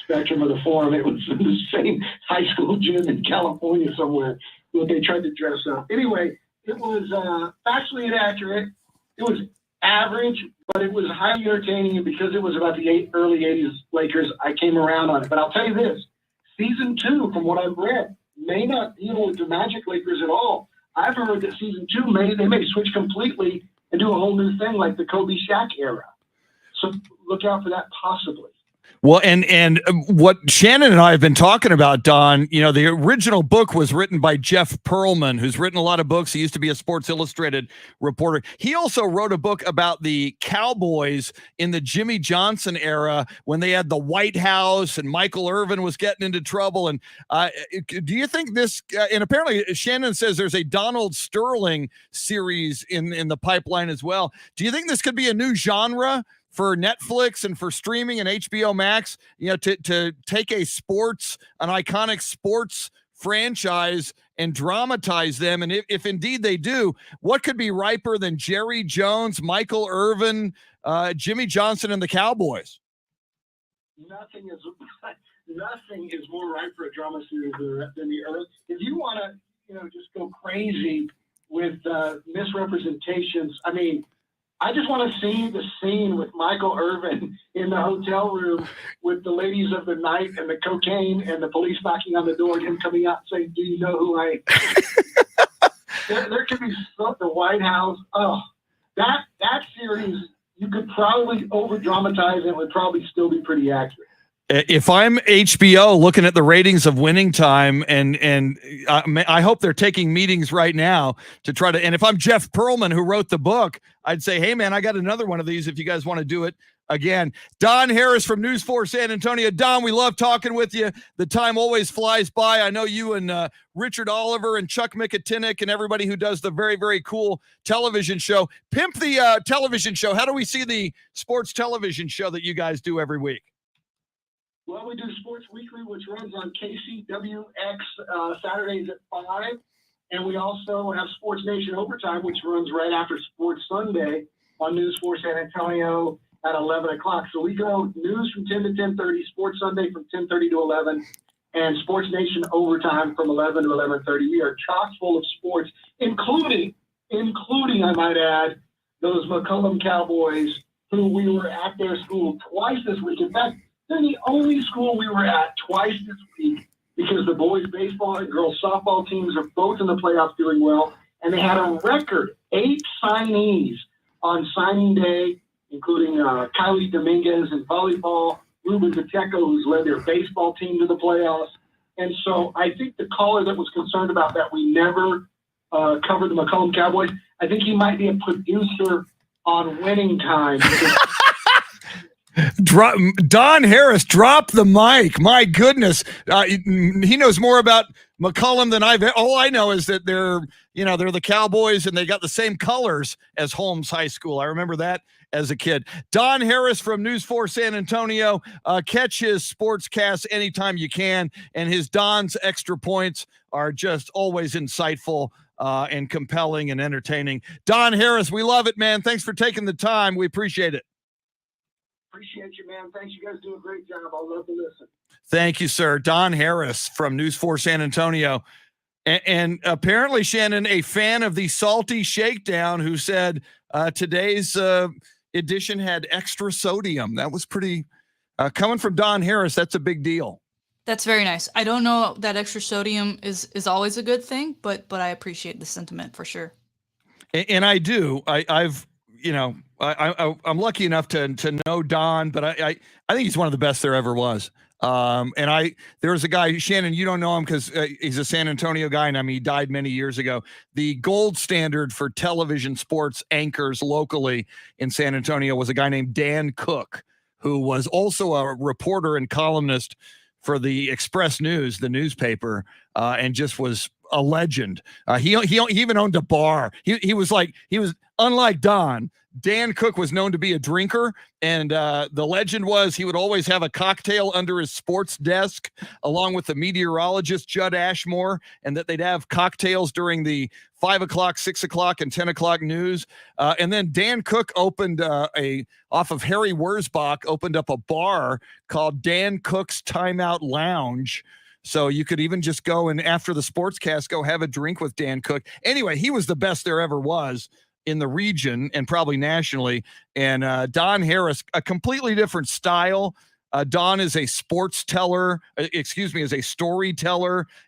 Spectrum, or the Forum? It was in the same high school gym in California somewhere. What they tried to dress up. Anyway, it was factually inaccurate. It was average, but it was highly entertaining. And because it was about the early 80s Lakers, I came around on it. But I'll tell you this, season 2, from what I've read, may not deal with the Magic Lakers at all. I've heard that season 2, they may switch completely and do a whole new thing like the Kobe Shaq era. So look out for that possibly. Well, and what Shannon and I have been talking about, Don, the original book was written by Jeff Pearlman, who's written a lot of books. He used to be a Sports Illustrated reporter. He also wrote a book about the Cowboys in the Jimmy Johnson era when they had the White House and Michael Irvin was getting into trouble. And do you think this, and apparently Shannon says there's a Donald Sterling series in the pipeline as well. Do you think this could be a new genre for Netflix and for streaming and HBO Max, to take an iconic sports franchise and dramatize them? And if indeed they do, what could be riper than Jerry Jones, Michael Irvin, Jimmy Johnson, and the Cowboys? Nothing is more ripe for a drama series than the Earth. If you want to, just go crazy with misrepresentations, I just want to see the scene with Michael Irvin in the hotel room with the ladies of the night and the cocaine and the police knocking on the door and him coming out saying, do you know who I am? there could be stuff, the White House. Oh, that series, you could probably over-dramatize it. It would probably still be pretty accurate. If I'm HBO looking at the ratings of Winning Time, and I hope they're taking meetings right now to try to, and if I'm Jeff Pearlman, who wrote the book, I'd say, hey man, I got another one of these if you guys want to do it again. Don Harris from News 4 San Antonio. Don, we love talking with you. The time always flies by. I know you and Richard Oliver and Chuck Mikatinik and everybody who does the very, very cool television show. Pimp the television show. How do we see the sports television show that you guys do every week? Well, we do Sports Weekly, which runs on KCWX Saturdays at 5. And we also have Sports Nation Overtime, which runs right after Sports Sunday on News 4 San Antonio at 11 o'clock. So we go news from 10 to 10:30, Sports Sunday from 10:30 to 11, and Sports Nation Overtime from 11 to 11:30. We are chock full of sports, including, I might add, those McCollum Cowboys, who we were at their school twice this week. In fact, they're the only school we were at twice this week because the boys' baseball and girls' softball teams are both in the playoffs doing well. And they had a record 8 signees on signing day, including Kylie Dominguez in volleyball, Ruben Pacheco, who's led their baseball team to the playoffs. And so I think the caller that was concerned about that we never covered the McCollum Cowboys, I think he might be a producer on Winning Time. Don Harris, drop the mic. My goodness. He knows more about McCollum than all I know is that they're the Cowboys and they got the same colors as Holmes High School. I remember that as a kid. Don Harris from News 4 San Antonio. Catch his sportscast anytime you can. And his Don's extra points are just always insightful and compelling and entertaining. Don Harris, we love it, man. Thanks for taking the time. We appreciate it. Appreciate you, man. Thanks. You guys do a great job. I love to listen. Thank you, sir. Don Harris from News 4 San Antonio. And apparently, Shannon, a fan of the Salty Shakedown, who said today's edition had extra sodium. That was pretty, coming from Don Harris, that's a big deal. That's very nice. I don't know that extra sodium is always a good thing, but I appreciate the sentiment for sure. And I do. I'm lucky enough to know Don, but I think he's one of the best there ever was. There was a guy, Shannon, you don't know him because he's a San Antonio guy, and he died many years ago. The gold standard for television sports anchors locally in San Antonio was a guy named Dan Cook, who was also a reporter and columnist for the Express News, the newspaper, and just was a legend. He even owned a bar. He was unlike Don. Dan Cook was known to be a drinker, and the legend was he would always have a cocktail under his sports desk, along with the meteorologist Judd Ashmore, and that they'd have cocktails during the 5 o'clock, 6 o'clock, and 10 o'clock news. And then Dan Cook opened off of Harry Wurzbach, opened up a bar called Dan Cook's Timeout Lounge. So you could even just go and after the sportscast, go have a drink with Dan Cook. Anyway, he was the best there ever was in the region and probably nationally. And Don Harris, a completely different style. Don is a storyteller,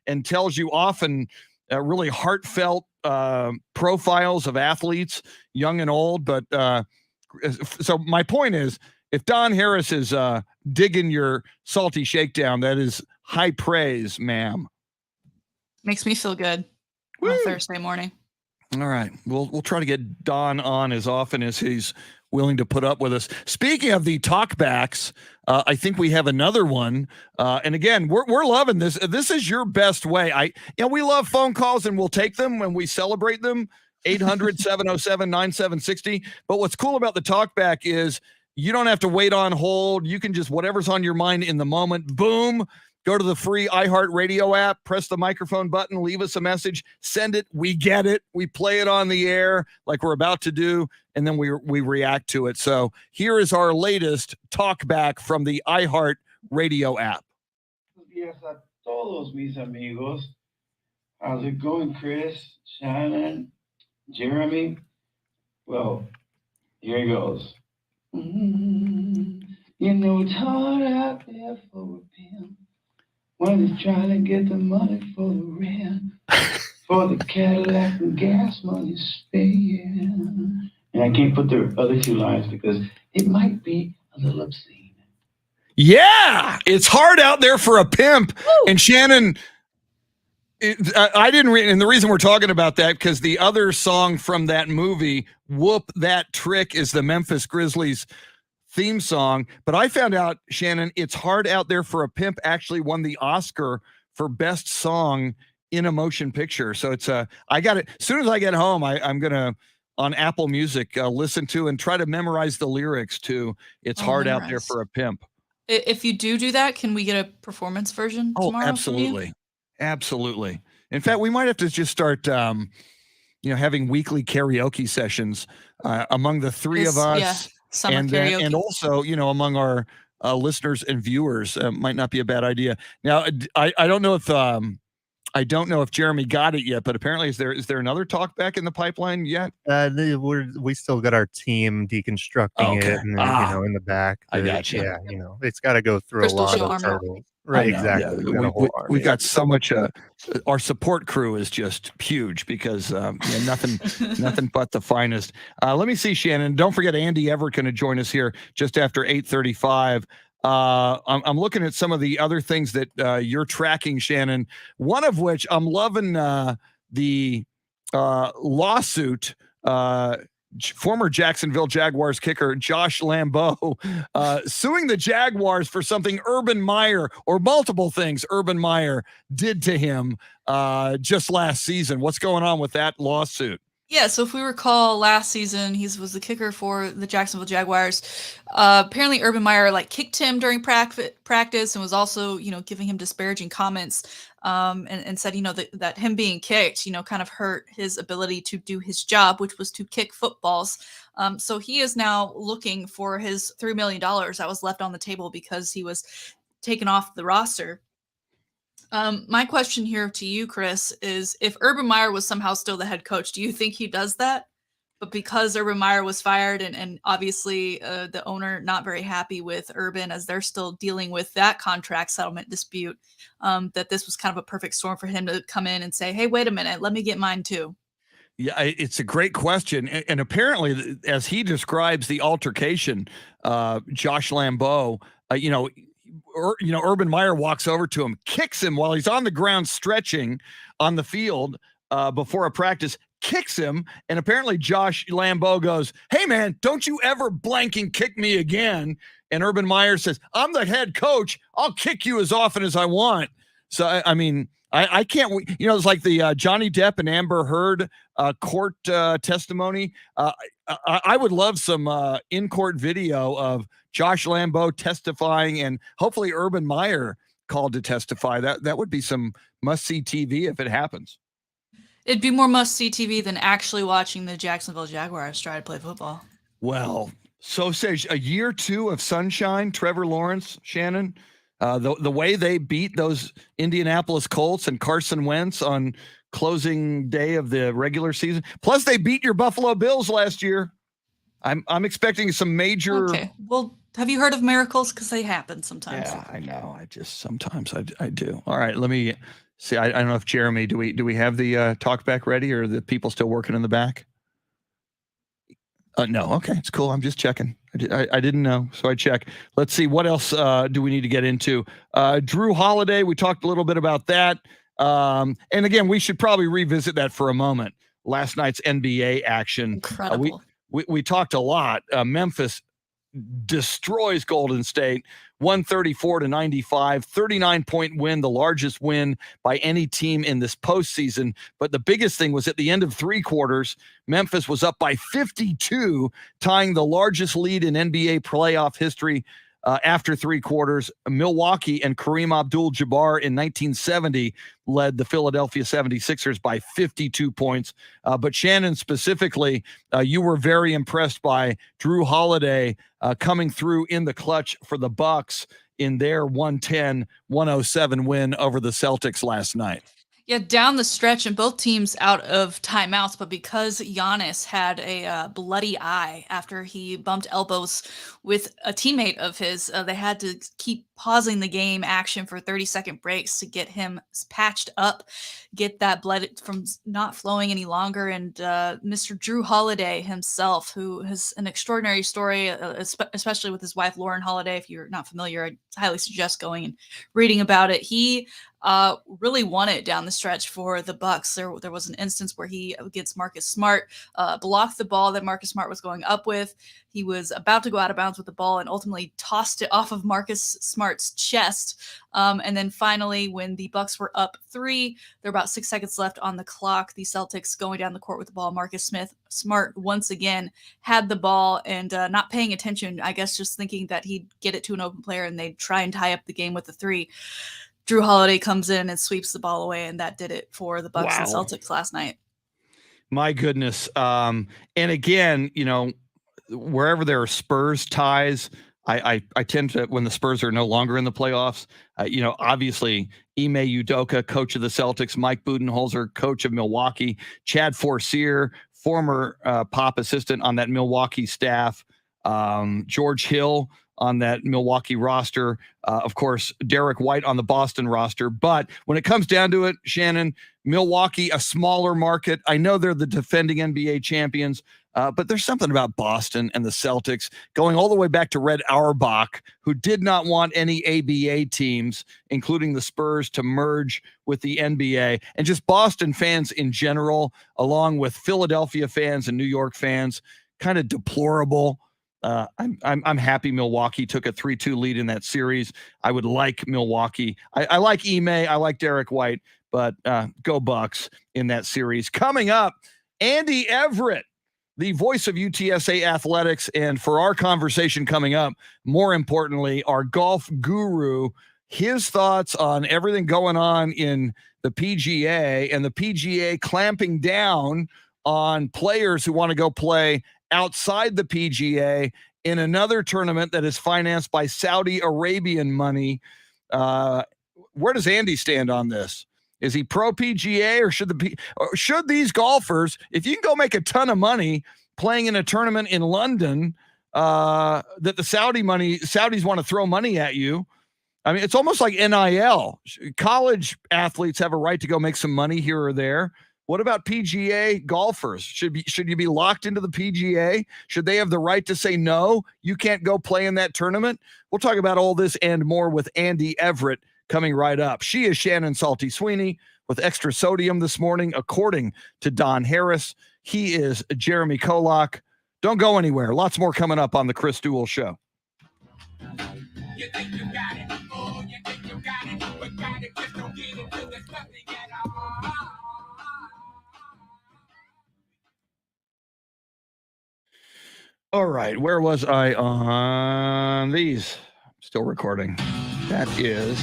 and tells you often really heartfelt profiles of athletes, young and old. But so my point is, if Don Harris is digging your Salty Shakedown, that is high praise, ma'am. Makes me feel good on a Thursday morning. All right. We'll try to get Don on as often as he's willing to put up with us. Speaking of the talkbacks, I think we have another one. And again, we're loving this. This is your best way. We love phone calls and we'll take them when we celebrate them. 800-707-9760. But what's cool about the talkback is you don't have to wait on hold. You can just, whatever's on your mind in the moment, boom, go to the free iHeartRadio app, press the microphone button, leave us a message, send it. We get it. We play it on the air like we're about to do, and then we react to it. So here is our latest talkback from the iHeartRadio app. Buenos días a todos mis amigos. How's it going, Chris, Shannon, Jeremy? Well, here he goes. You know it's hard out there for a pimp when he's trying to get the money for the rent, for the Cadillac and gas money spent. And I can't put the other two lines because it might be a little obscene. Yeah, it's hard out there for a pimp. Woo! And Shannon, I didn't read, and the reason we're talking about that because the other song from that movie, "Whoop That Trick," is the Memphis Grizzlies theme song. But I found out, Shannon, "It's Hard Out There for a Pimp" actually won the Oscar for best song in a motion picture. So it's I got it as soon as I get home. I'm gonna on Apple Music listen to and try to memorize the lyrics to "It's Hard Out There for a Pimp." If you do that, can we get a performance version Oh, tomorrow absolutely. Absolutely. In fact, we might have to just start, having weekly karaoke sessions among the three of From you? us. Summer And karaoke. also, among our listeners and viewers, might not be a bad idea. Now, I don't know if Jeremy got it yet, but apparently is there another talk back in the pipeline yet? We still got our team deconstructing Okay. it, and then, in the back. I got you. Yeah, it's got to go through Crystal a lot Show of Army. hurdles. I Right, know, exactly. yeah. We got a whole army. We've got so much. Our support crew is just huge because nothing but the finest. Let me see, Shannon. Don't forget, Andy Everett going to join us here just after 8:35. I'm looking at some of the other things that you're tracking, Shannon. One of which I'm loving the lawsuit. Former Jacksonville Jaguars kicker Josh Lambeau suing the Jaguars for something Urban Meyer, or multiple things Urban Meyer did to him just last season. What's going on with that lawsuit? Yeah, so if we recall last season, he was the kicker for the Jacksonville Jaguars. Apparently Urban Meyer kicked him during practice and was also, giving him disparaging comments and said, that him being kicked, kind of hurt his ability to do his job, which was to kick footballs. So he is now looking for his $3 million that was left on the table because he was taken off the roster. My question here to you, Chris, is if Urban Meyer was somehow still the head coach, do you think he does that? But because Urban Meyer was fired and obviously the owner not very happy with Urban as they're still dealing with that contract settlement dispute, that this was kind of a perfect storm for him to come in and say, hey, wait a minute, let me get mine too. Yeah, it's a great question. And apparently, as he describes the altercation, Josh Lambeau, Urban Meyer walks over to him, kicks him while he's on the ground stretching on the field before a practice, kicks him. And apparently Josh Lambeau goes, hey, man, don't you ever blanking kick me again. And Urban Meyer says, I'm the head coach. I'll kick you as often as I want. So, I can't, it's like the Johnny Depp and Amber Heard court testimony. I would love some in-court video of Josh Lambeau testifying and hopefully Urban Meyer called to testify. That would be some must-see TV if it happens. It'd be more must-see TV than actually watching the Jacksonville Jaguars try to play football. Well, so says a year 2 of sunshine, Trevor Lawrence, Shannon. The way they beat those Indianapolis Colts and Carson Wentz on closing day of the regular season. Plus, they beat your Buffalo Bills last year. I'm expecting some major. Okay. Well, have you heard of miracles? Because they happen sometimes. Yeah, I know. Sometimes I do. All right, let me see. I don't know if Jeremy, do we have the talk back ready, or are the people still working in the back? No. Okay, it's cool. I'm just checking. I didn't know, so I check. Let's see. What else do we need to get into? Drew Holiday, we talked a little bit about that. And again, we should probably revisit that for a moment. Last night's NBA action. Incredible. We talked a lot. Memphis destroys Golden State 134-95, 39-point win, the largest win by any team in this postseason. But the biggest thing was at the end of 3 quarters, Memphis was up by 52, tying the largest lead in NBA playoff history after 3 quarters. Milwaukee and Kareem Abdul-Jabbar in 1970 led the Philadelphia 76ers by 52 points. But Shannon, specifically, you were very impressed by Drew Holiday coming through in the clutch for the Bucks in their 110-107 win over the Celtics last night. Yeah, down the stretch and both teams out of timeouts, but because Giannis had a bloody eye after he bumped elbows with a teammate of his, they had to keep pausing the game action for 30-second breaks to get him patched up, get that blood from not flowing any longer. And Mr. Drew Holiday himself, who has an extraordinary story, especially with his wife, Lauren Holiday. If you're not familiar, I highly suggest going and reading about it. He really won it down the stretch for the Bucks. There was an instance where he, against Marcus Smart, blocked the ball that Marcus Smart was going up with. He was about to go out of bounds with the ball and ultimately tossed it off of Marcus Smart's chest. And then finally, when the Bucks were up 3, there were about 6 seconds left on the clock. The Celtics going down the court with the ball. Marcus Smart once again had the ball and not paying attention, I guess just thinking that he'd get it to an open player and they'd try and tie up the game with the 3. Drew Holiday comes in and sweeps the ball away, and that did it for the Bucks and Celtics last night. My goodness. And again, wherever there are Spurs ties, I tend to, when the Spurs are no longer in the playoffs, obviously Ime Udoka, coach of the Celtics, Mike Budenholzer, coach of Milwaukee, Chad Forcier, former Pop assistant on that Milwaukee staff, George Hill on that Milwaukee roster, of course, Derek White on the Boston roster. But when it comes down to it, Shannon, Milwaukee, a smaller market. I know they're the defending NBA champions, but there's something about Boston and the Celtics going all the way back to Red Auerbach, who did not want any ABA teams, including the Spurs, to merge with the NBA. And just Boston fans in general, along with Philadelphia fans and New York fans, kind of deplorable. I'm happy Milwaukee took a 3-2 lead in that series. I would like Milwaukee. I like Ime. I like Derek White, but go Bucks in that series. Coming up, Andy Everett, the voice of UTSA athletics. And for our conversation coming up, more importantly, our golf guru, his thoughts on everything going on in the PGA and the PGA clamping down on players who want to go play outside the PGA in another tournament that is financed by Saudi Arabian money. Where does Andy stand on this? Is he pro PGA, or should these golfers, if you can go make a ton of money playing in a tournament in London, that the Saudis want to throw money at you? I mean, it's almost like NIL. College athletes have a right to go make some money here or there. What about PGA golfers? Should you be locked into the PGA? Should they have the right to say, no, you can't go play in that tournament? We'll talk about all this and more with Andy Everett coming right up. She is Shannon Salty Sweeney with extra sodium this morning, according to Don Harris. He is Jeremy Kolok. Don't go anywhere. Lots more coming up on the Chris Duel Show. You think you got it. Oh, you think you got it. But got it, just don't get it till there's nothing at all. All right, where was I on these? Still recording. That is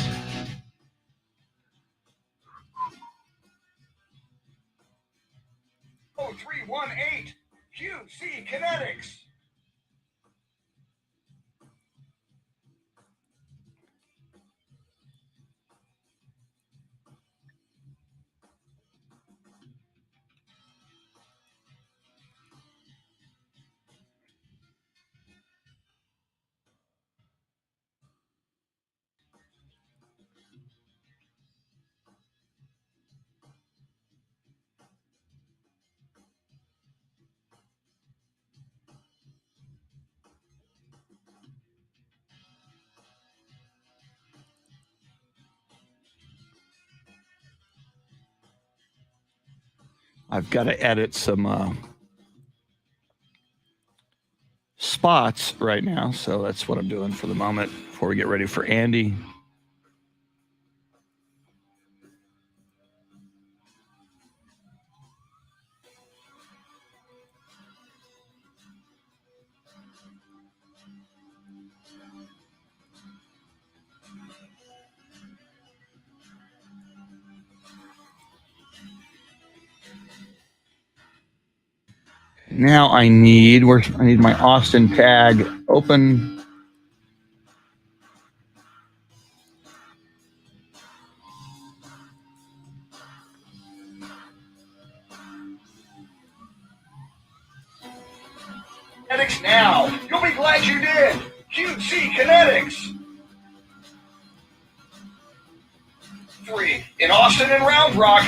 0318 QC Kinetics. I've got to edit some spots right now, so that's what I'm doing for the moment before we get ready for Andy. Now I need my Austin tag open. Kinetics now. You'll be glad you did. QC Kinetics. 3 in Austin and Round Rock.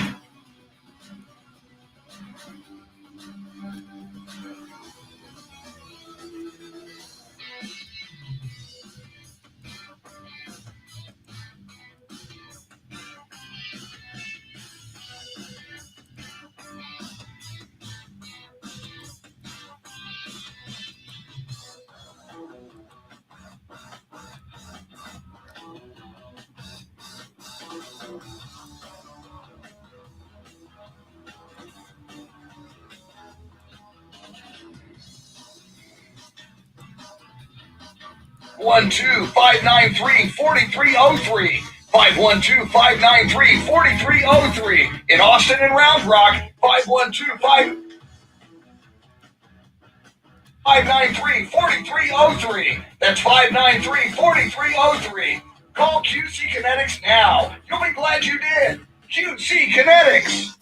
512-593-4303. 512-593-4303. In Austin and Round Rock, 512-593-4303. That's 593-4303. Call QC Kinetics now. You'll be glad you did. QC Kinetics.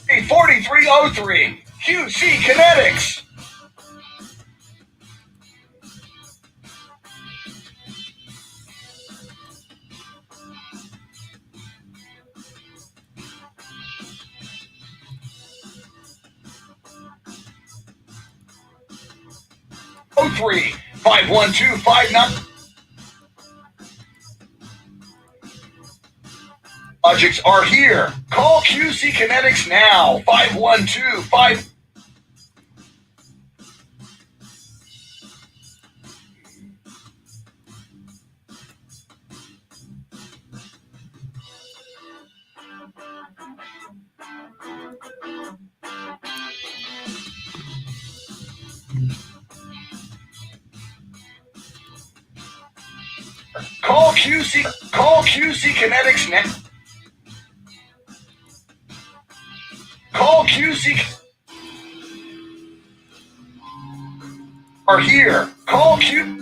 Hey, 4303. QC Kinetics. Oh 03 512-59. Logics are here. Call QC Kinetics now. 512-5. Call QC Kinetics now. Call QC are here. Call Q.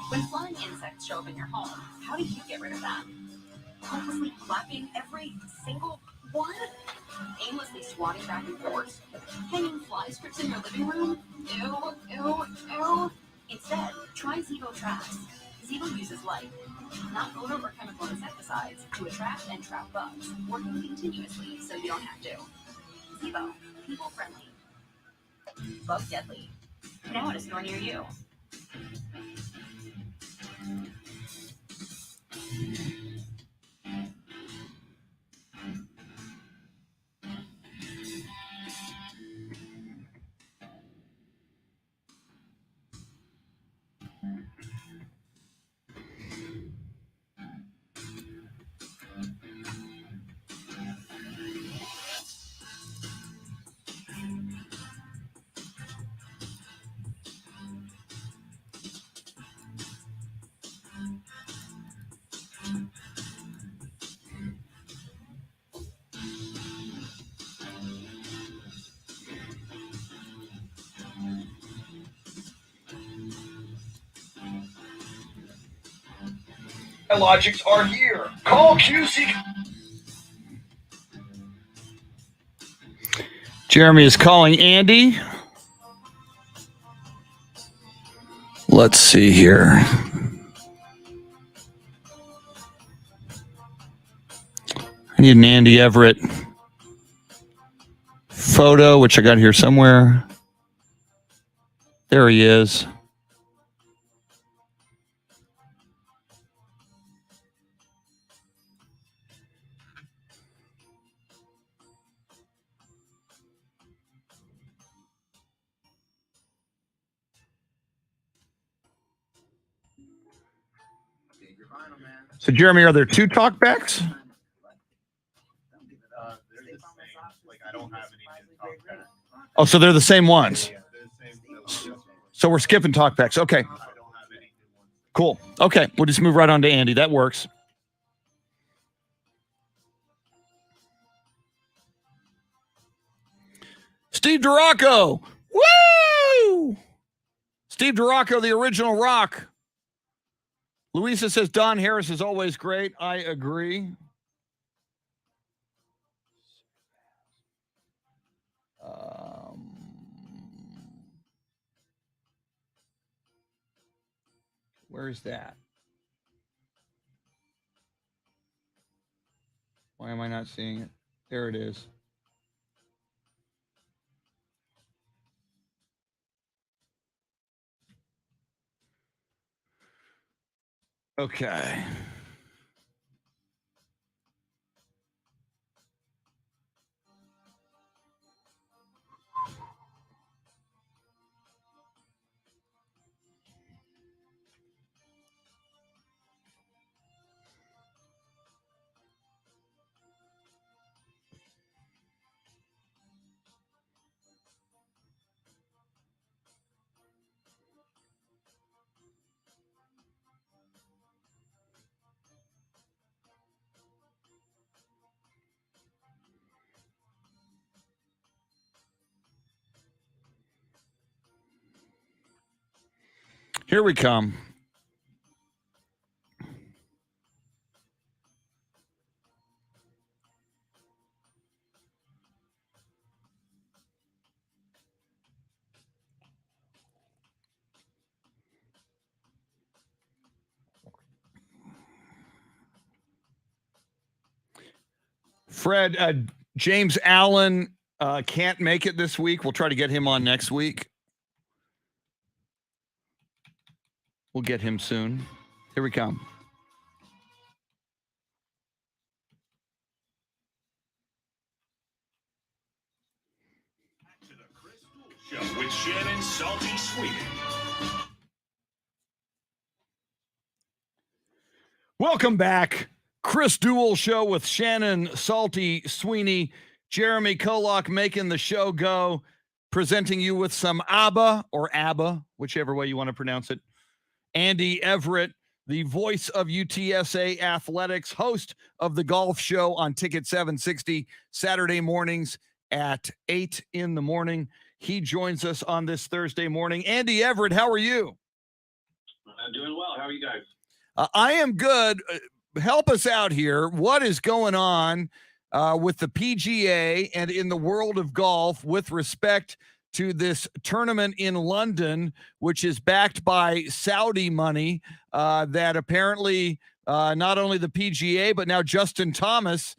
When flying insects show up in your home, how do you get rid of them? Hopelessly clapping every single one? Aimlessly swatting back and forth? Hanging fly strips in your living room? Ew, ew, ew. Instead, try Zevo Traps. Zevo uses light, not odor or chemical insecticides, to attract and trap bugs, working continuously so you don't have to. Zevo, people friendly. Bug deadly. Now at a store near you. Logics are here. Call QC. Jeremy is calling Andy. Let's see here. I need an Andy Everett photo, which I got here somewhere. There he is. So, Jeremy, are there two talkbacks? Oh, so they're the same ones. So we're skipping talkbacks. Okay. Cool. Okay. We'll just move right on to Andy. That works. Steve DiRocco. Woo! Steve DiRocco, the original rock. Louisa says Don Harris is always great. I agree. Where is that? Why am I not seeing it? There it is. Okay. Here we come. Fred, James Allen can't make it this week. We'll try to get him on next week. We'll get him soon. Here we come. To the Chris Duel Show with Shannon Salty Sweeney. Welcome back. Chris Duel Show with Shannon Salty Sweeney. Jeremy Kolok making the show go, presenting you with some ABBA, whichever way you want to pronounce it. Andy Everett, the voice of UTSA athletics, host of the golf show on Ticket 760, Saturday mornings at 8 in the morning. He joins us on this Thursday morning. Andy Everett, how are you? I'm doing well. How are you guys? I am good. Help us out here. What is going on with the PGA and in the world of golf with respect to this tournament in London, which is backed by Saudi money that apparently not only the PGA, but now Justin Thomas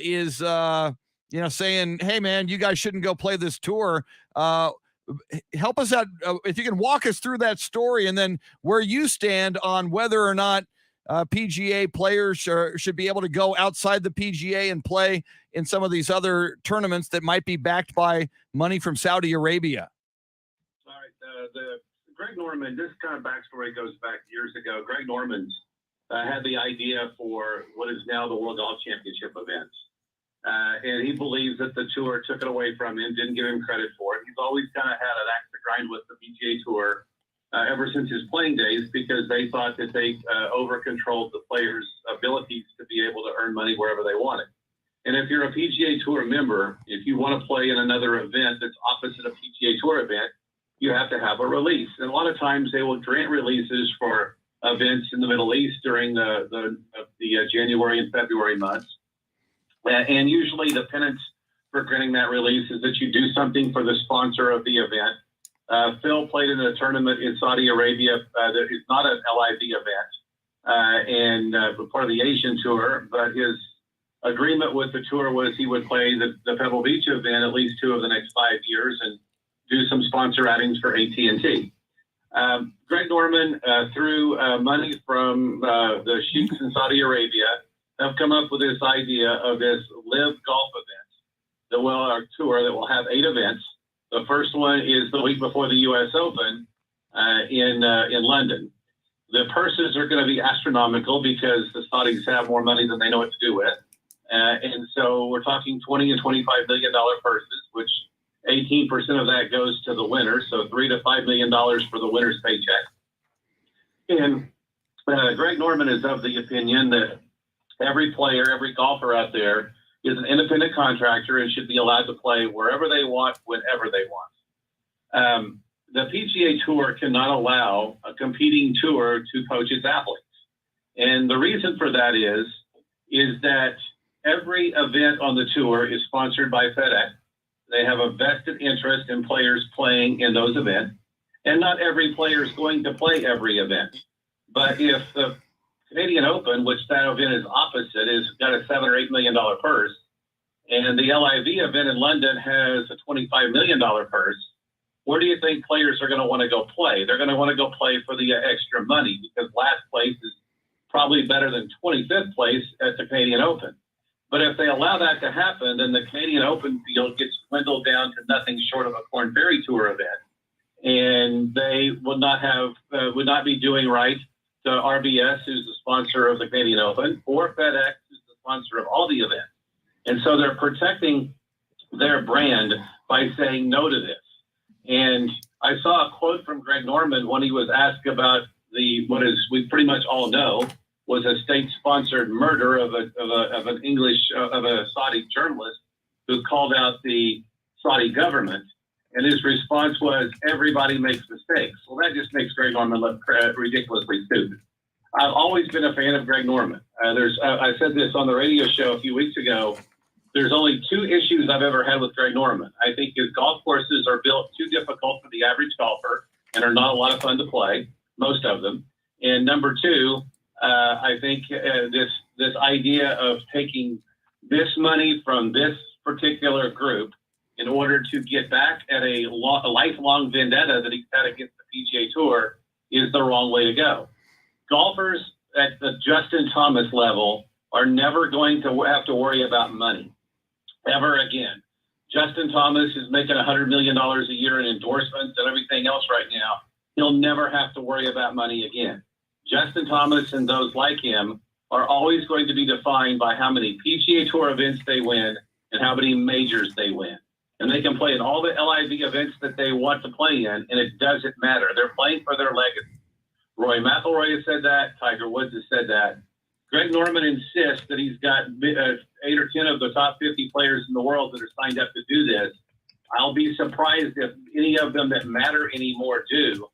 is, saying, hey, man, you guys shouldn't go play this tour. Help us out. If you can walk us through that story and then where you stand on whether or not PGA players should be able to go outside the PGA and play in some of these other tournaments that might be backed by money from Saudi Arabia. All right. The Greg Norman, this kind of backstory goes back years ago. Greg Norman had the idea for what is now the World Golf Championship events. And he believes that the tour took it away from him, didn't give him credit for it. He's always kind of had an axe to grind with the PGA Tour ever since his playing days because they thought that they over-controlled the players' abilities to be able to earn money wherever they wanted. And if you're a PGA Tour member, if you want to play in another event that's opposite a PGA Tour event, you have to have a release. And a lot of times they will grant releases for events in the Middle East during the January and February months. And usually the penance for granting that release is that you do something for the sponsor of the event. Phil played in a tournament in Saudi Arabia that is not an LIV event and part of the Asian Tour, but his agreement with the tour was he would play the Pebble Beach event at least 2 of the next 5 years and do some sponsor outings for AT&T. Greg Norman, through money from the sheiks in Saudi Arabia, have come up with this idea of this live golf event our tour that will have 8 events. The first one is the week before the U.S. Open in London. The purses are going to be astronomical because the Saudis have more money than they know what to do with. And so we're talking $20 and $25 million purses, which 18% of that goes to the winner. So $3 to $5 million for the winner's paycheck. And Greg Norman is of the opinion that every player, every golfer out there is an independent contractor and should be allowed to play wherever they want, whenever they want. The PGA Tour cannot allow a competing tour to poach its athletes. And the reason for that is that every event on the tour is sponsored by FedEx. They have a vested interest in players playing in those events. And not every player is going to play every event. But if the Canadian Open, which that event is opposite, is got a $7 or $8 million purse, and the LIV event in London has a $25 million purse, where do you think players are going to want to go play? They're going to want to go play for the extra money, because last place is probably better than 25th place at the Canadian Open. But if they allow that to happen, then the Canadian Open field gets dwindled down to nothing short of a Corn Ferry Tour event. And they would not be doing right to RBS, who's the sponsor of the Canadian Open, or FedEx, who's the sponsor of all the events. And so they're protecting their brand by saying no to this. And I saw a quote from Greg Norman when he was asked about what we pretty much all know was a state-sponsored murder of a Saudi journalist who called out the Saudi government. And his response was, everybody makes mistakes. Well, that just makes Greg Norman look ridiculously stupid. I've always been a fan of Greg Norman. I said this on the radio show a few weeks ago. There's only 2 issues I've ever had with Greg Norman. I think his golf courses are built too difficult for the average golfer and are not a lot of fun to play, most of them. And number 2, I think this idea of taking this money from this particular group in order to get back at a lifelong vendetta that he's had against the PGA Tour is the wrong way to go. Golfers at the Justin Thomas level are never going to have to worry about money ever again. Justin Thomas is making $100 million a year in endorsements and everything else right now. He'll never have to worry about money again. Justin Thomas and those like him are always going to be defined by how many PGA Tour events they win and how many majors they win. And they can play in all the LIV events that they want to play in, and it doesn't matter. They're playing for their legacy. Roy McIlroy has said that. Tiger Woods has said that. Greg Norman insists that he's got 8 or 10 of the top 50 players in the world that are signed up to do this. I'll be surprised if any of them that matter anymore do,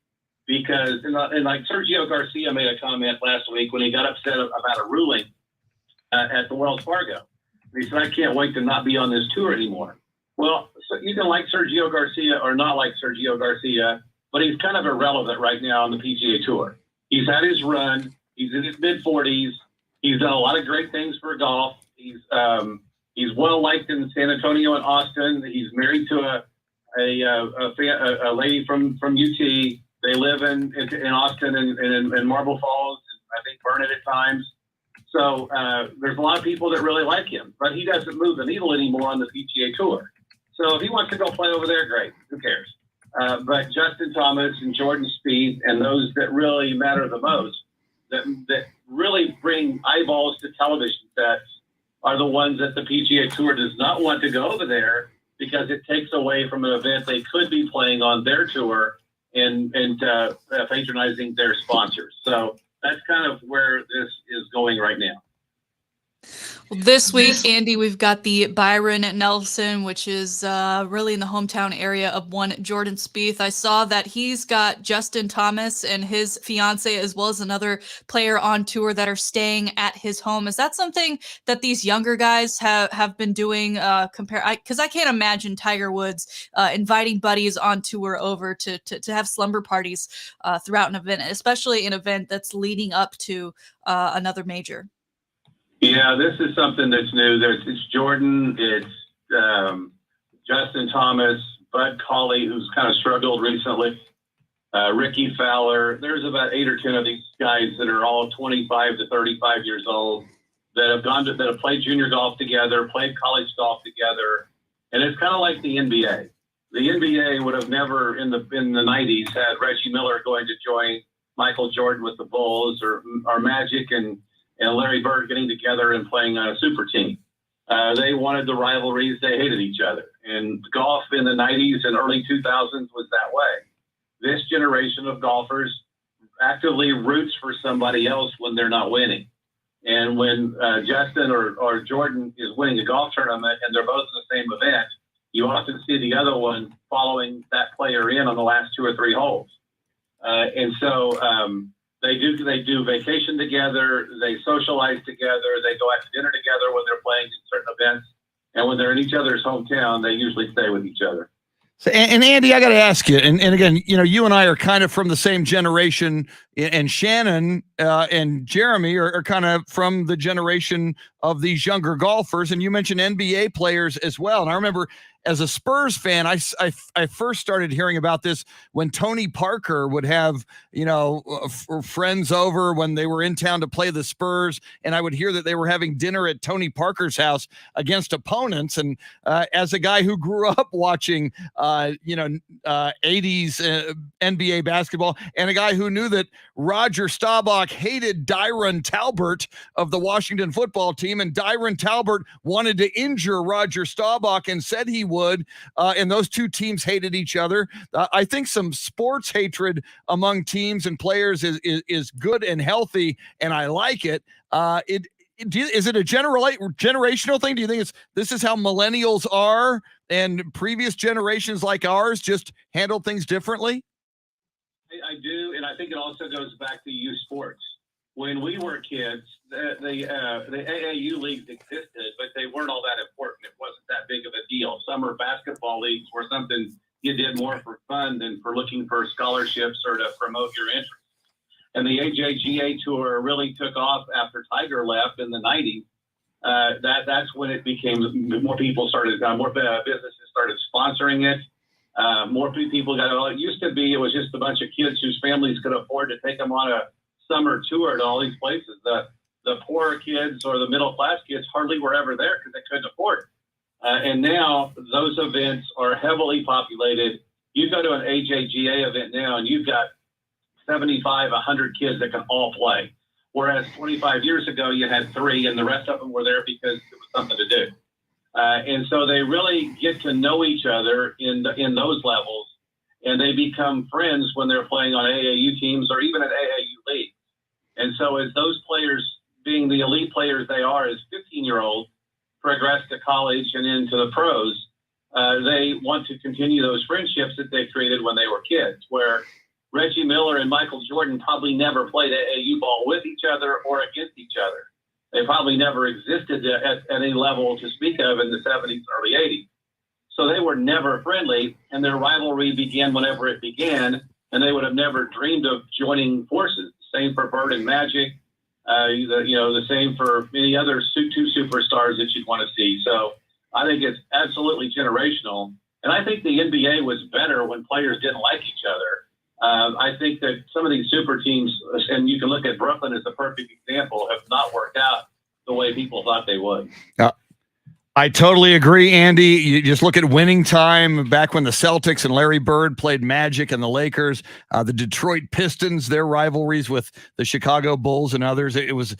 because and like Sergio Garcia made a comment last week when he got upset about a ruling at the Wells Fargo. He said, I can't wait to not be on this tour anymore. Well, so you can like Sergio Garcia or not like Sergio Garcia, but he's kind of irrelevant right now on the PGA Tour. He's had his run. He's in his mid-40s. He's done a lot of great things for golf. He's well liked in San Antonio and Austin. He's married to a lady from UT. They live in Austin and in Marble Falls, and I think Burnet at times. So there's a lot of people that really like him, but he doesn't move the needle anymore on the PGA Tour. So if he wants to go play over there, great. Who cares? But Justin Thomas and Jordan Spieth and those that really matter the most, that really bring eyeballs to television sets, are the ones that the PGA Tour does not want to go over there because it takes away from an event they could be playing on their tour and patronizing their sponsors. So that's kind of where this is going right now. Well, this week, Andy, we've got the Byron Nelson, which is really in the hometown area of one Jordan Spieth. I saw that he's got Justin Thomas and his fiance, as well as another player on tour that are staying at his home. Is that something that these younger guys have been doing? Because I can't imagine Tiger Woods inviting buddies on tour over to have slumber parties throughout an event, especially an event that's leading up to another major. Yeah, this is something that's new. It's Jordan, it's Justin Thomas, Bud Cauley, who's kind of struggled recently, Ricky Fowler. There's about 8 or 10 of these guys that are all 25 to 35 years old that have played junior golf together, played college golf together, and it's kind of like the NBA. The NBA would have never in the 90s had Reggie Miller going to join Michael Jordan with the Bulls, or Magic and Larry Bird getting together and playing on a super team. They wanted the rivalries. They hated each other. And golf in the 90s and early 2000s was that way. This generation of golfers actively roots for somebody else when they're not winning. And when Justin or Jordan is winning a golf tournament and they're both in the same event, you often see the other one following that player in on the last 2 or 3 holes. And so they do vacation together, they socialize together, they go out to dinner together when they're playing in certain events, and when they're in each other's hometown, they usually stay with each other. So, and Andy, I got to ask you, and again, you and I are kind of from the same generation, and Shannon and Jeremy are kind of from the generation of these younger golfers, and you mentioned NBA players as well. And I remember as a Spurs fan, I first started hearing about this when Tony Parker would have, friends over when they were in town to play the Spurs, and I would hear that they were having dinner at Tony Parker's house against opponents. And as a guy who grew up watching, 80s NBA basketball, and a guy who knew that Roger Staubach hated Dyron Talbert of the Washington football team, and Dyron Talbert wanted to injure Roger Staubach and said he would, and those two teams hated each other. I think some sports hatred among teams and players is good and healthy, and I like it. Is it a generational thing? Do you think this is how millennials are, and previous generations like ours just handle things differently? I do, and I think it also goes back to youth sports. When we were kids, the AAU leagues existed, but they weren't all that important. It wasn't that big of a deal. Summer basketball leagues were something you did more for fun than for looking for scholarships or to promote your interest. And the AJGA tour really took off after Tiger left in the 90s. That's when it became more people started, more businesses started sponsoring it. More people got it. It used to be it was just a bunch of kids whose families could afford to take them on a summer tour to all these places. The poorer kids or the middle class kids hardly were ever there because they couldn't afford it. And now those events are heavily populated. You go to an AJGA event now, and you've got 75, 100 kids that can all play. Whereas 25 years ago, you had 3, and the rest of them were there because it was something to do. And so they really get to know each other in those levels, and they become friends when they're playing on AAU teams or even at AAU leagues. And so as those players, being the elite players they are as 15-year-olds, progress to college and into the pros, they want to continue those friendships that they created when they were kids, where Reggie Miller and Michael Jordan probably never played AAU ball with each other or against each other. They probably never existed at any level to speak of in the 70s, early 80s. So they were never friendly, and their rivalry began whenever it began, and they would have never dreamed of joining forces. Same for Bird and Magic, the same for many other two superstars that you'd want to see. So I think it's absolutely generational. And I think the NBA was better when players didn't like each other. I think that some of these super teams, and you can look at Brooklyn as a perfect example, have not worked out the way people thought they would. I totally agree, Andy. You just look at winning time back when the Celtics and Larry Bird played Magic and the Lakers, the Detroit Pistons, their rivalries with the Chicago Bulls and others. It was,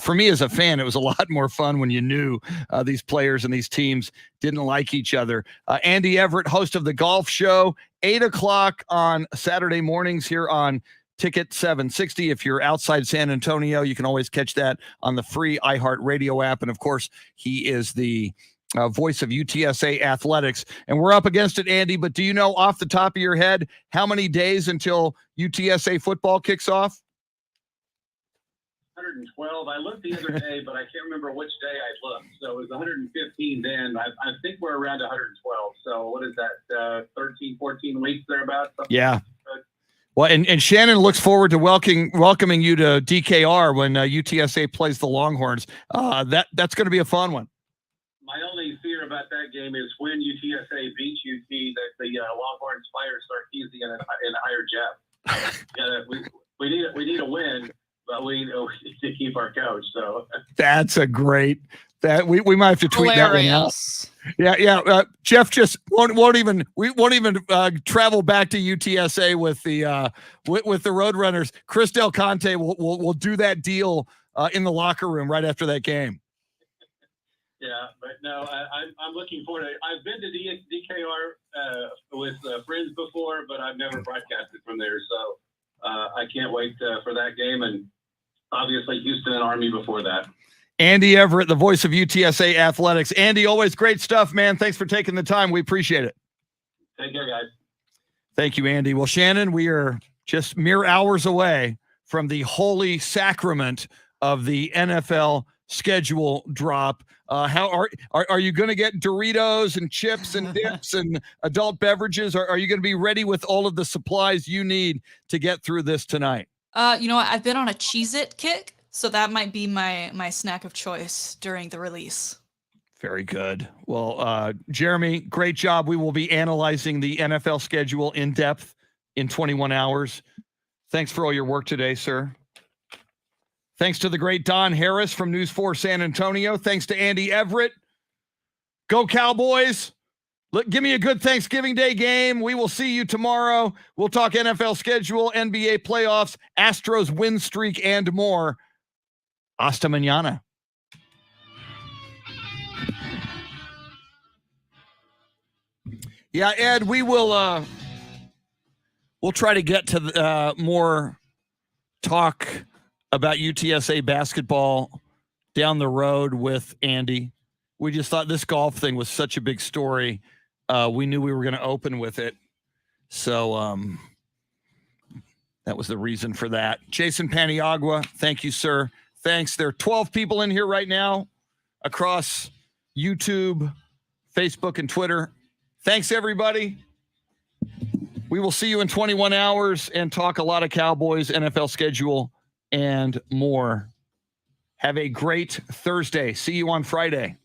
for me as a fan, it was a lot more fun when you knew these players and these teams didn't like each other. Andy Everett, host of The Golf Show, 8 o'clock on Saturday mornings here on Ticket 760. If you're outside San Antonio, you can always catch that on the free iHeartRadio app. And of course, he is the voice of UTSA athletics. And we're up against it, Andy, but do you know off the top of your head how many days until UTSA football kicks off? 112. I looked the other day, but I can't remember which day I looked. So it was 115 then. I think we're around 112. So what is that, 13, 14 weeks thereabouts? Yeah. Well, and Shannon looks forward to welcoming you to DKR when UTSA plays the Longhorns. That's going to be a fun one. My only fear about that game is when UTSA beats UT, that the Longhorns fire Sarkisian and hire Jeff. We need a win, but we need to keep our coach. So that's a great. That we might have to tweet Hilarious. that one out. Yeah. Jeff just won't even travel back to UTSA with the Roadrunners. Chris Del Conte will do that deal in the locker room right after that game. Yeah, but no, I'm looking forward to it. I've been to DKR with friends before, but I've never broadcasted from there. So I can't wait for that game, and obviously Houston and Army before that. Andy Everett, the voice of UTSA athletics. Andy, always great stuff, man. Thanks for taking the time. We appreciate it. Take care, guys. Thank you, Andy. Well, Shannon, we are just mere hours away from the holy sacrament of the NFL schedule drop. How are you going to get Doritos and chips and dips and adult beverages? Are you going to be ready with all of the supplies you need to get through this tonight? You know what? I've been on a Cheez-It kick, so that might be my snack of choice during the release. Very good. Well, Jeremy, great job. We will be analyzing the NFL schedule in depth in 21 hours. Thanks for all your work today, sir. Thanks to the great Don Harris from News 4 San Antonio. Thanks to Andy Everett. Go Cowboys. Give me a good Thanksgiving Day game. We will see you tomorrow. We'll talk NFL schedule, NBA playoffs, Astros win streak, and more. Hasta mañana. Yeah, Ed, we'll try to get to more talk about UTSA basketball down the road with Andy. We just thought this golf thing was such a big story. We knew we were going to open with it. So that was the reason for that. Jason Paniagua, thank you, sir. Thanks. There are 12 people in here right now across YouTube, Facebook, and Twitter. Thanks, everybody. We will see you in 21 hours and talk a lot of Cowboys, NFL schedule, and more. Have a great Thursday. See you on Friday.